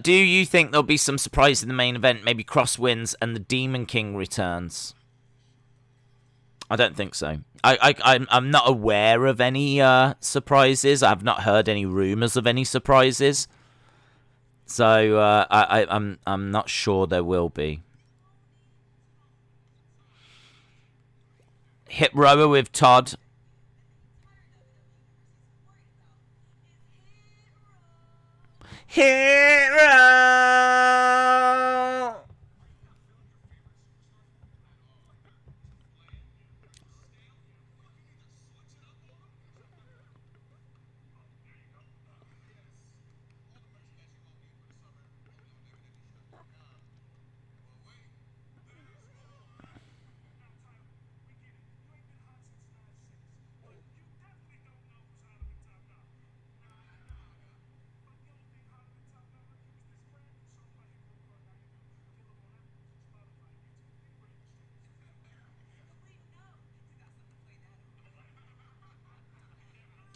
Do you think there'll be some surprise in the main event? Maybe Kross wins and the Demon King returns? I don't think so. I'm not aware of any surprises. I've not heard any rumors of any surprises. So I'm not sure there will be. Hip rower with Todd. Hero.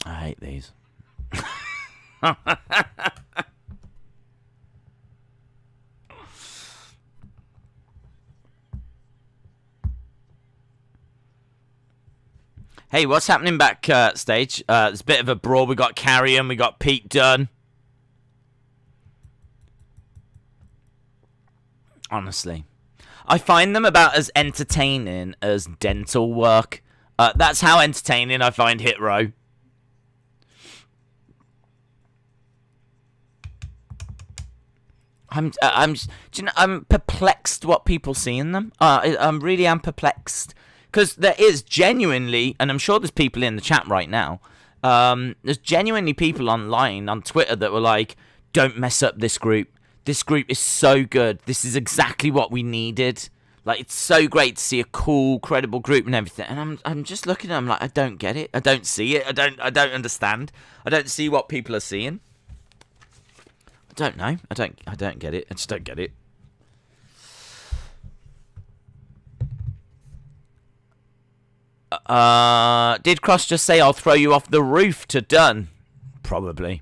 I hate these. Hey, what's happening backstage? There's a bit of a brawl. We got Karrion, we got Pete Dunne. Honestly, I find them about as entertaining as dental work. That's how entertaining I find Hit Row. I'm perplexed what people see in them. I'm really perplexed. Because there is genuinely, and I'm sure there's people in the chat right now, there's genuinely people online, on Twitter, that were like, don't mess up this group. This group is so good. This is exactly what we needed. Like, it's so great to see a cool, credible group and everything. And I'm just looking at them like, I don't get it. I don't see it. I don't understand. I don't see what people are seeing. I don't know. I don't get it. I just don't get it. Did Kross just say, I'll throw you off the roof to Dunne? Probably.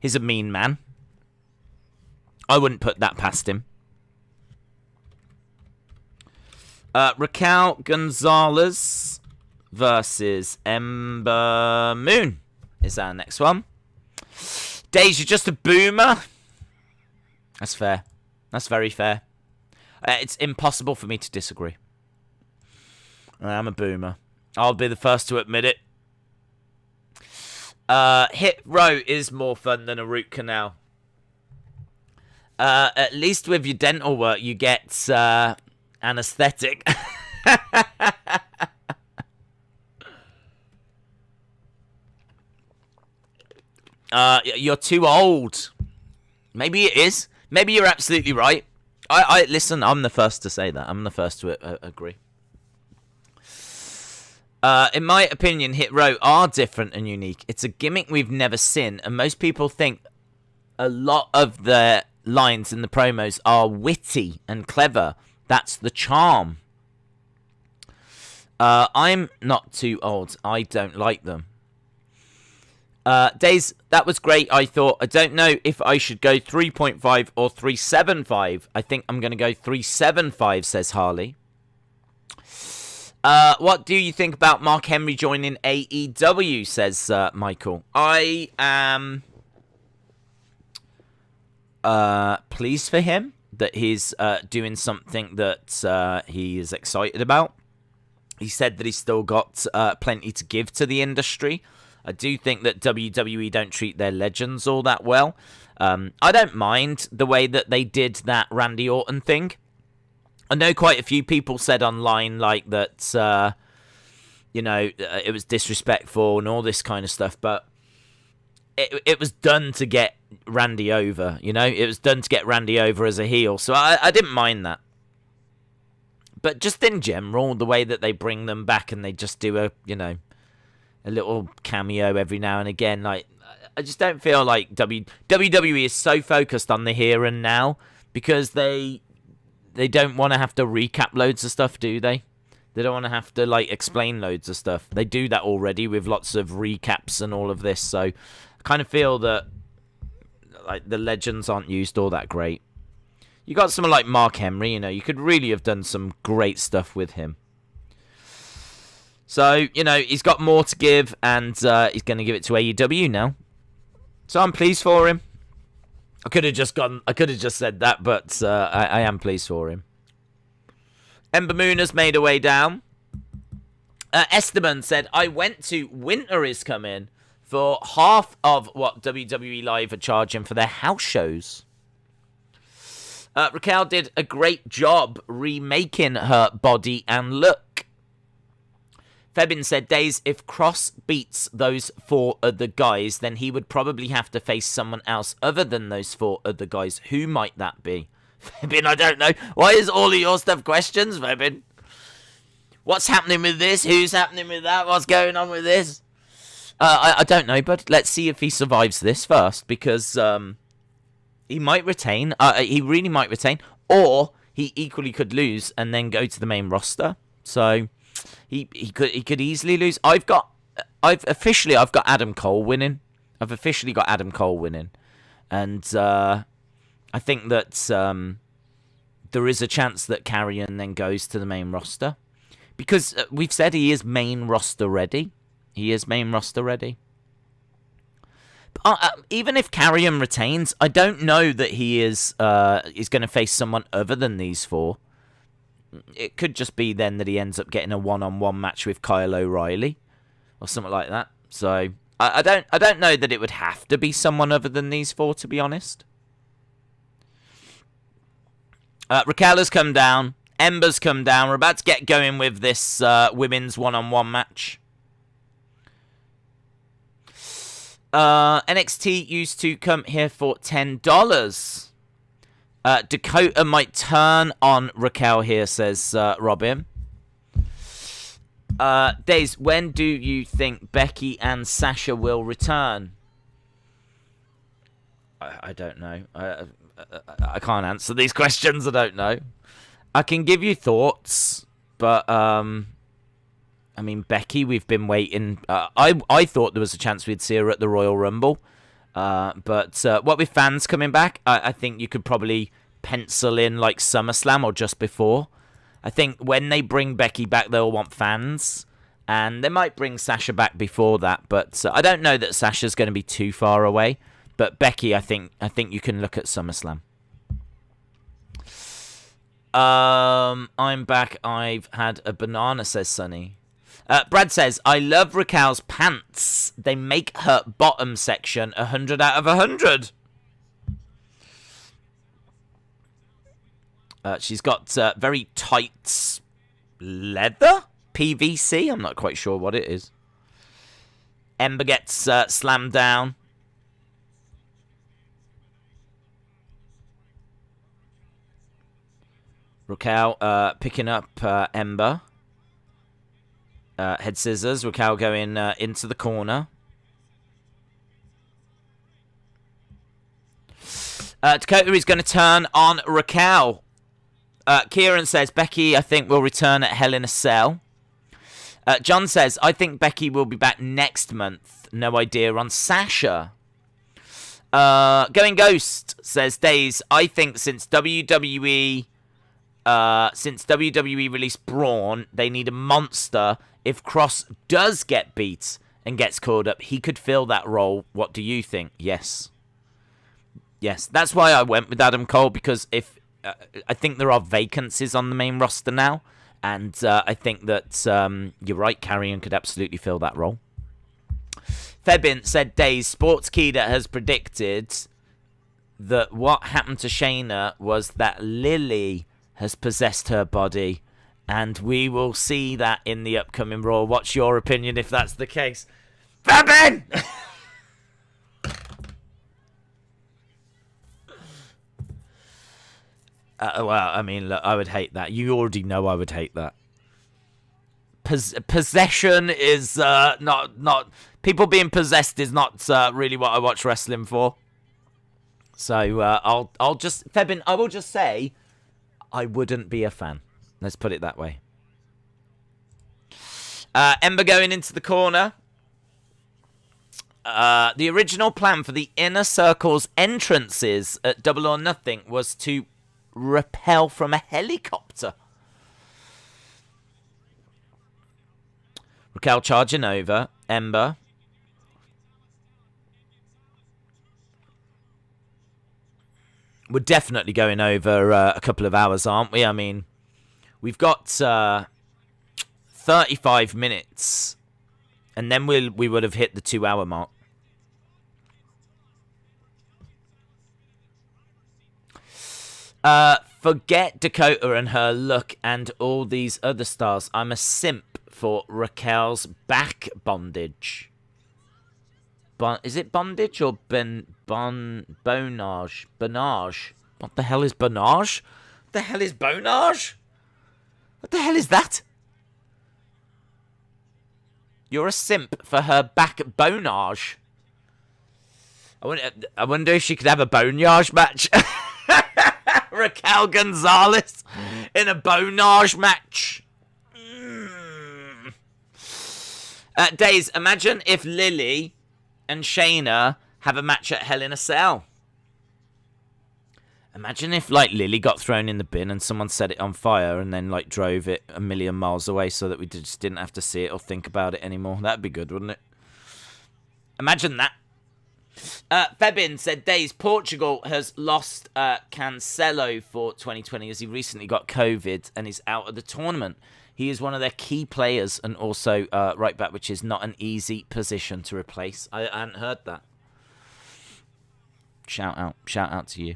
He's a mean man. I wouldn't put that past him. Raquel Gonzalez versus Ember Moon is our next one. Days, you're just a boomer. That's fair. That's very fair. It's impossible for me to disagree. I am a boomer. I'll be the first to admit it. Hit row is more fun than a root canal. At least with your dental work, you get anesthetic. You're too old. Maybe it is. Maybe you're absolutely right. I listen, I'm the first to say that. I'm the first to agree. In my opinion, Hit Row are different and unique. It's a gimmick we've never seen, and most people think a lot of the lines in the promos are witty and clever. That's the charm. I'm not too old. I don't like them. Days, that was great, I thought. I don't know if I should go 3.5 or 3.75. I think I'm going to go 3.75, says Harley. What do you think about Mark Henry joining AEW, says Michael. I am pleased for him. that he's doing something that he is excited about. He said that he's still got plenty to give to the industry. I do think that WWE don't treat their legends all that well. I don't mind the way that they did that Randy Orton thing. I know quite a few people said online like that, it was disrespectful and all this kind of stuff, but it was done to get Randy over, It was done to get Randy over as a heel, so I didn't mind that. But just in general, the way that they bring them back and they just do a little cameo every now and again, like, I just don't feel like WWE is so focused on the here and now because they don't want to have to recap loads of stuff, do they? They don't want to have to, like, explain loads of stuff. They do that already with lots of recaps and all of this, so I kind of feel that, like, the legends aren't used all that great. You got someone like Mark Henry, you could really have done some great stuff with him. So, he's got more to give, and he's going to give it to AEW now. So I'm pleased for him. I could have just said that, but I am pleased for him. Ember Moon has made her way down. Esteban said, I went to Winter Is Coming for half of what WWE Live are charging for their house shows. Raquel did a great job remaking her body and look. Febin said, Days, if Kross beats those 4 other guys, then he would probably have to face someone else other than those 4 other guys. Who might that be? Febin, I don't know. Why is all of your stuff questions, Febin? What's happening with this? Who's happening with that? What's going on with this? I don't know, but let's see if he survives this first, because he might retain. He really might retain, or he equally could lose and then go to the main roster. So he could easily lose. I've got Adam Cole winning. I've officially got Adam Cole winning, and I think that there is a chance that Karrion then goes to the main roster, because we've said he is main roster ready. He is main roster ready. Even if Karrion retains, I don't know that he is going to face someone other than these 4. It could just be then that he ends up getting a one-on-one match with Kyle O'Reilly or something like that. So I don't know that it would have to be someone other than these 4, to be honest. Raquel has come down. Ember's come down. We're about to get going with this women's one-on-one match. NXT used to come here for $10. Dakota might turn on Raquel here, says Robin. Days, when do you think Becky and Sasha will return? I don't know. I can't answer these questions. I don't know. I can give you thoughts, but I mean, Becky, we've been waiting. I thought there was a chance we'd see her at the Royal Rumble. But what with fans coming back, I think you could probably pencil in like SummerSlam or just before. I think when they bring Becky back, they'll want fans. And they might bring Sasha back before that. But I don't know that Sasha's going to be too far away. But Becky, I think you can look at SummerSlam. I'm back. I've had a banana, says Sonny. Brad says, I love Raquel's pants. They make her bottom section 100 out of 100. She's got very tight leather? PVC? I'm not quite sure what it is. Ember gets slammed down. Raquel picking up Ember. Head scissors. Raquel going into the corner. Dakota is going to turn on Raquel. Kieran says, Becky, I think, will return at Hell in a Cell. John says, I think Becky will be back next month. No idea on Sasha. Going Ghost says, Days, I think since WWE released Braun, they need a monster. If Kross does get beat and gets called up, he could fill that role. What do you think? Yes. Yes, that's why I went with Adam Cole, because if I think there are vacancies on the main roster now, and I think that you're right, Karrion could absolutely fill that role. Febin said, Days, Sportskeeda has predicted that what happened to Shayna was that Lily has possessed her body, and we will see that in the upcoming Raw. What's your opinion if that's the case? Febin! Well, I mean, look, I would hate that. You already know I would hate that. Possession is not people being possessed is not really what I watch wrestling for. So I'll just Febin, I will just say I wouldn't be a fan. Let's put it that way. Ember going into the corner. The original plan for the Inner Circle's entrances at Double or Nothing was to rappel from a helicopter. Raquel charging over. Ember. We're definitely going over a couple of hours, aren't we? I mean, we've got 35 minutes, and then we would have hit the 2-hour mark. Forget Dakota and her look and all these other stars. I'm a simp for Raquel's back bondage. Is it bondage or bonage? Bonage? What the hell is bonage? What the hell is bonage? What the hell is that? You're a simp for her back bonage. I wonder if she could have a bonage match. Raquel Gonzalez in a bonage match. Days, imagine if Lily and Shayna have a match at Hell in a Cell. Imagine if, like, Lily got thrown in the bin and someone set it on fire and then, like, drove it a million miles away so that we just didn't have to see it or think about it anymore. That'd be good, wouldn't it? Imagine that. Febin said, Days, Portugal has lost Cancelo for 2020 as he recently got COVID and is out of the tournament. He is one of their key players and also right back, which is not an easy position to replace. I hadn't heard that. Shout out to you.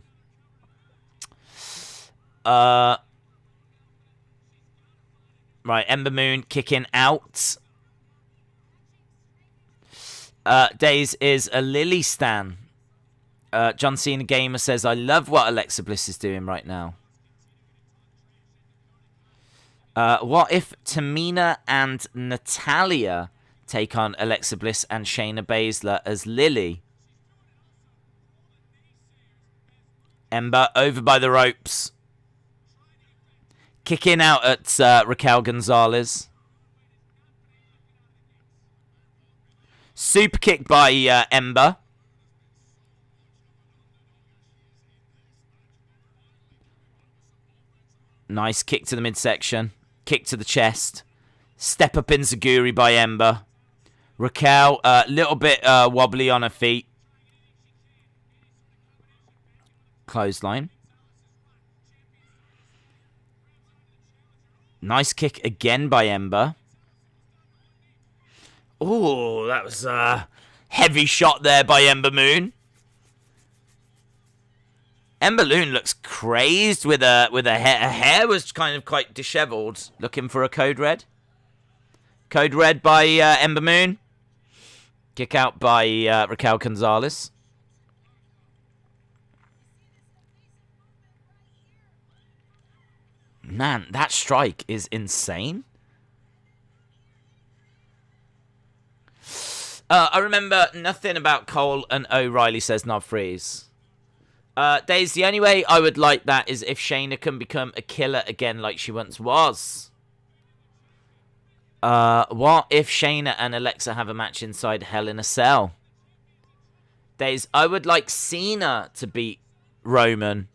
Right, Ember Moon kicking out. Days is a Lily stan. John Cena Gamer says, I love what Alexa Bliss is doing right now. What if Tamina and Natalya take on Alexa Bliss and Shayna Baszler as Lily? Ember over by the ropes. Kicking out at Raquel Gonzalez. Super kick by Ember. Nice kick to the midsection. Kick to the chest. Step up enziguri by Ember. Raquel, a little bit wobbly on her feet. Clothesline. Nice kick again by Ember. Oh, that was a heavy shot there by Ember Moon. Ember Moon looks crazed with her hair. Her hair was kind of quite dishevelled. Looking for a code red. Code red by Ember Moon. Kick out by Raquel Gonzalez. Man, that strike is insane. I remember nothing about Cole and O'Reilly, says Knob Freeze. Days, the only way I would like that is if Shayna can become a killer again like she once was. What if Shayna and Alexa have a match inside Hell in a Cell? Days, I would like Cena to beat Roman.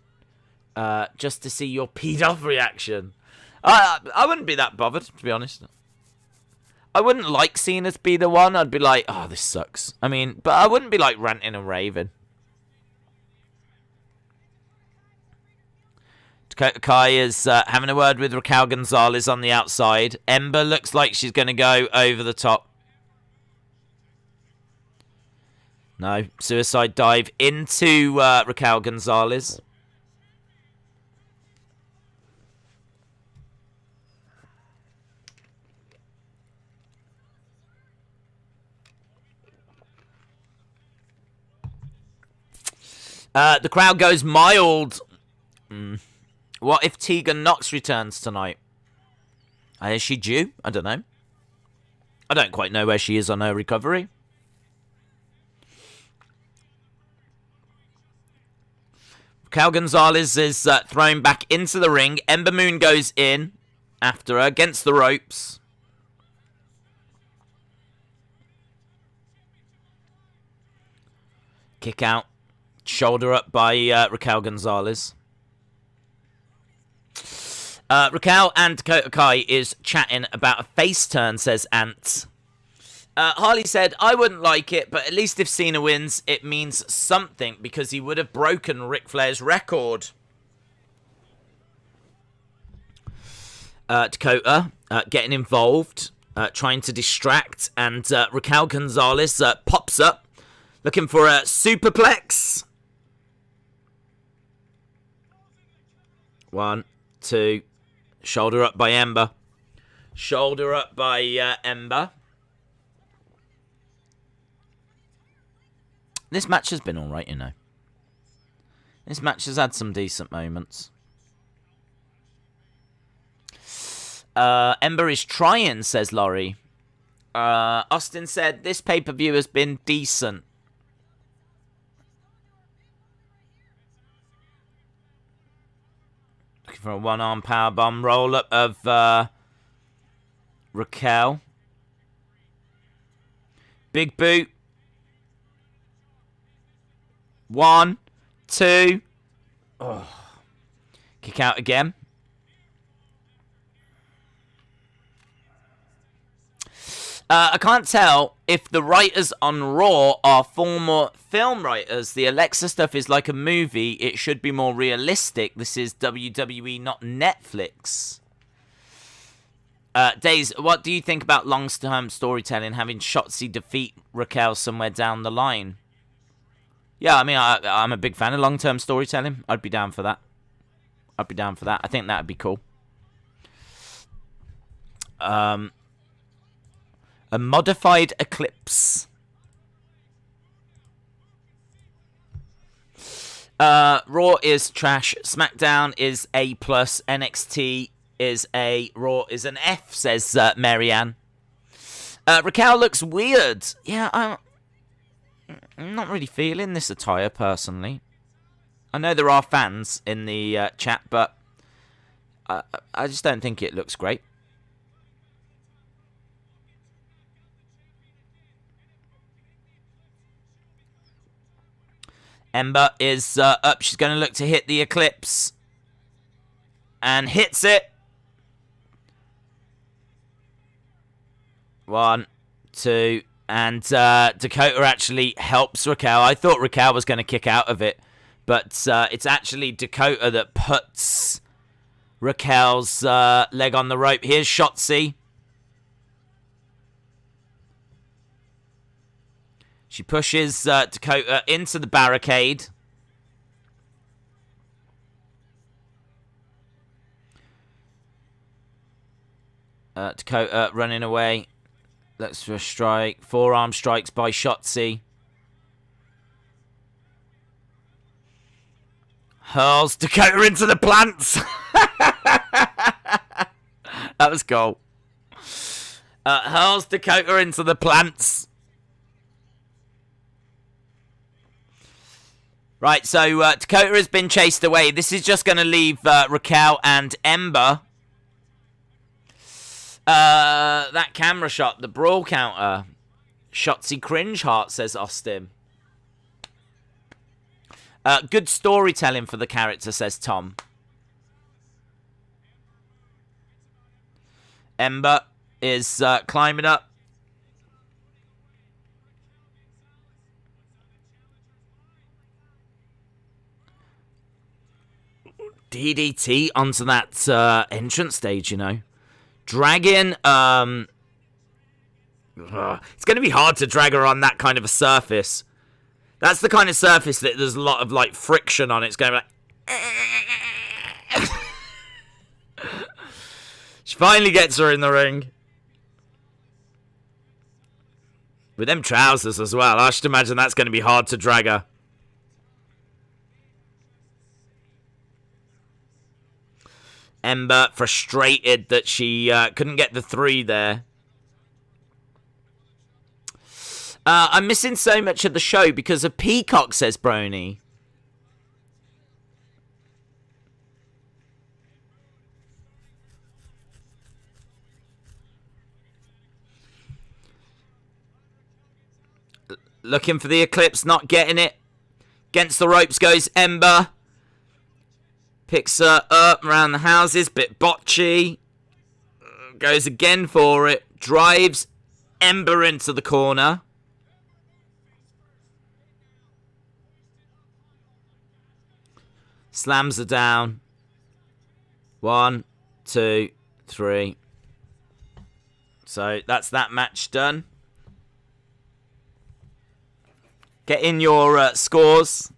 Just to see your peed off reaction. I wouldn't be that bothered, to be honest. I wouldn't like Cena to be the one. I'd be like, oh, this sucks. I mean, but I wouldn't be like ranting and raving. Dakota Kai is having a word with Raquel Gonzalez on the outside. Ember looks like she's going to go over the top. No, suicide dive into Raquel Gonzalez. The crowd goes mild. What if Tegan Nox returns tonight? Is she due? I don't know. I don't quite know where she is on her recovery. Raquel Gonzalez is thrown back into the ring. Ember Moon goes in after her against the ropes. Kick out. Shoulder up by Raquel Gonzalez. Raquel and Dakota Kai is chatting about a face turn, says Ant. Harley said, I wouldn't like it, but at least if Cena wins, it means something because he would have broken Ric Flair's record. Dakota getting involved, trying to distract, and Raquel Gonzalez pops up, looking for a superplex. 1, 2, shoulder up by Ember. Shoulder up by Ember. This match has been alright, you know. This match has had some decent moments. Ember is trying, says Laurie. Austin said, this pay-per-view has been decent. Looking for a one-arm powerbomb roll-up of Raquel. Big boot. 1, 2. Oh. Kick out again. I can't tell if the writers on Raw are former film writers. The Alexa stuff is like a movie. It should be more realistic. This is WWE, not Netflix. Days, what do you think about long-term storytelling, having Shotzi defeat Raquel somewhere down the line? Yeah, I mean, I'm a big fan of long-term storytelling. I'd be down for that. I think that'd be cool. A modified Eclipse. Raw is trash. SmackDown is A+. NXT is A. Raw is an F, says Marianne. Raquel looks weird. Yeah, I'm not really feeling this attire, personally. I know there are fans in the chat, but I just don't think it looks great. Ember is up. She's going to look to hit the Eclipse. And hits it. 1, 2. And Dakota actually helps Raquel. I thought Raquel was going to kick out of it. But it's actually Dakota that puts Raquel's leg on the rope. Here's Shotzi. She pushes Dakota into the barricade. Dakota running away. Looks for a strike. Forearm strikes by Shotzi. Hurls Dakota into the plants. That was cool. Hurls Dakota into the plants. Right, so Dakota has been chased away. This is just going to leave Raquel and Ember. That camera shot, the brawl counter. Shotzi cringe heart, says Austin. Good storytelling for the character, says Tom. Ember is climbing up. DDT onto that entrance stage, you know. Dragging, it's going to be hard to drag her on that kind of a surface. That's the kind of surface that there's a lot of, like, friction on it. It's going to be like... She finally gets her in the ring. With them trousers as well. I should imagine that's going to be hard to drag her. Ember frustrated that she couldn't get the 3 there. I'm missing so much of the show because of Peacock, says Brony. Looking for the Eclipse, not getting it. Against the ropes goes Ember. Picks her up around the houses, bit botchy. Goes again for it. Drives Ember into the corner. Slams her down. 1, 2, 3. So that's that match done. Get in your scores.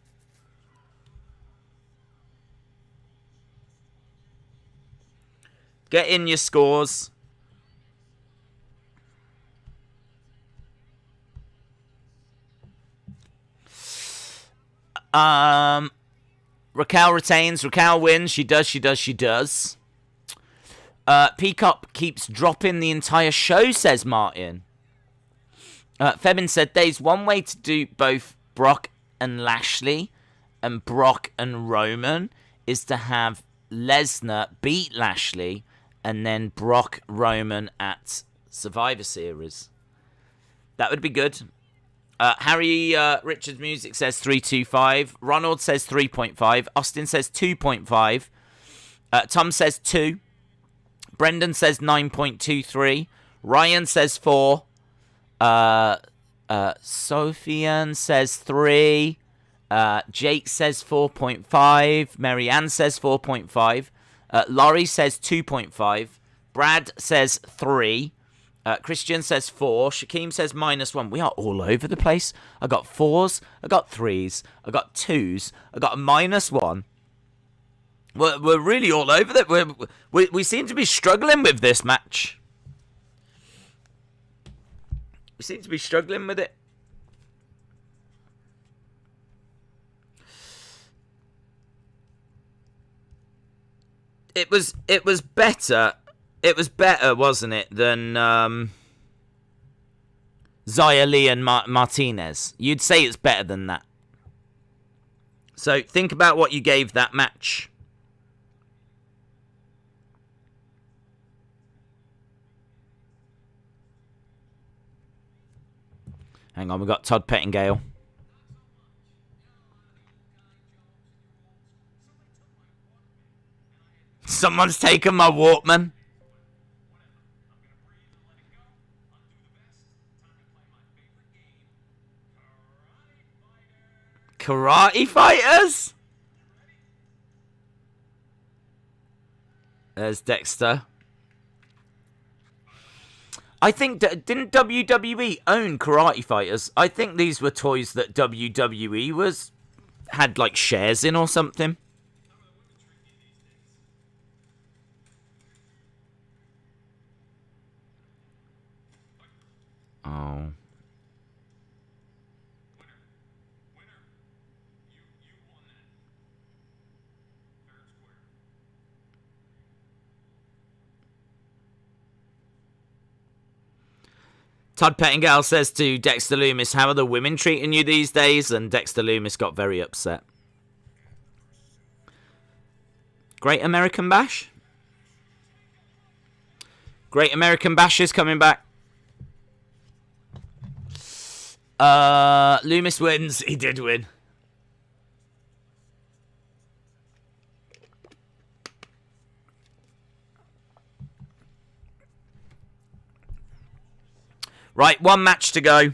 Get in your scores. Raquel retains. Raquel wins. She does. Peacock keeps dropping the entire show, says Martin. Febin said there's one way to do both Brock and Lashley and Brock and Roman is to have Lesnar beat Lashley and then Brock Roman at Survivor Series. That would be good. Harry Richards Music says 3.25. Ronald says 3.5. Austin says 2.5. Tom says 2. Brendan says 9.23. Ryan says 4. Sophian says 3. Jake says 4.5. Marianne says 4.5. Laurie says 2.5. Brad says 3. Christian says 4. Shakeem says -1. We are all over the place. I got 4s. I got 3s. I got 2s. I got a -1. We're really all over that. We seem to be struggling with this match. We seem to be struggling with it. It was better. It was better, wasn't it, than Xia Li and Martinez. You'd say it's better than that. So think about what you gave that match. Hang on, we've got Todd Pettingale. Someone's taken my Walkman. Karate Fighters? There's Dexter. I think that didn't WWE own Karate Fighters? I think these were toys that WWE had like shares in or something. Oh. Todd Pettingale says to Dexter Lumis, how are the women treating you these days? And Dexter Lumis got very upset. Great American Bash? Great American Bash is coming back. Lumis wins. He did win. Right, one match to go.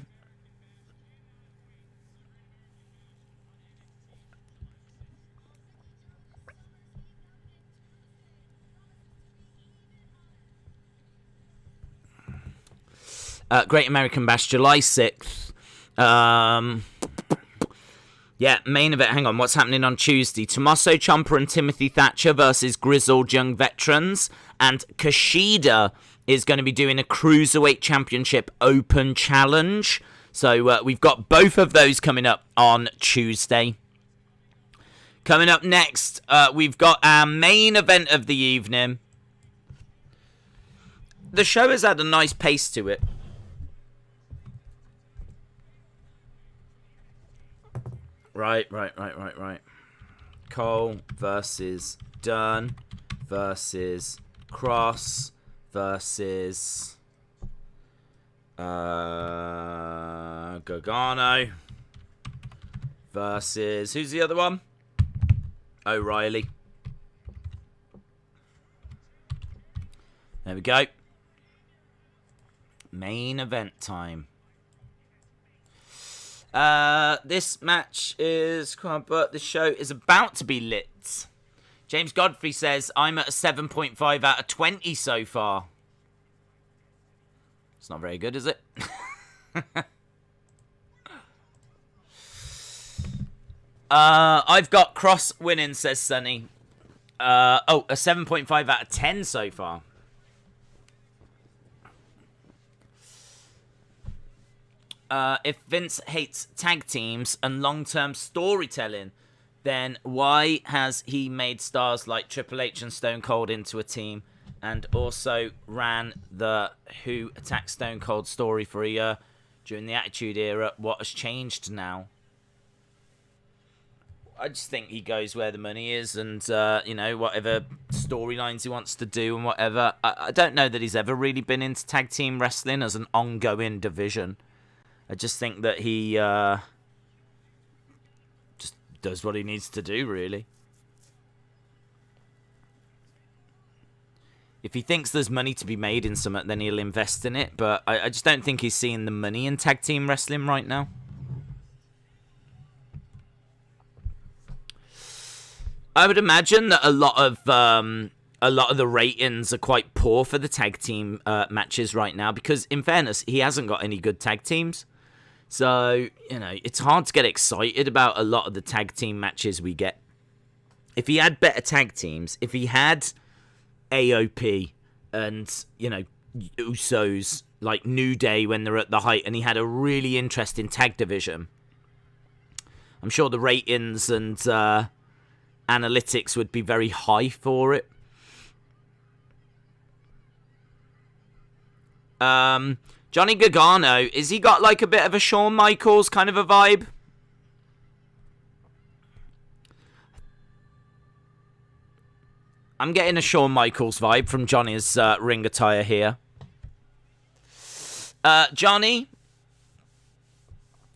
Great American Bash, July 6th. Yeah, main event. Hang on, what's happening on Tuesday? Tommaso Ciampa and Timothy Thatcher versus Grizzled Young Veterans. And Kushida is going to be doing a Cruiserweight Championship Open Challenge. So we've got both of those coming up on Tuesday. Coming up next, we've got our main event of the evening. The show has had a nice pace to it. Right. Cole versus Dunne versus Kross versus Gargano versus... Who's the other one? O'Reilly. There we go. Main event time. This match is... But the show is about to be lit. James Godfrey says, I'm at a 7.5 out of 20 so far. It's not very good, is it? I've got Kross winning, says Sonny. A 7.5 out of 10 so far. If Vince hates tag teams and long-term storytelling, then why has he made stars like Triple H and Stone Cold into a team and also ran the Who Attacked Stone Cold story for a year during the Attitude Era? What has changed now? I just think he goes where the money is and, whatever storylines he wants to do and whatever. I don't know that he's ever really been into tag team wrestling as an ongoing division. I just think that he just does what he needs to do, really. If he thinks there's money to be made in something, then he'll invest in it. But I just don't think he's seeing the money in tag team wrestling right now. I would imagine that a lot of the ratings are quite poor for the tag team matches right now because, in fairness, he hasn't got any good tag teams. So, it's hard to get excited about a lot of the tag team matches we get. If he had better tag teams, if he had AOP and, Usos, like New Day when they're at the height, and he had a really interesting tag division, I'm sure the ratings and analytics would be very high for it. Johnny Gargano, is he got like a bit of a Shawn Michaels kind of a vibe? I'm getting a Shawn Michaels vibe from Johnny's ring attire here. Johnny?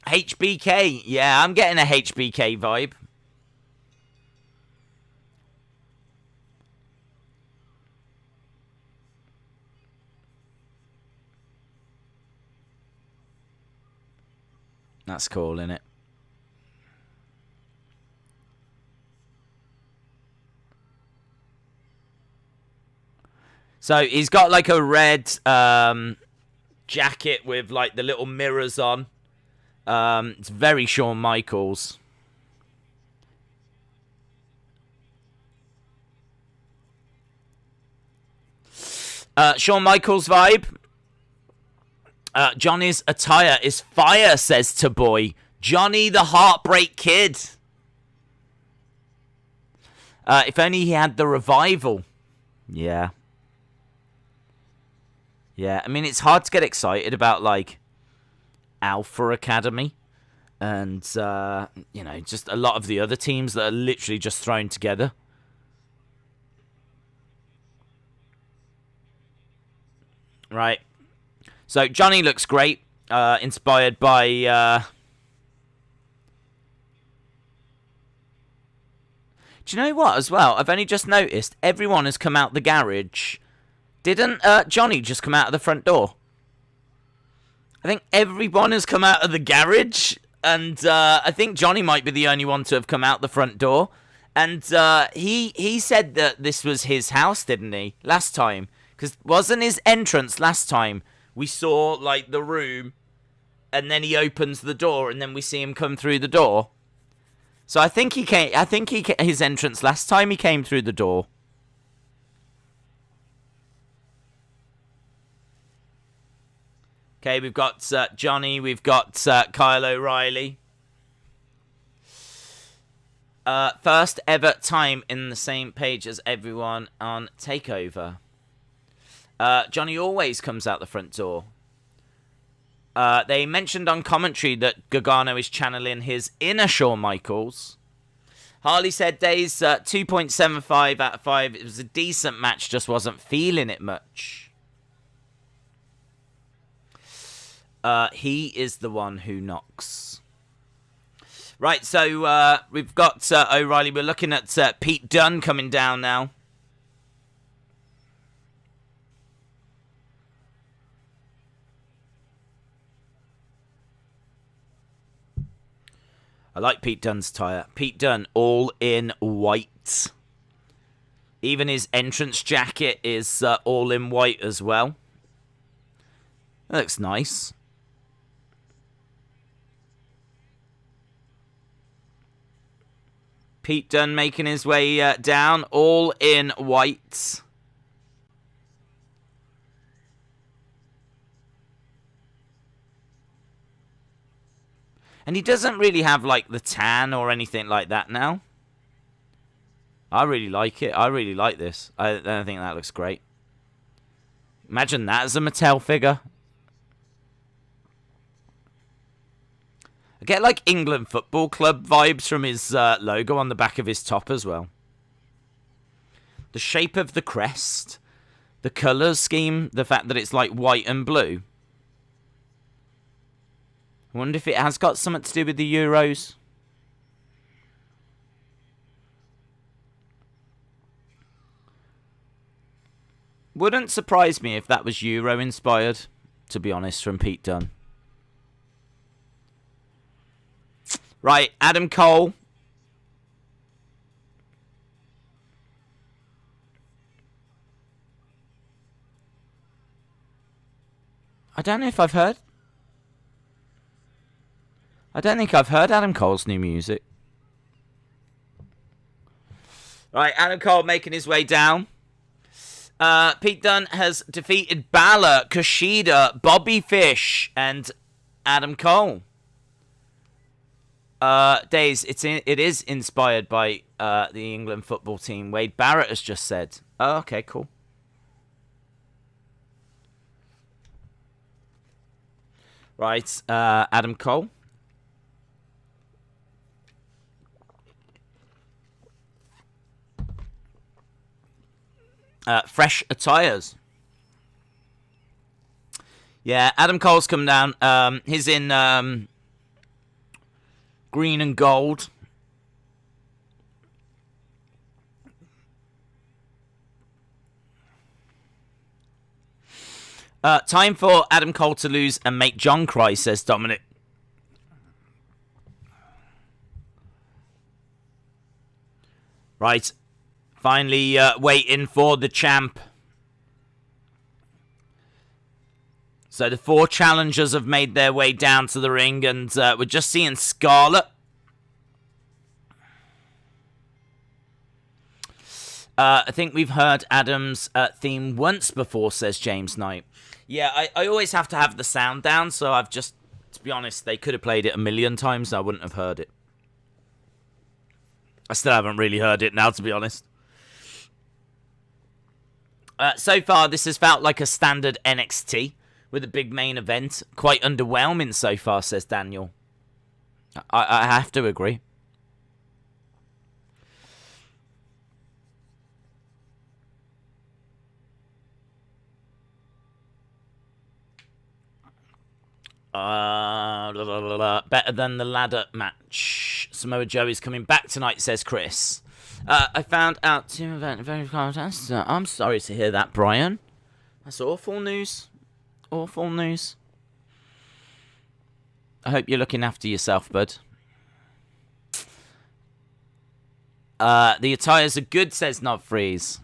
HBK. Yeah, I'm getting a HBK vibe. That's cool, innit? So he's got like a red jacket with like the little mirrors on. It's very Shawn Michaels. Shawn Michaels vibe. Johnny's attire is fire, says to boy. Johnny the Heartbreak Kid. If only he had the revival. Yeah. Yeah, I mean, it's hard to get excited about, like, Alpha Academy. And, just a lot of the other teams that are literally just thrown together. Right. So, Johnny looks great. Inspired by... Do you know what, as well? I've only just noticed everyone has come out the garage. Didn't Johnny just come out of the front door? I think everyone has come out of the garage. And I think Johnny might be the only one to have come out the front door. And he said that this was his house, didn't he? Last time. Because wasn't his entrance last time we saw, like, the room, and then he opens the door, and then we see him come through the door. So I think his entrance last time he came through the door. Okay, we've got Johnny, we've got Kyle O'Reilly. First ever time in the same page as everyone on Takeover. Johnny always comes out the front door. They mentioned on commentary that Gargano is channeling his inner Shawn Michaels. Harley said Days 2.75 out of 5. It was a decent match, just wasn't feeling it much. He is the one who knocks. Right, so we've got O'Reilly. We're looking at Pete Dunne coming down now. I like Pete Dunne's attire. Pete Dunne, all in white. Even his entrance jacket is all in white as well. That looks nice. Pete Dunne making his way down, all in white. And he doesn't really have, like, the tan or anything like that now. I really like it. I really like this. I think that looks great. Imagine that as a Mattel figure. I get, like, England Football Club vibes from his logo on the back of his top as well. The shape of the crest. The colour scheme. The fact that it's, like, white and blue. I wonder if it has got something to do with the Euros. Wouldn't surprise me if that was Euro-inspired, to be honest, from Pete Dunne. Right, Adam Cole. I don't know if I've heard... I don't think I've heard Adam Cole's new music. Right, Adam Cole making his way down. Pete Dunne has defeated Balor, Kushida, Bobby Fish, and Adam Cole. Days, it is inspired by the England football team. Wade Barrett has just said. Oh, okay, cool. Right, Adam Cole. Fresh attires. Yeah, Adam Cole's come down. He's in green and gold. Time for Adam Cole to lose and make John cry, says Dominic. Right. Finally waiting for the champ. So the 4 challengers have made their way down to the ring, and we're just seeing Scarlett. I think we've heard Adam's theme once before, says James Knight. Yeah, I always have to have the sound down, so I've just, to be honest, they could have played it a million times and I wouldn't have heard it. I still haven't really heard it now, to be honest. So far, this has felt like a standard NXT with a big main event. Quite underwhelming so far, says Daniel. I have to agree. Better than the ladder match. Samoa Joe is coming back tonight, says Chris. I found out Team Event very contest. I'm sorry to hear that, Brian. That's awful news. Awful news. I hope you're looking after yourself, bud. The attires are good, says Nobfreeze.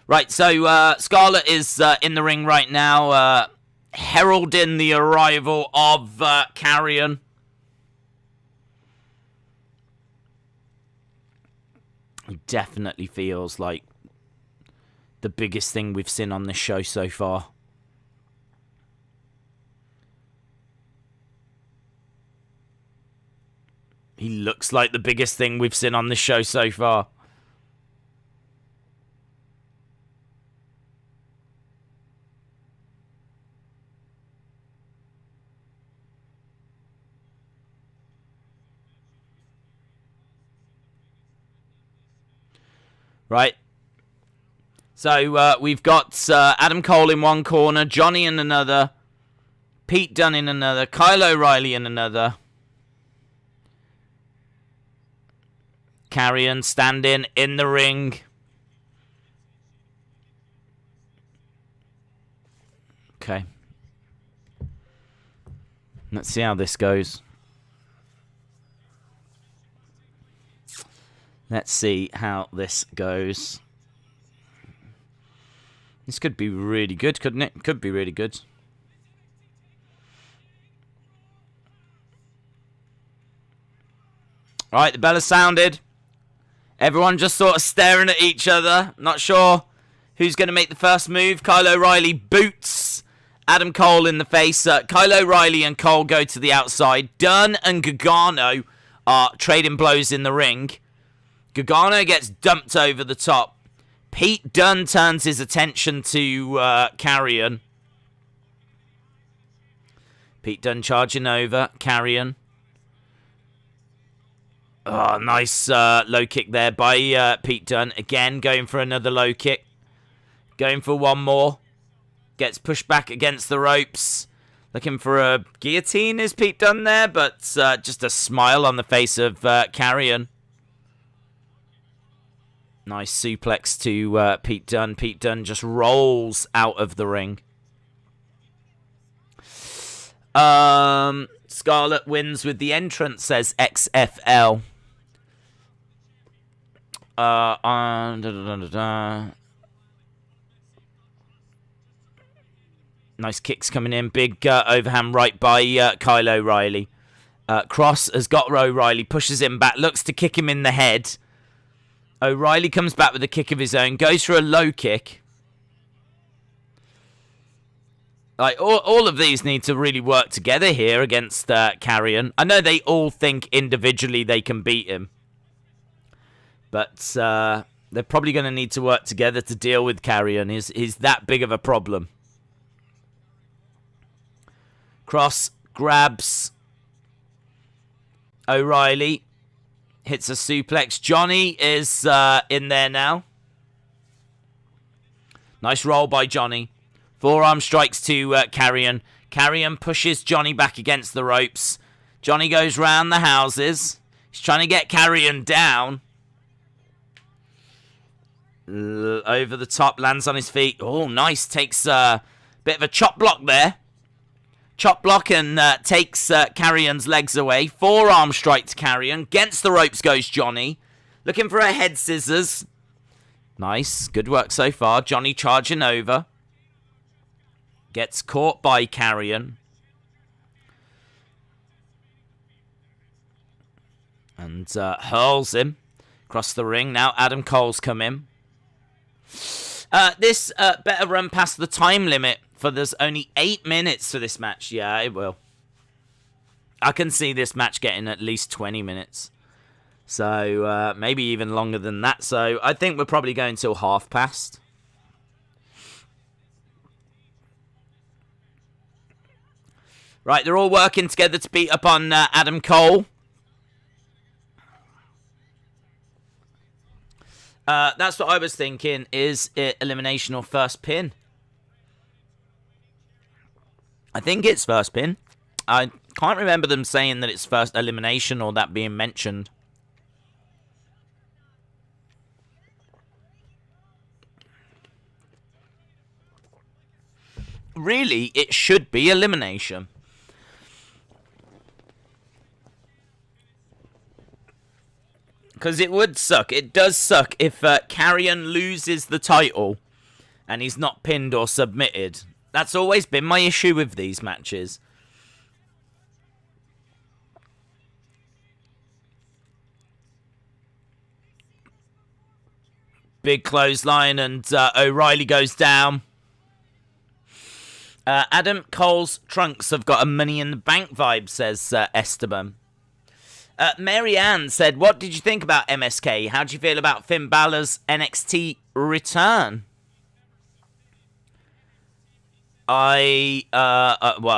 Right, so Scarlett is in the ring right now. heralding the arrival of Karrion. It definitely feels like the biggest thing we've seen on this show so far. He looks like the biggest thing we've seen on this show so far. Right. So we've got Adam Cole in one corner, Johnny in another, Pete Dunne in another, Kyle O'Reilly in another. Karrion standing in the ring. Okay. Let's see how this goes. Let's see how this goes. This could be really good, couldn't it? Could be really good. Alright, the bell has sounded. Everyone just sort of staring at each other. Not sure who's going to make the first move. Kyle O'Reilly boots Adam Cole in the face. Kyle O'Reilly and Cole go to the outside. Dunne and Gargano are trading blows in the ring. Gargano gets dumped over the top. Pete Dunne turns his attention to Karrion. Pete Dunne charging over Karrion. Oh, nice low kick there by Pete Dunne. Again, going for another low kick. Going for one more. Gets pushed back against the ropes. Looking for a guillotine is Pete Dunne there, but just a smile on the face of Karrion. Nice suplex to Pete Dunne. Pete Dunne just rolls out of the ring. Scarlett wins with the entrance, says XFL. Nice kicks coming in. Big overhand right by Kyle O'Reilly. Kross has got O'Reilly, pushes him back, looks to kick him in the head. O'Reilly comes back with a kick of his own, goes for a low kick. Like all of these need to really work together here against Karrion. I know they all think individually they can beat him. But they're probably going to need to work together to deal with Karrion. He's that big of a problem. Kross grabs O'Reilly. Hits a suplex. Johnny is in there now. Nice roll by Johnny. Forearm strikes to Karrion. Karrion pushes Johnny back against the ropes. Johnny goes round the houses. He's trying to get Karrion down. Over the top, lands on his feet. Oh, nice. Takes a bit of a chop block there. Chop block and takes Karrion's legs away. Forearm strike to Karrion. Against the ropes goes Johnny. Looking for a head scissors. Nice. Good work so far. Johnny charging over. Gets caught by Karrion. And hurls him across the ring. Now Adam Cole's come in. This better run past the time limit. For there's only 8 minutes for this match. Yeah, it will. I can see this match getting at least 20 minutes. So, maybe even longer than that. So, I think we're probably going till half past. Right, they're all working together to beat up on Adam Cole. That's what I was thinking. Is it elimination or first pin? I think it's first pin. I can't remember them saying that it's first elimination or that being mentioned. Really, it should be elimination. Because it would suck. It does suck if Karrion loses the title and he's not pinned or submitted. That's always been my issue with these matches. Big clothesline, and O'Reilly goes down. Adam Cole's trunks have got a Money in the Bank vibe, says Esteban. Mary Ann said, what did you think about MSK? How do you feel about Finn Balor's NXT return? I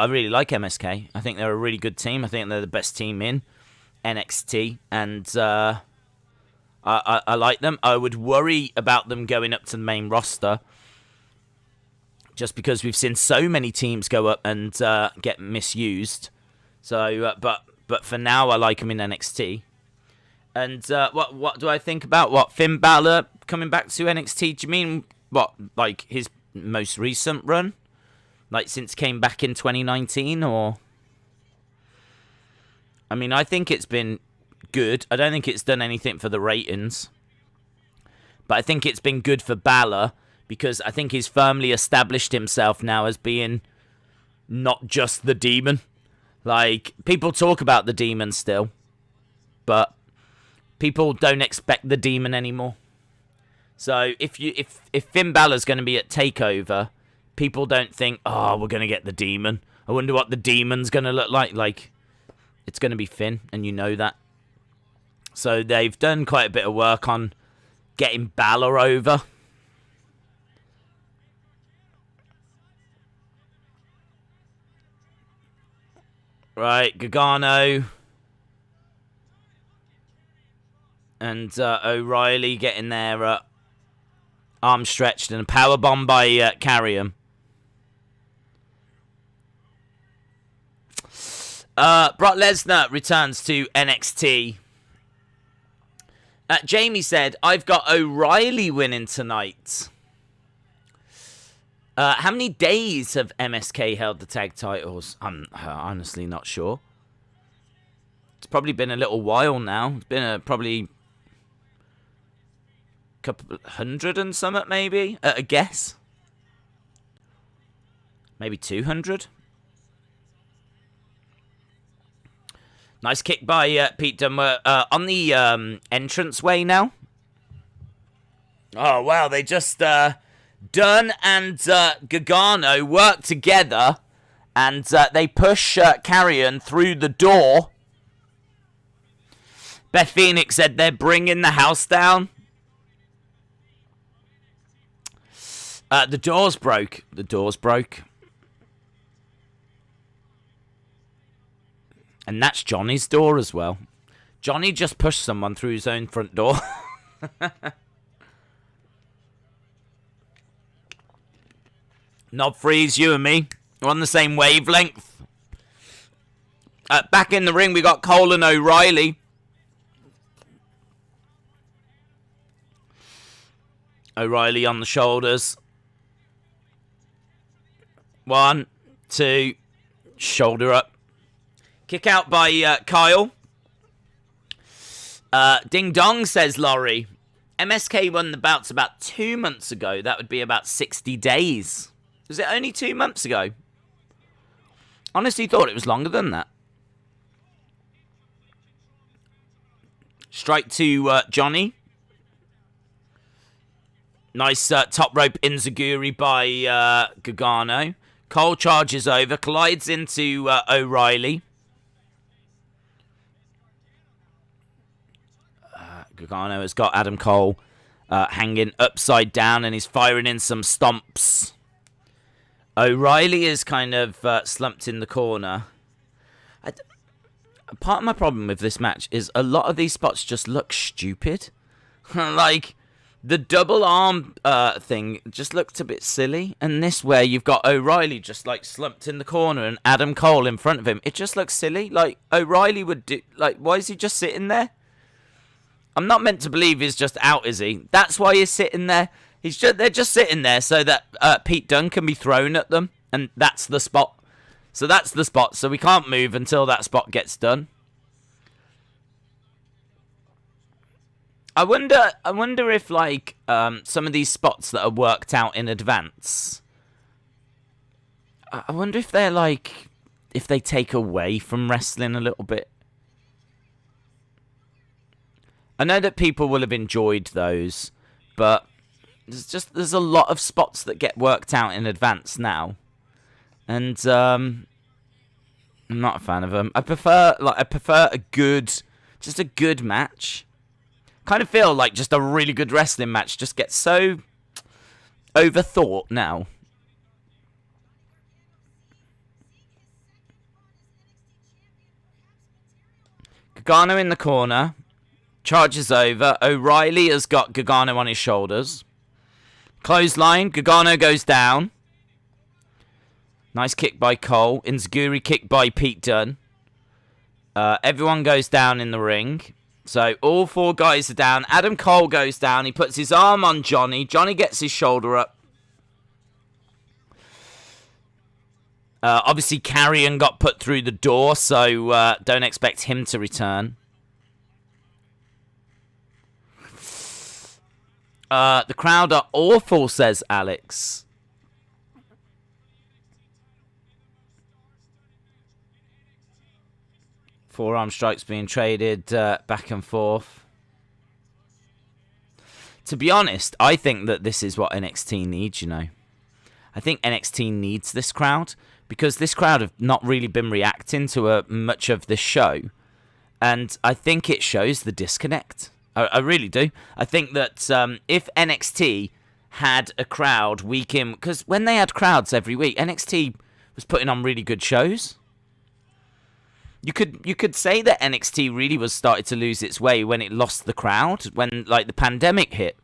really like MSK. I think they're a really good team. I think they're the best team in NXT, and I like them. I would worry about them going up to the main roster, just because we've seen so many teams go up and get misused. So, but for now, I like them in NXT. And what do I think about Finn Balor coming back to NXT? Do you mean like his most recent run, like since came back in 2019, or? I mean, I think it's been good. I don't think it's done anything for the ratings, but I think it's been good for Balor, because I think he's firmly established himself now as being not just the Demon. Like, people talk about the Demon still, but people don't expect the Demon anymore. So if Finn Balor's going to be at TakeOver, people don't think, oh, we're going to get the Demon. I wonder what the Demon's going to look like. Like, it's going to be Finn, and you know that. So they've done quite a bit of work on getting Balor over. Right, Gargano and O'Reilly getting their arm stretched, and a powerbomb by Karrion. Brock Lesnar returns to NXT. Jamie said, I've got O'Reilly winning tonight. How many days have MSK held the tag titles? I'm honestly not sure. It's probably been a little while now. It's been probably a couple hundred and something, maybe. A guess. Maybe 200. Nice kick by Pete Dunne. On the entranceway now. Oh, wow. They just... Dunne and Gargano work together, and they push Karrion through the door. Beth Phoenix said they're bringing the house down. The doors broke. The doors broke. And that's Johnny's door as well. Johnny just pushed someone through his own front door. Knob Freeze, you and me. We're on the same wavelength. Back in the ring, we got Cole and O'Reilly. O'Reilly on the shoulders. 1, 2, shoulder up. Kick out by Kyle. Ding Dong, says Laurie. MSK won the bouts about 2 months ago. That would be about 60 days. Was it only 2 months ago? Honestly thought it was longer than that. Strike to Johnny. Nice top rope enziguri by Gargano. Cole charges over, collides into O'Reilly. Gargano has got Adam Cole hanging upside down, and he's firing in some stomps. O'Reilly is kind of slumped in the corner. Part of my problem with this match is a lot of these spots just look stupid. Like, the double arm thing just looked a bit silly. And this, where you've got O'Reilly just, like, slumped in the corner and Adam Cole in front of him, it just looks silly. Like, O'Reilly would do... Like, why is he just sitting there? I'm not meant to believe he's just out, is he? That's why he's sitting there. They're just sitting there so that Pete Dunne can be thrown at them, and that's the spot. So that's the spot. So we can't move until that spot gets done. I wonder if like some of these spots that are worked out in advance I wonder if they're like, if they take away from wrestling a little bit. I know that people will have enjoyed those, but there's a lot of spots that get worked out in advance now, and I'm not a fan of them. I prefer a good match. Kind of feel like just a really good wrestling match just gets so overthought now. Gargano in the corner. Charges over. O'Reilly has got Gargano on his shoulders. Clothesline. Gargano goes down. Nice kick by Cole. Enziguri kick by Pete Dunne. Everyone goes down in the ring. So all 4 guys are down. Adam Cole goes down. He puts his arm on Johnny. Johnny gets his shoulder up. Obviously, Karrion got put through the door, so don't expect him to return. The crowd are awful, says Alex. Forearm strikes being traded back and forth. To be honest, I think that this is what NXT needs, you know. I think NXT needs this crowd, because this crowd have not really been reacting to much of this show. And I think it shows the disconnect. I really do. I think that if NXT had a crowd week in... Because when they had crowds every week, NXT was putting on really good shows. You could say that NXT really was started to lose its way when it lost the crowd, when like the pandemic hit.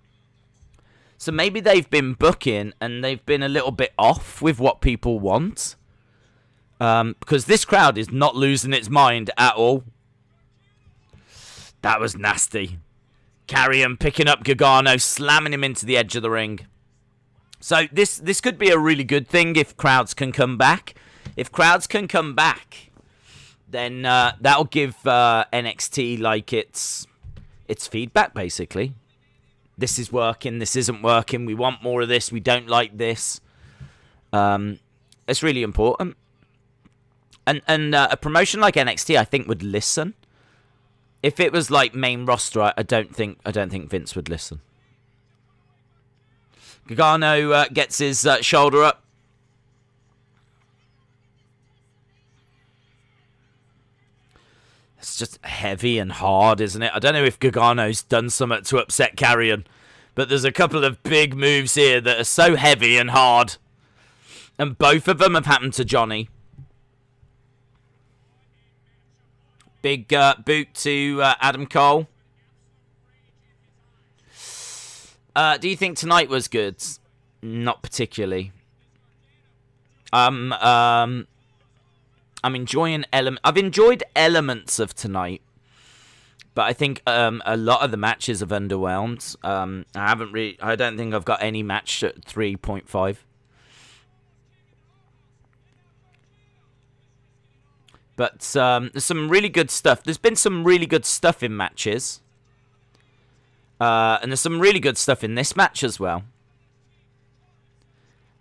So maybe they've been booking and they've been a little bit off with what people want. Because this crowd is not losing its mind at all. That was nasty. Karrion picking up Gargano, slamming him into the edge of the ring. So this could be a really good thing if crowds can come back. If crowds can come back, then that'll give NXT like its feedback, basically. This is working, this isn't working, we want more of this, we don't like this. It's really important. And a promotion like NXT, I think, would listen. If it was like main roster, I don't think Vince would listen. Gargano gets his shoulder up. It's just heavy and hard, isn't it? I don't know if Gargano's done something to upset Karrion, but there's a couple of big moves here that are so heavy and hard. And both of them have happened to Johnny. Big boot to Adam Cole. Do you think tonight was good? Not particularly. I'm enjoying I've enjoyed elements of tonight, but I think a lot of the matches have underwhelmed. I don't think I've got any match at 3.5. But there's some really good stuff. There's been some really good stuff in matches. And there's some really good stuff in this match as well.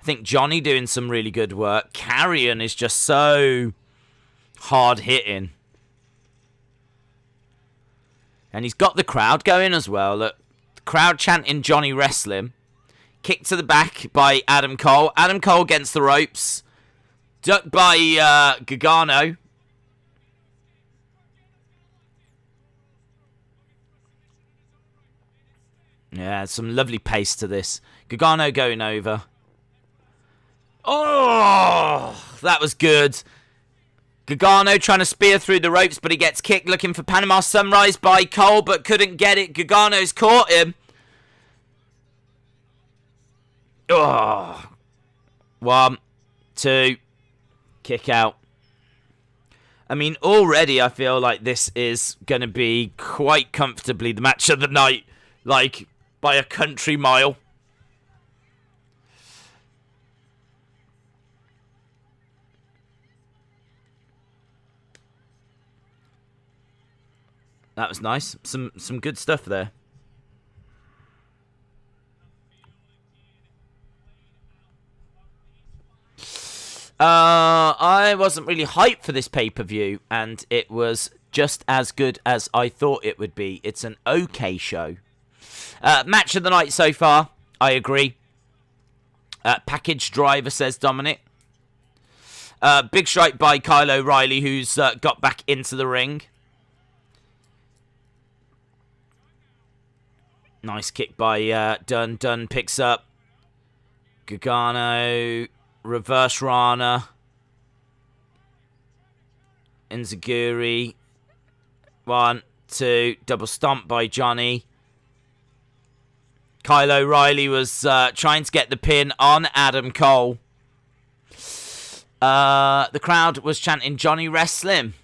I think Johnny doing some really good work. Karrion is just so hard hitting. And he's got the crowd going as well. Look, the crowd chanting Johnny wrestling. Kick to the back by Adam Cole. Adam Cole against the ropes. Ducked by Gargano. Yeah, some lovely pace to this. Gargano going over. Oh, that was good. Gargano trying to spear through the ropes, but he gets kicked, looking for Panama Sunrise by Cole, but couldn't get it. Gargano's caught him. Oh. 1, 2. Kick out. I mean, already I feel like this is going to be quite comfortably the match of the night. Like, by a country mile. That was nice. Some good stuff there. I wasn't really hyped for this pay-per-view, and it was just as good as I thought it would be. It's an okay show. Match of the night so far, I agree. Package driver, says Dominic. Big strike by Kyle O'Reilly, who's got back into the ring. Nice kick by Dunne. Dunne picks up Gargano. Reverse Rana. Enziguri. 1, 2. Double stomp by Johnny. Kyle O'Reilly was trying to get the pin on Adam Cole. The crowd was chanting Johnny Wrestling.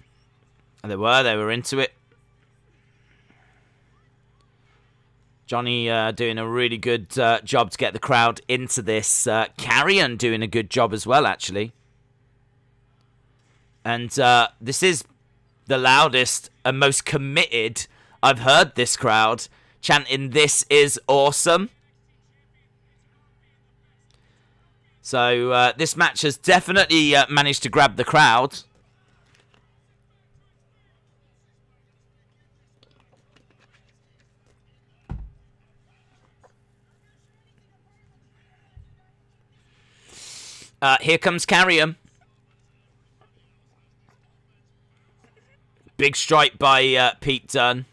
And they were into it. Johnny doing a really good job to get the crowd into this. Karrion doing a good job as well, actually. And this is the loudest and most committed I've heard this crowd chanting, "This is awesome." So this match has definitely managed to grab the crowd. Here comes Karrion. Big strike by Pete Dunne.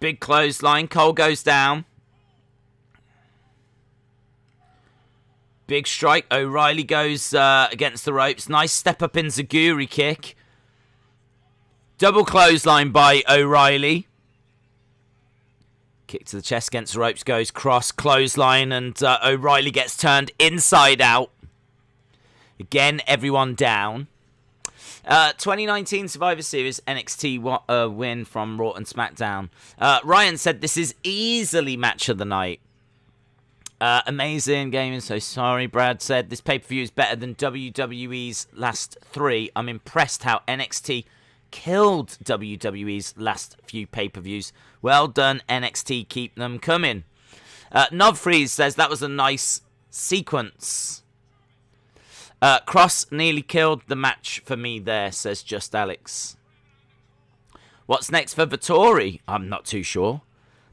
Big clothesline. Cole goes down. Big strike. O'Reilly goes against the ropes. Nice step up in Zaguri kick. Double clothesline by O'Reilly. Kick to the chest against the ropes goes Kross. Clothesline, and O'Reilly gets turned inside out. Again, everyone down. 2019 Survivor Series NXT win from Raw and SmackDown. Ryan said this is easily match of the night. Amazing gaming, so sorry. Brad said this pay-per-view is better than WWE's last 3. I'm impressed how NXT killed WWE's last few pay-per-views. Well done, NXT. Keep them coming. Novfreeze says that was a nice sequence. Kross nearly killed the match for me there, says Just Alex. What's next for Vittori? I'm not too sure.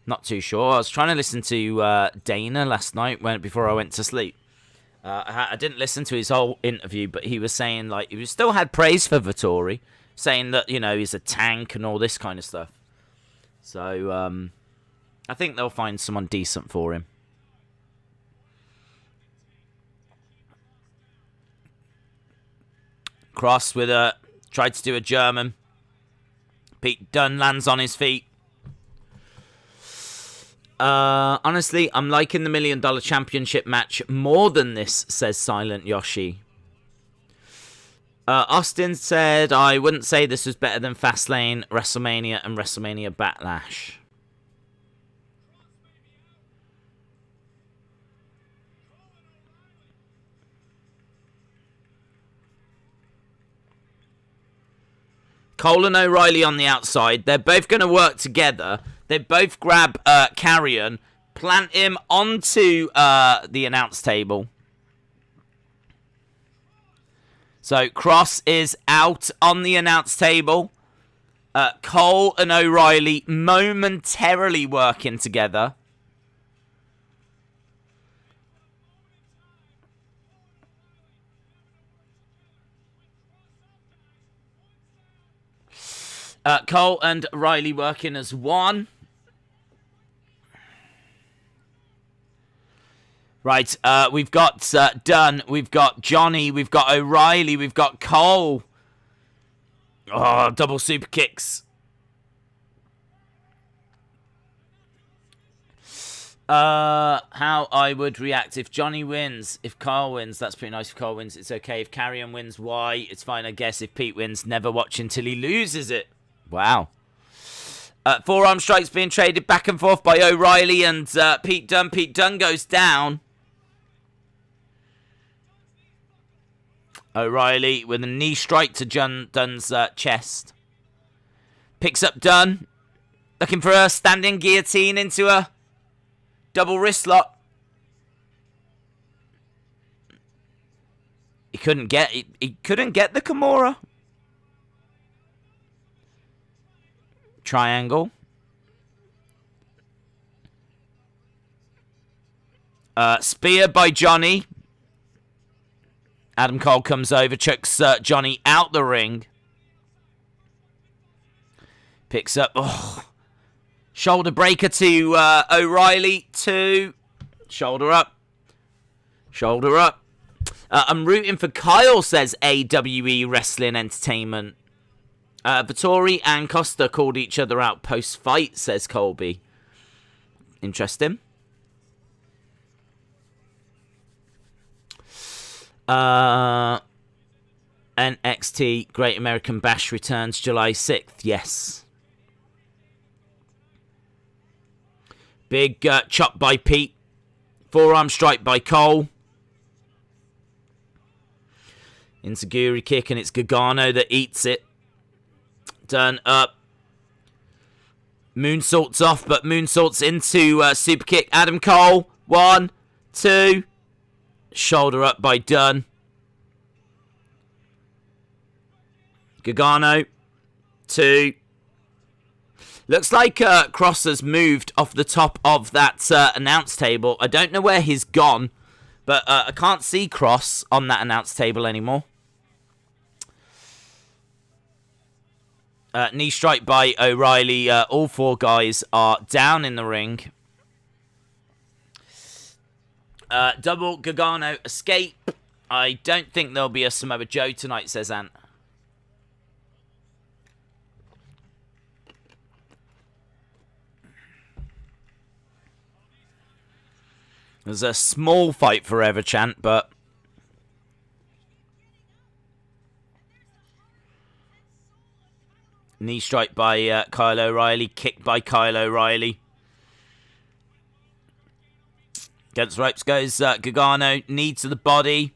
Not too sure. I was trying to listen to Dana last night before I went to sleep. I didn't listen to his whole interview, but he was saying, like, he still had praise for Vittori, saying that, you know, he's a tank and all this kind of stuff. So, I think they'll find someone decent for him. Kross with tried to do a German. Pete Dunne lands on his feet. Honestly, I'm liking the $1 Million Championship match more than this, says Silent Yoshi. Austin said, I wouldn't say this was better than Fastlane, WrestleMania, and WrestleMania Backlash. Cole and O'Reilly on the outside. They're both going to work together. They both grab Karrion, plant him onto the announce table. So Kross is out on the announce table. Cole and O'Reilly momentarily working together. Cole and Riley working as one. Right, we've got Dunne, we've got Johnny, we've got O'Reilly, we've got Cole. Oh, double super kicks. How I would react if Johnny wins. If Carl wins, that's pretty nice. If Carl wins, it's okay. If Karrion wins, why? It's fine, I guess. If Pete wins, never watch until he loses it. Wow. Forearm strikes being traded back and forth by O'Reilly and Pete Dunne. Pete Dunne goes down. O'Reilly with a knee strike to Dunne's chest. Picks up Dunne. Looking for a standing guillotine into a double wrist lock. He couldn't get the Kimura. Triangle. Spear by Johnny. Adam Cole comes over, chucks Johnny out the ring. Picks up. Shoulder breaker to O'Reilly. 2. Shoulder up. Shoulder up. I'm rooting for Kyle, says AWE Wrestling Entertainment. Vittori and Costa called each other out post-fight, says Colby. Interesting. NXT Great American Bash returns July 6th. Yes. Big chop by Pete. Forearm strike by Cole. Enziguri kick, and it's Gargano that eats it. Dunne up. Moonsault's off, but moonsault's into super kick. Adam Cole. 1, 2. Shoulder up by Dunne. Gargano. 2. Looks like Kross has moved off the top of that announce table. I don't know where he's gone, but I can't see Kross on that announce table anymore. Knee strike by O'Reilly. All 4 guys are down in the ring. Double Gargano escape. I don't think there'll be a Samoa Joe tonight, says Ant. There's a small fight forever chant, but knee strike by Kyle O'Reilly. Kick by Kyle O'Reilly. Against ropes goes Gargano. Knee to the body.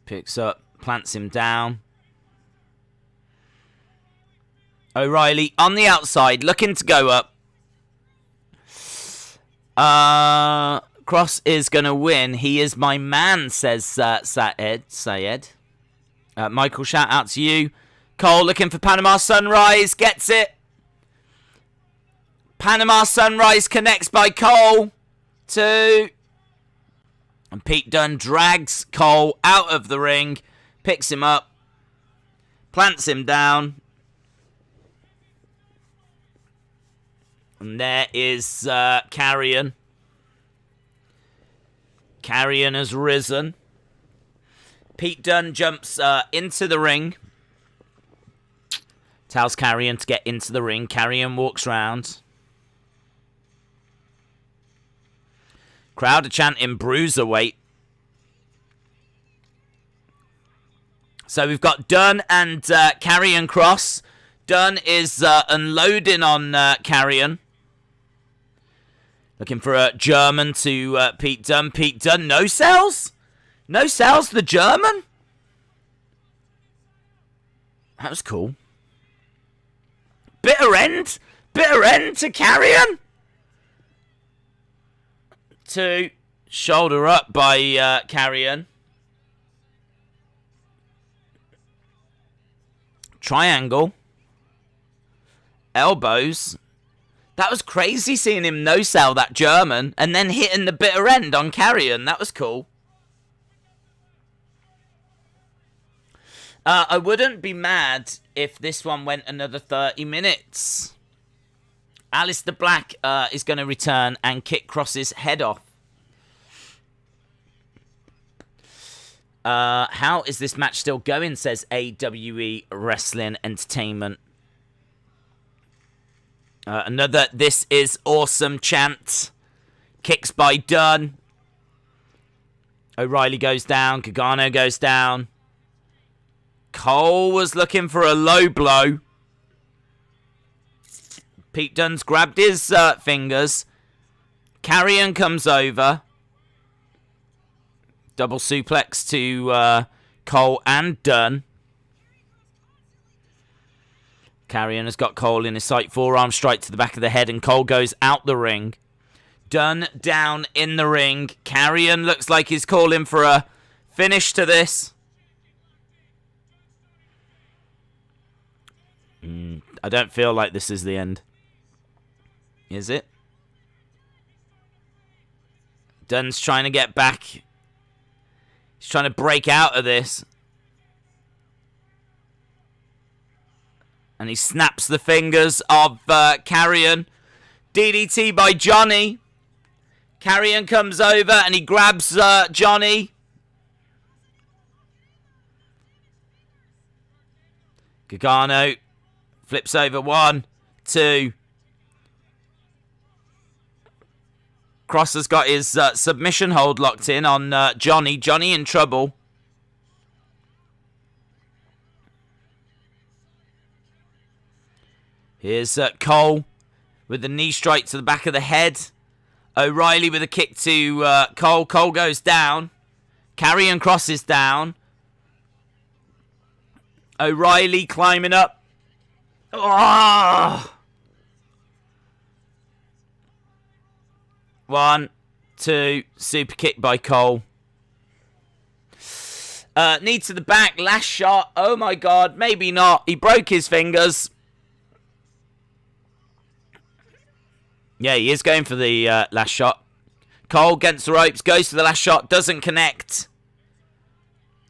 Picks up. Plants him down. O'Reilly on the outside. Looking to go up. Kross is going to win. He is my man, says Sayed. Michael, shout out to you. Cole looking for Panama Sunrise. Gets it. Panama Sunrise connects by Cole. 2. And Pete Dunne drags Cole out of the ring. Picks him up. Plants him down. And there is Karrion. Karrion has risen. Pete Dunne jumps into the ring. Tells Karrion to get into the ring. Karrion walks round. Crowd are chanting bruiserweight. So we've got Dunne and Karrion Kross. Dunne is unloading on Karrion. Looking for a German to Pete Dunne. Pete Dunne, no sells? No sells the German? That was cool. Bitter end? Bitter end to Karrion? 2. Shoulder up by Karrion. Triangle. Elbows. That was crazy seeing him no-sell that German and then hitting the bitter end on Karrion. That was cool. I wouldn't be mad if this one went another 30 minutes. Aleister Black is going to return and kick Kross's head off. How is this match still going, says AWE Wrestling Entertainment. Another "This is awesome" chant. Kicks by Dunne. O'Reilly goes down. Gargano goes down. Cole was looking for a low blow. Pete Dunne's grabbed his fingers. Karrion comes over. Double suplex to Cole and Dunne. Karrion has got Cole in his sight. Forearm strike to the back of the head, and Cole goes out the ring. Dunne down in the ring. Karrion looks like he's calling for a finish to this. I don't feel like this is the end. Is it? Dunne's trying to get back. He's trying to break out of this. And he snaps the fingers of Karrion. DDT by Johnny. Karrion comes over and he grabs Johnny. Gargano flips over. 1, 2. Kross has got his submission hold locked in on Johnny. Johnny in trouble. Here's Cole with the knee strike to the back of the head. O'Reilly with a kick to Cole. Cole goes down. Karrion Kross is down. O'Reilly climbing up. Oh! 1, 2, super kick by Cole. Knee to the back, last shot. Oh my god, maybe not. He broke his fingers. Yeah, he is going for the last shot. Cole against the ropes, goes for the last shot, doesn't connect.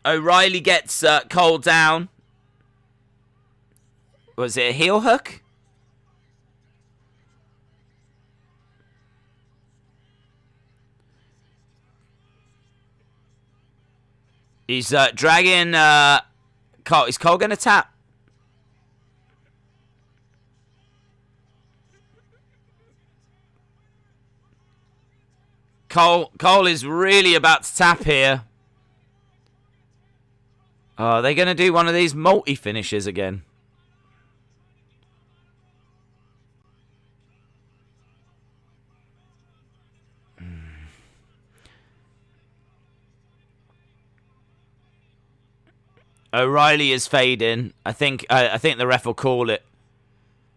O'Reilly gets Cole down. Was it a heel hook? He's dragging Cole. Is Cole going to tap? Cole is really about to tap here. Oh, are they going to do one of these multi-finishes again? O'Reilly is fading. I think the ref will call it.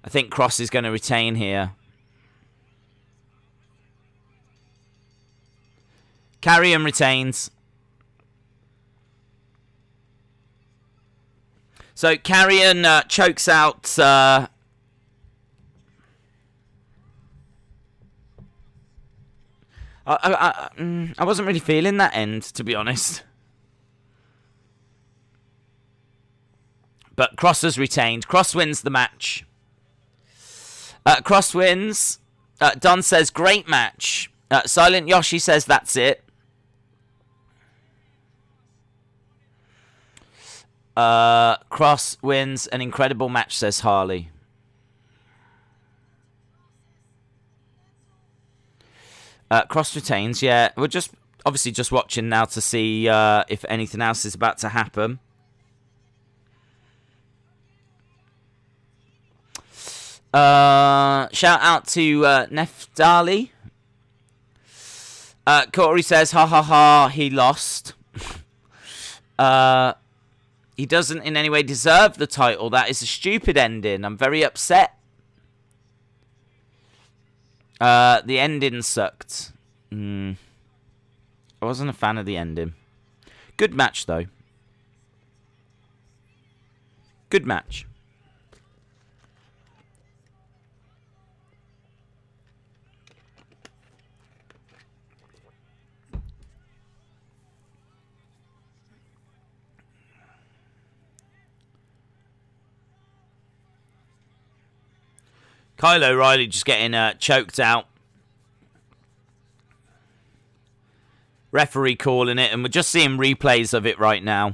I think Kross is going to retain here. Karrion retains. So Karrion chokes out I wasn't really feeling that end, to be honest. But Kross has retained. Kross wins the match. Kross wins. Dunne says, great match. Silent Yoshi says, that's it. Kross wins an incredible match, says Harley. Kross retains, yeah. We're just obviously just watching now to see if anything else is about to happen. Shout out to Neftali. Corey says, ha ha ha, he lost. He doesn't in any way deserve the title. That is a stupid ending. I'm very upset. The ending sucked. I wasn't a fan of the ending. Good match, though. Good match. Kyle O'Reilly just getting choked out. Referee calling it, and we're just seeing replays of it right now.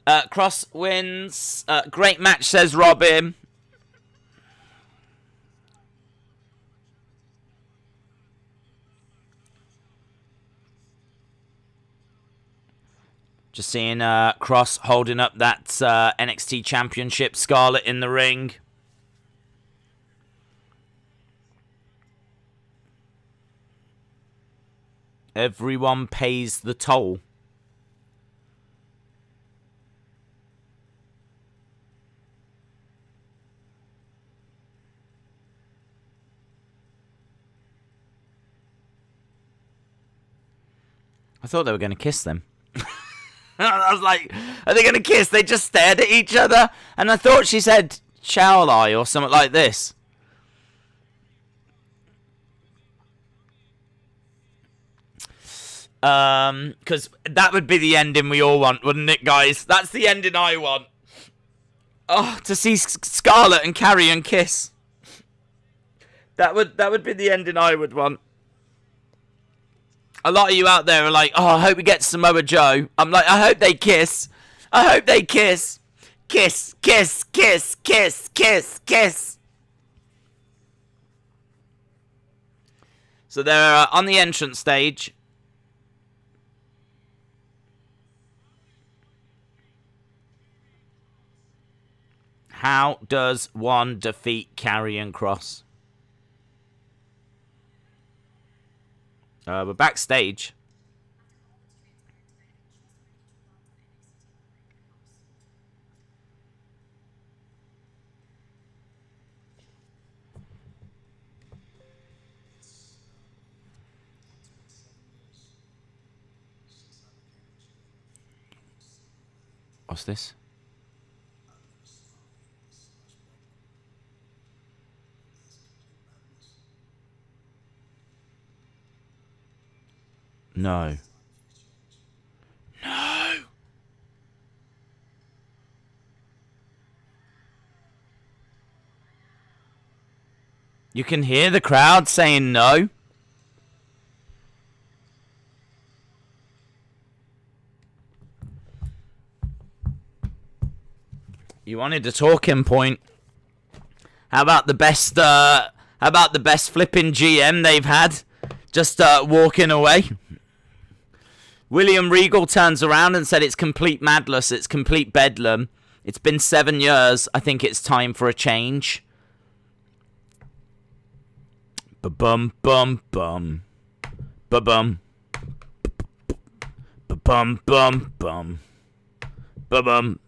Kross wins. Great match, says Robin. Just seeing Kross holding up that NXT Championship, Scarlett in the ring. Everyone pays the toll. I thought they were going to kiss them. I was like, are they going to kiss? They just stared at each other. And I thought she said, Xia Li or something like this. Because that would be the ending we all want, wouldn't it, guys? That's the ending I want. Oh, to see Scarlett and Karrion kiss. That would be the ending I would want. A lot of you out there are like, oh, I hope we get Samoa Joe. I'm like, I hope they kiss. I hope they kiss. Kiss, kiss, kiss, kiss, kiss, kiss. So they're on the entrance stage. How does one defeat Karrion Kross? We're backstage. What's this? No. No. You can hear the crowd saying no. You wanted a talking point. How about the best flipping GM they've had? Just walking away. William Regal turns around and said it's complete madness, it's complete bedlam. It's been 7 years. I think it's time for a change. Ba-bum, bum, bum. Ba-bum. Ba-bum, bum, bum. Ba-bum.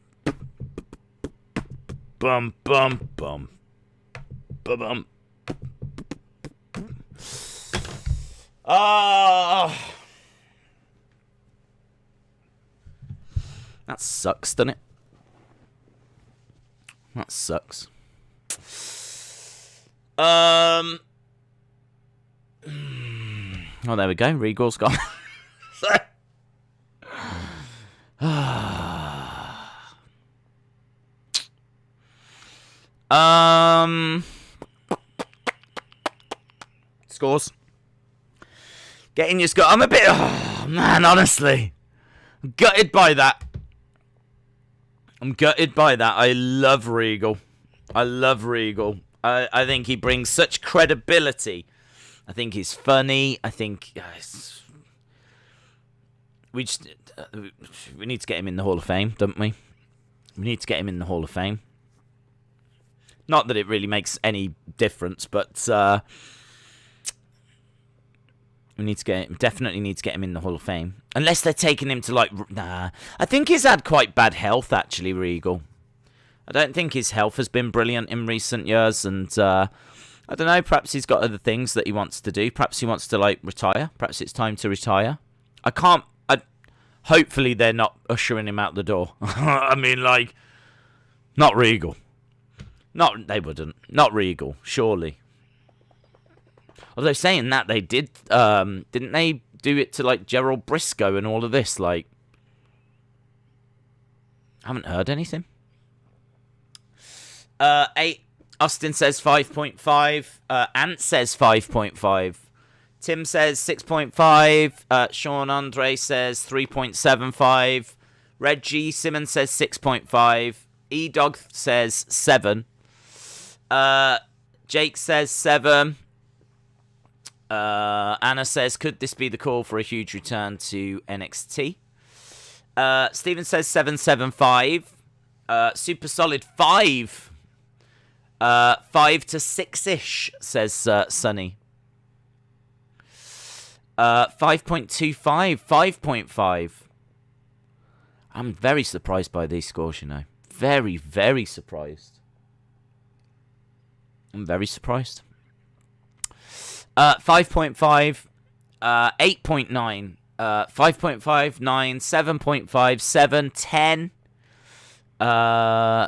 Bum, bum, bum. Ba-bum. Oh. That sucks, doesn't it? That sucks. Oh, there we go. Regal's gone. Scores. Getting your score. I'm a bit. Oh, man, honestly. I'm gutted by that. I love Regal. I think he brings such credibility. I think he's funny. I think we need to get him in the Hall of Fame, don't we? We need to get him in the Hall of Fame. Not that it really makes any difference, but we definitely need to get him in the Hall of Fame. Unless they're taking him to, like, nah. I think he's had quite bad health, actually, Regal. I don't think his health has been brilliant in recent years, and I don't know, perhaps he's got other things that he wants to do. Perhaps he wants to, like, retire. Perhaps it's time to retire. Hopefully they're not ushering him out the door. I mean, like, not Regal. They wouldn't. Not Regal, surely. Although saying that, they did, didn't they do it to, like, Gerald Briscoe and all of this? Like, I haven't heard anything. 8. Austin says 5.5. Ant says 5.5. Tim says 6.5. Sean Andre says 3.75. Reggie Simmons says 6.5. E-Dog says 7. Jake says 7. Anna says, could this be the call for a huge return to NXT? Steven says 7.75. Super solid 5. 5 to 6-ish, says Sunny. 5.25. 5.5. I'm very surprised by these scores, you know. Very, very surprised. I'm very surprised. 5.5. 8.9. 5.5, 9, 7.5, 7, 10.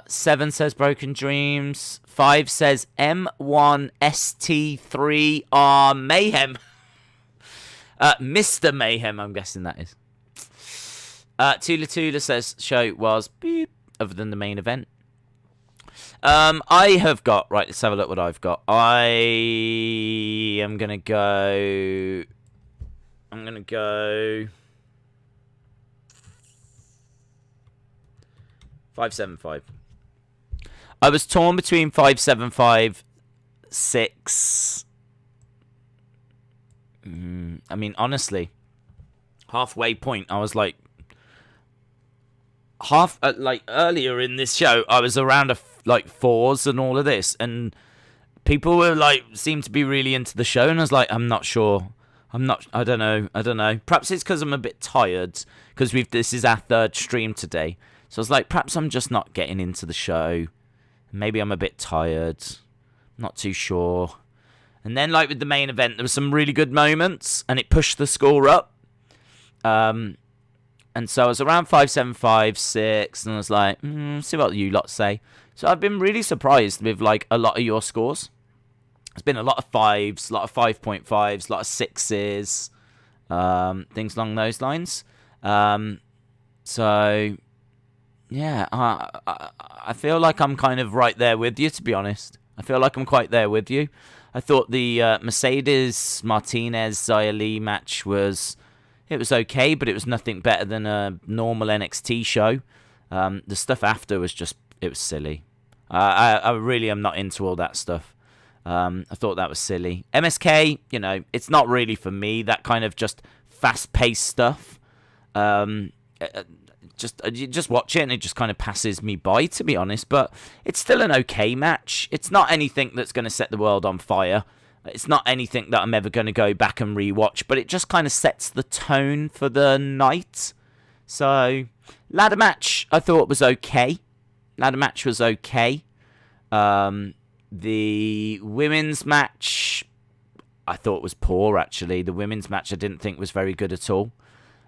7 says Broken Dreams. 5 says M1ST3R Mayhem. Mr. Mayhem, I'm guessing that is. Tula Tula says show was beep, other than the main event. I have got, right, let's have a look what I've got. I am going to go 575. I was torn between 575, 6. I mean, honestly, halfway point, I was like, earlier in this show, I was around like 4s and all of this, and people were like, seemed to be really into the show, and I was like, I'm not sure. I don't know. Perhaps it's because I'm a bit tired, because this is our 3rd stream today. So I was like, perhaps I'm just not getting into the show. Maybe I'm a bit tired. Not too sure. And then, like, with the main event, there were some really good moments, and it pushed the score up. And so I was around 5.75, 6, and I was like, see what you lot say. So I've been really surprised with, like, a lot of your scores. There's been a lot of 5s, a lot of 5.5s, a lot of 6s, things along those lines. So, yeah, I feel like I'm kind of right there with you, to be honest. I feel like I'm quite there with you. I thought the Mercedes Martinez Xia Li match was okay, but it was nothing better than a normal NXT show. The stuff after was it was silly. I really am not into all that stuff. I thought that was silly. MSK, it's not really for me, that kind of just fast-paced stuff. Just watch it and it just kind of passes me by, to be honest. But it's still an okay match. It's not anything that's going to set the world on fire. It's not anything that I'm ever going to go back and rewatch. But it just kind of sets the tone for the night. So, ladder match I thought was okay. The women's match I thought was poor, actually. The women's match I didn't think was very good at all.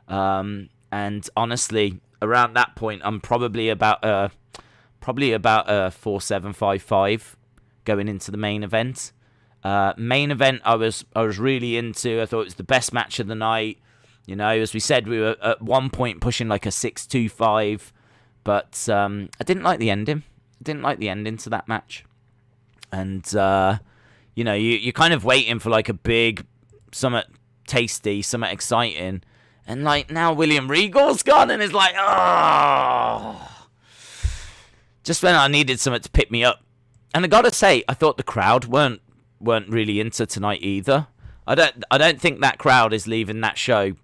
And honestly, around that point, I'm probably about a 4.755 going into the main event. Main event, I was really into. I thought it was the best match of the night. As we said, we were at one point pushing like a 6.25, but I didn't like the ending. To that match. And you're kind of waiting for like a big, something tasty, something exciting. And, like, now William Regal's gone, and it's like, oh. Just when I needed something to pick me up. And I gotta say, I thought the crowd weren't really into tonight either. I don't think that crowd is leaving that show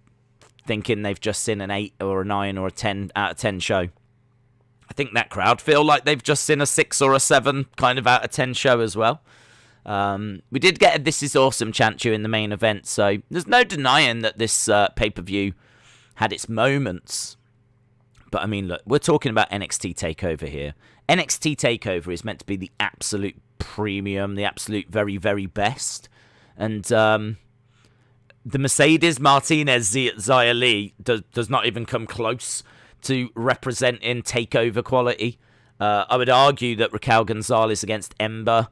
thinking they've just seen an 8 or a 9 or a 10 out of 10 show. I think that crowd feel like they've just seen a 6 or a 7 kind of out of 10 show as well. We did get a This Is Awesome chant during the main event, so there's no denying that this pay-per-view had its moments. But I mean, look, we're talking about NXT Takeover here. NXT Takeover is meant to be the absolute premium, the absolute very, very best. And the Mercedes Martinez Xia Li does not even come close to representing Takeover quality. I would argue that Raquel Gonzalez against Ember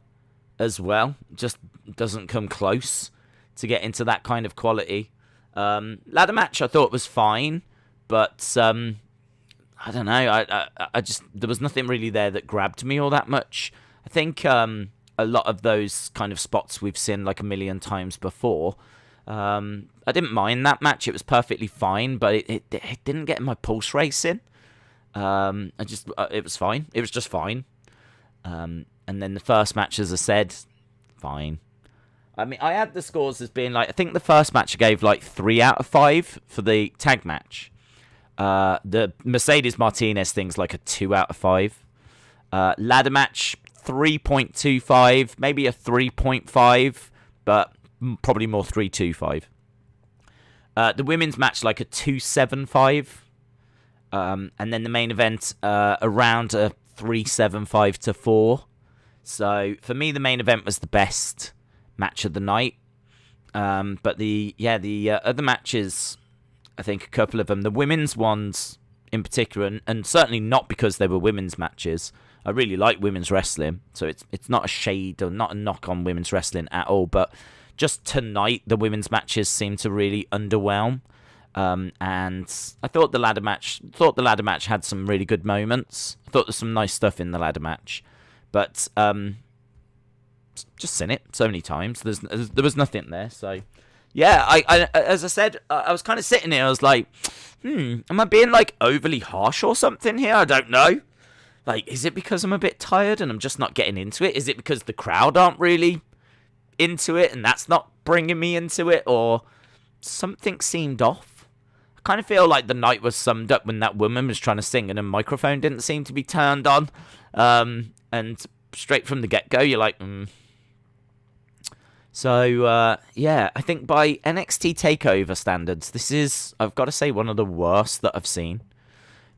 as well just doesn't come close to get into that kind of quality. Ladder match I thought was fine, but I don't know. I just, there was nothing really there that grabbed me all that much. I think a lot of those kind of spots we've seen like a million times before. I didn't mind that match. It was perfectly fine, but it didn't get my pulse racing. It was fine. It was just fine. And then the first match, as I said, fine. I mean, I had the scores as being like, I think the first match I gave like 3 out of 5 for the tag match. The Mercedes Martinez thing's like a 2 out of 5. Ladder match, 3.25, maybe a 3.5, but probably more 3.25. The women's match, like a 2.75. And then the main event, around a 3.75 to 4. So for me, the main event was the best match of the night. But the other matches, I think a couple of them, the women's ones in particular, and certainly not because they were women's matches. I really like women's wrestling, so it's not a shade or not a knock on women's wrestling at all. But just tonight, the women's matches seemed to really underwhelm. And I thought the ladder match had some really good moments. I thought there's some nice stuff in the ladder match, but just seen it so many times. There was nothing there. So yeah, I as I said, I was kind of sitting here. I was like, am I being like overly harsh or something here? I don't know. Like, is it because I'm a bit tired and I'm just not getting into it? Is it because the crowd aren't really into it and that's not bringing me into it, or something seemed off? I kind of feel like the night was summed up when that woman was trying to sing and her microphone didn't seem to be turned on. And straight from the get-go, you're like, So, yeah, I think by NXT TakeOver standards, this is, I've got to say, one of the worst that I've seen.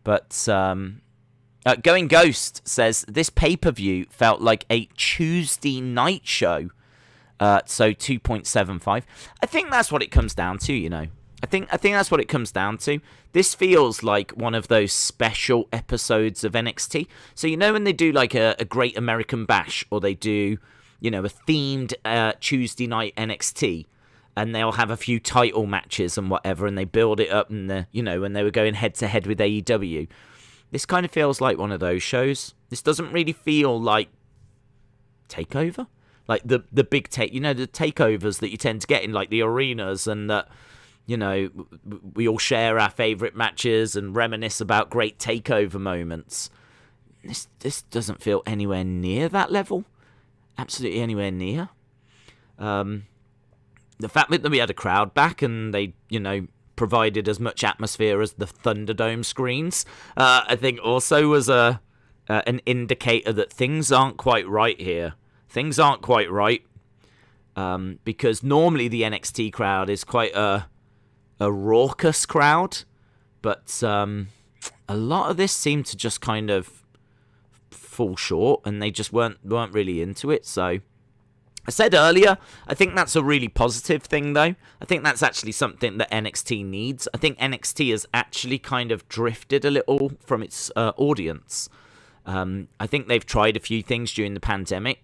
But, Going Ghost says, this pay-per-view felt like a Tuesday night show. So 2.75. I think that's what it comes down to, you know. I think that's what it comes down to. This feels like one of those special episodes of NXT. So, you know, when they do like a Great American Bash, or they do, you know, a themed Tuesday night NXT, and they'll have a few title matches and whatever, and they build it up, and you know, when they were going head to head with AEW. This kind of feels like one of those shows. This doesn't really feel like TakeOver. Like the big take, you know, the takeovers that you tend to get in like the arenas, and that, you know, we all share our favourite matches and reminisce about great takeover moments. This doesn't feel anywhere near that level. Absolutely anywhere near. The fact that we had a crowd back and they, you know, provided as much atmosphere as the Thunderdome screens, I think also was an indicator that things aren't quite right here. Things aren't quite right, because normally the NXT crowd is quite a raucous crowd, but a lot of this seemed to just kind of fall short, and they just weren't really into it. So I said earlier, I think that's a really positive thing, though. I think that's actually something that NXT needs. I think NXT has actually kind of drifted a little from its audience. I think they've tried a few things during the pandemic.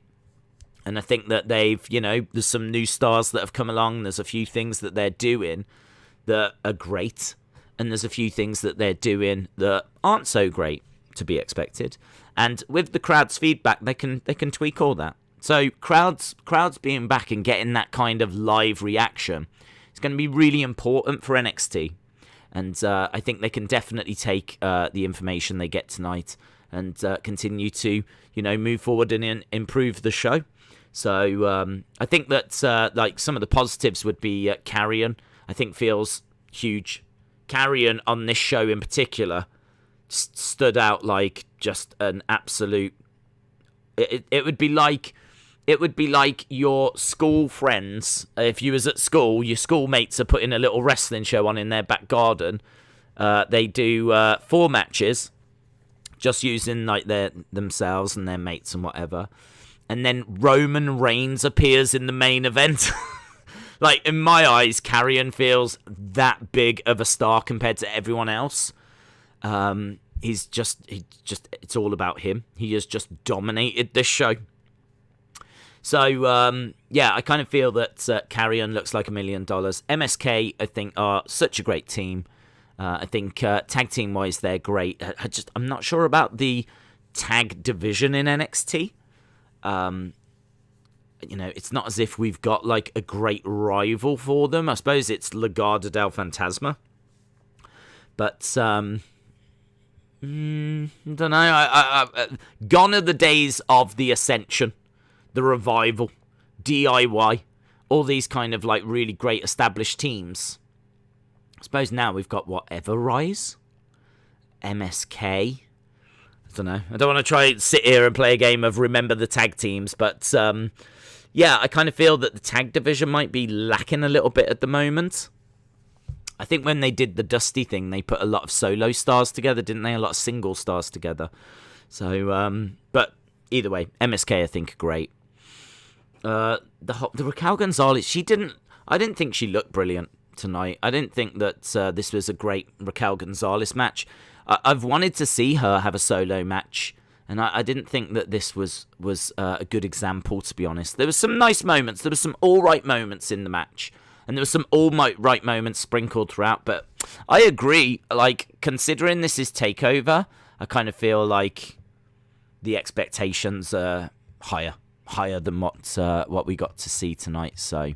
And I think that they've, you know, there's some new stars that have come along. There's a few things that they're doing that are great. And there's a few things that they're doing that aren't so great, to be expected. And with the crowd's feedback, they can tweak all that. So crowds being back and getting that kind of live reaction is going to be really important for NXT. And I think they can definitely take the information they get tonight and continue to, you know, move forward and improve the show. So I think that like some of the positives would be Karrion. I think feels huge. Karrion on this show in particular stood out like just an absolute. It would be like your school friends. If you was at school, your schoolmates are putting a little wrestling show on in their back garden. They do 4 matches, just using like themselves and their mates and whatever. And then Roman Reigns appears in the main event. Like, in my eyes, Karrion feels that big of a star compared to everyone else. It's all about him. He has just dominated this show. So, yeah, I kind of feel that Karrion looks like $1 million. MSK, I think, are such a great team. I think tag team-wise, they're great. I'm not sure about the tag division in NXT. You know, it's not as if we've got like a great rival for them. I suppose it's Legado del Fantasma, but I don't know. Gone are the days of the Ascension, the Revival, DIY, all these kind of like really great established teams. I suppose now we've got whatever Rise, MSK. I don't know. I don't want to try and sit here and play a game of remember the tag teams, but yeah, I kind of feel that the tag division might be lacking a little bit at the moment. I think when they did the Dusty thing, they put a lot of solo stars together, didn't they? A lot of single stars together. So, but either way, MSK I think are great. The Raquel Gonzalez, I didn't think she looked brilliant, tonight. I didn't think that this was a great Raquel Gonzalez match. I've wanted to see her have a solo match, and I didn't think that this was a good example, to be honest. There were some nice moments. There were some all-right moments in the match, and there were some all-right moments sprinkled throughout. But I agree, like, considering this is TakeOver, I kind of feel like the expectations are higher than what we got to see tonight. So,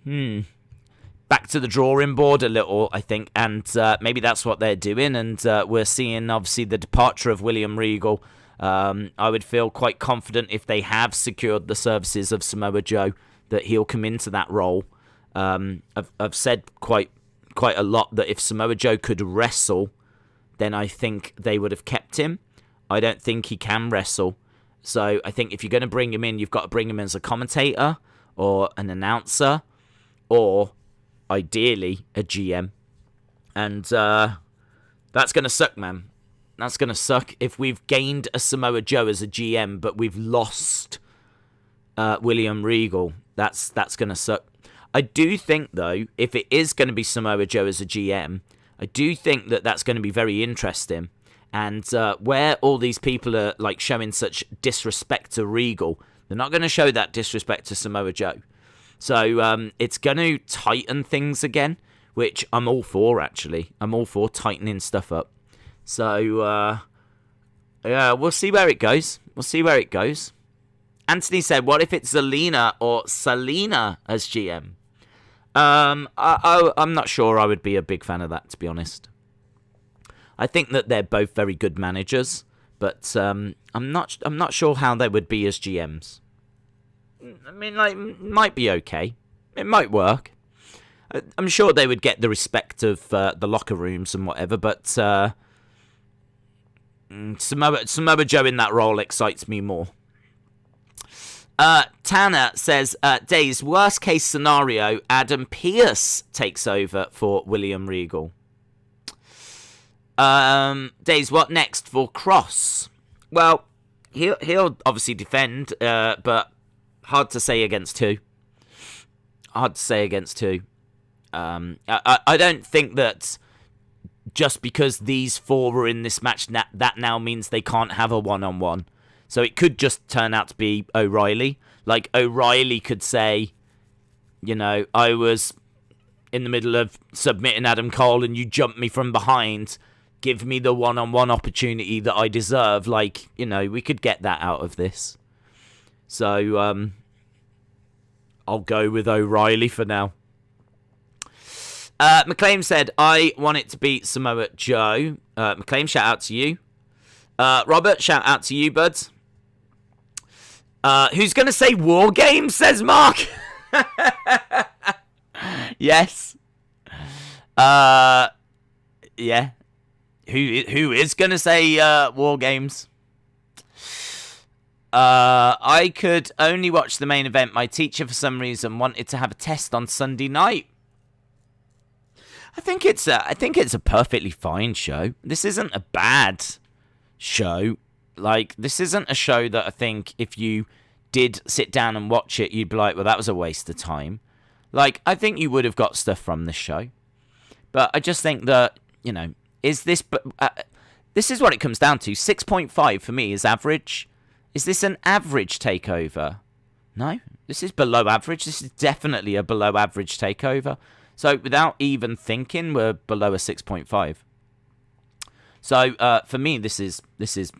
back to the drawing board a little, I think, and maybe that's what they're doing. And we're seeing, obviously, the departure of William Regal. I would feel quite confident if they have secured the services of Samoa Joe that he'll come into that role. I've said quite a lot that if Samoa Joe could wrestle, then I think they would have kept him. I don't think he can wrestle. So I think if you're going to bring him in, you've got to bring him as a commentator or an announcer or ideally a GM. And that's going to suck, man. That's going to suck if we've gained a Samoa Joe as a GM, but we've lost William Regal. That's going to suck. I do think, though, if it is going to be Samoa Joe as a GM, I do think that that's going to be very interesting. And where all these people are like showing such disrespect to Regal, they're not going to show that disrespect to Samoa Joe. So it's going to tighten things again, which I'm all for, actually. I'm all for tightening stuff up. So, yeah, we'll see where it goes. Anthony said, what if it's Zelina or Selena as GM? I'm not sure I would be a big fan of that, to be honest. I think that they're both very good managers, but I'm not sure how they would be as GMs. I mean, like, might be okay. It might work. I'm sure they would get the respect of the locker rooms and whatever, but Samoa Joe in that role excites me more. Tanner says, Days, worst case scenario, Adam Pearce takes over for William Regal. Days, what next for Kross? Well, he'll obviously defend, but hard to say against who. I don't think that just because these four were in this match, that now means they can't have a one-on-one. So it could just turn out to be O'Reilly. Like, O'Reilly could say, you know, I was in the middle of submitting Adam Cole and you jumped me from behind. Give me the one-on-one opportunity that I deserve. Like, you know, we could get that out of this. So, I'll go with O'Reilly for now. McLean said, I want it to be Samoa Joe. McLean, shout out to you. Robert, shout out to you, buds. Who's going to say War Games, says Mark. Yes. Yeah. Who is going to say War Games? I could only watch the main event. My teacher, for some reason, wanted to have a test on Sunday night. I think it's a perfectly fine show. This isn't a bad show. Like, this isn't a show that I think if you did sit down and watch it, you'd be like, well, that was a waste of time. Like, I think you would have got stuff from this show. But I just think that, you know, is this... this is what it comes down to. 6.5 for me is average. Is this an average takeover? No, this is below average. This is definitely a below average takeover. So without even thinking, we're below a 6.5. So for me, this is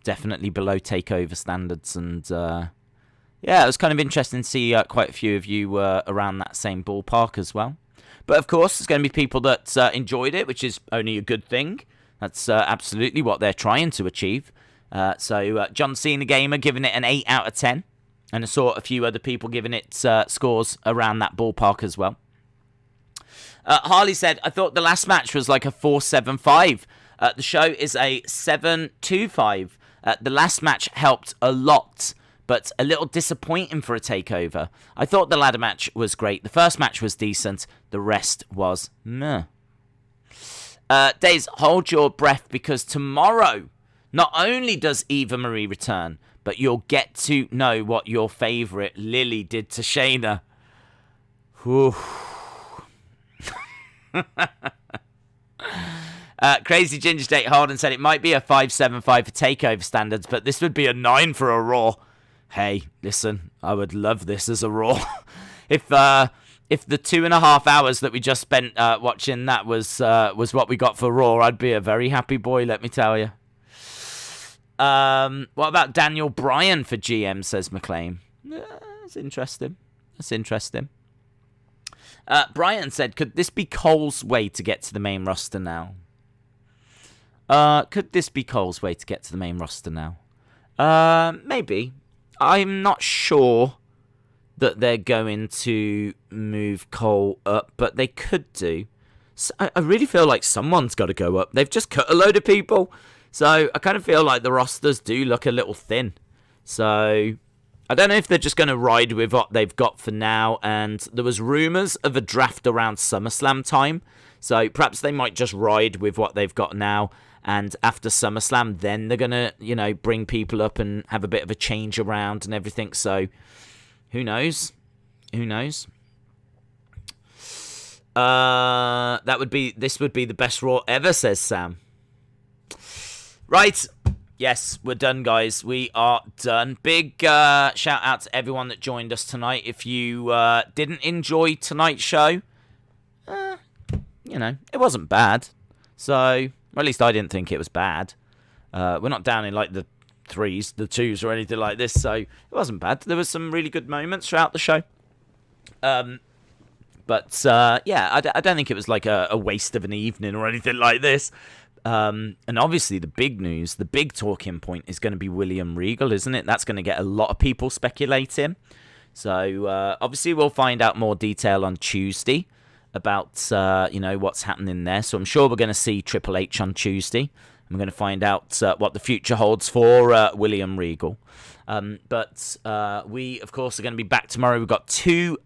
definitely below takeover standards. And yeah, it was kind of interesting to see quite a few of you around that same ballpark as well. But of course, there's going to be people that enjoyed it, which is only a good thing. That's absolutely what they're trying to achieve. So John Cena Gamer giving it an 8 out of 10. And I saw a few other people giving it scores around that ballpark as well. Harley said, I thought the last match was like a 4.75. The show is a 7.25. The last match helped a lot, but a little disappointing for a takeover. I thought the ladder match was great. The first match was decent. The rest was meh. Days, hold your breath because tomorrow, not only does Eva Marie return, but you'll get to know what your favourite Lily did to Shayna. Whew. Crazy Ginger State Harden said it might be a 5.75 for Takeover standards, but this would be a 9 for a Raw. Hey, listen, I would love this as a Raw. If the 2.5 hours that we just spent watching that was what we got for Raw, I'd be a very happy boy, let me tell you. What about Daniel Bryan for GM, says McLean. That's interesting. Brian said, could this be Cole's way to get to the main roster now? Maybe. I'm not sure that they're going to move Cole up, but they could do. So I really feel like someone's got to go up. They've just cut a load of people. So I kind of feel like the rosters do look a little thin. So I don't know if they're just going to ride with what they've got for now. And there was rumours of a draft around SummerSlam time. So perhaps they might just ride with what they've got now. And after SummerSlam, then they're going to, bring people up and have a bit of a change around and everything. So who knows? This would be the best Raw ever, says Sam. Right. Yes, we're done, guys. We are done. Big shout out to everyone that joined us tonight. If you didn't enjoy tonight's show, it wasn't bad. So, or at least I didn't think it was bad. We're not down in like the 3s, the 2s, or anything like this. So it wasn't bad. There was some really good moments throughout the show. I don't think it was like a waste of an evening or anything like this. And obviously the big news, the big talking point is going to be William Regal, isn't it? That's going to get a lot of people speculating. So obviously we'll find out more detail on Tuesday about what's happening there. So I'm sure we're going to see Triple H on Tuesday. I'm going to find out what the future holds for William Regal. But we, of course, are going to be back tomorrow. We've got 2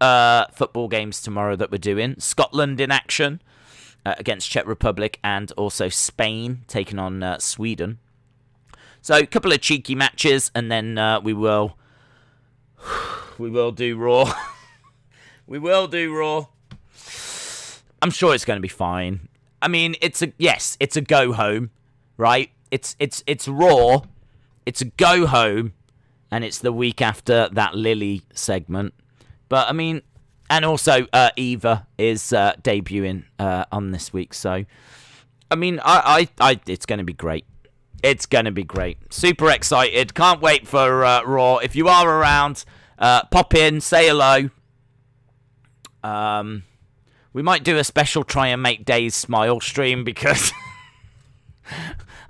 football games tomorrow that we're doing. Scotland in action against Czech Republic, and also Spain taking on Sweden. So a couple of cheeky matches, and then we will do Raw. We will do Raw. I'm sure it's going to be fine. I mean, it's a go home, right? It's Raw. It's a go home, and it's the week after that Lily segment. But I mean, and also Eva is debuting on this week. So I mean, I it's going to be great. It's going to be great. Super excited. Can't wait for Raw. If you are around, pop in, say hello. We might do a special try and make Days smile stream because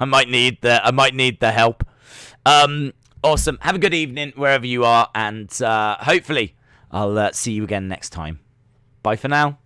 I might need the help. Awesome. Have a good evening wherever you are, and hopefully I'll see you again next time. Bye for now.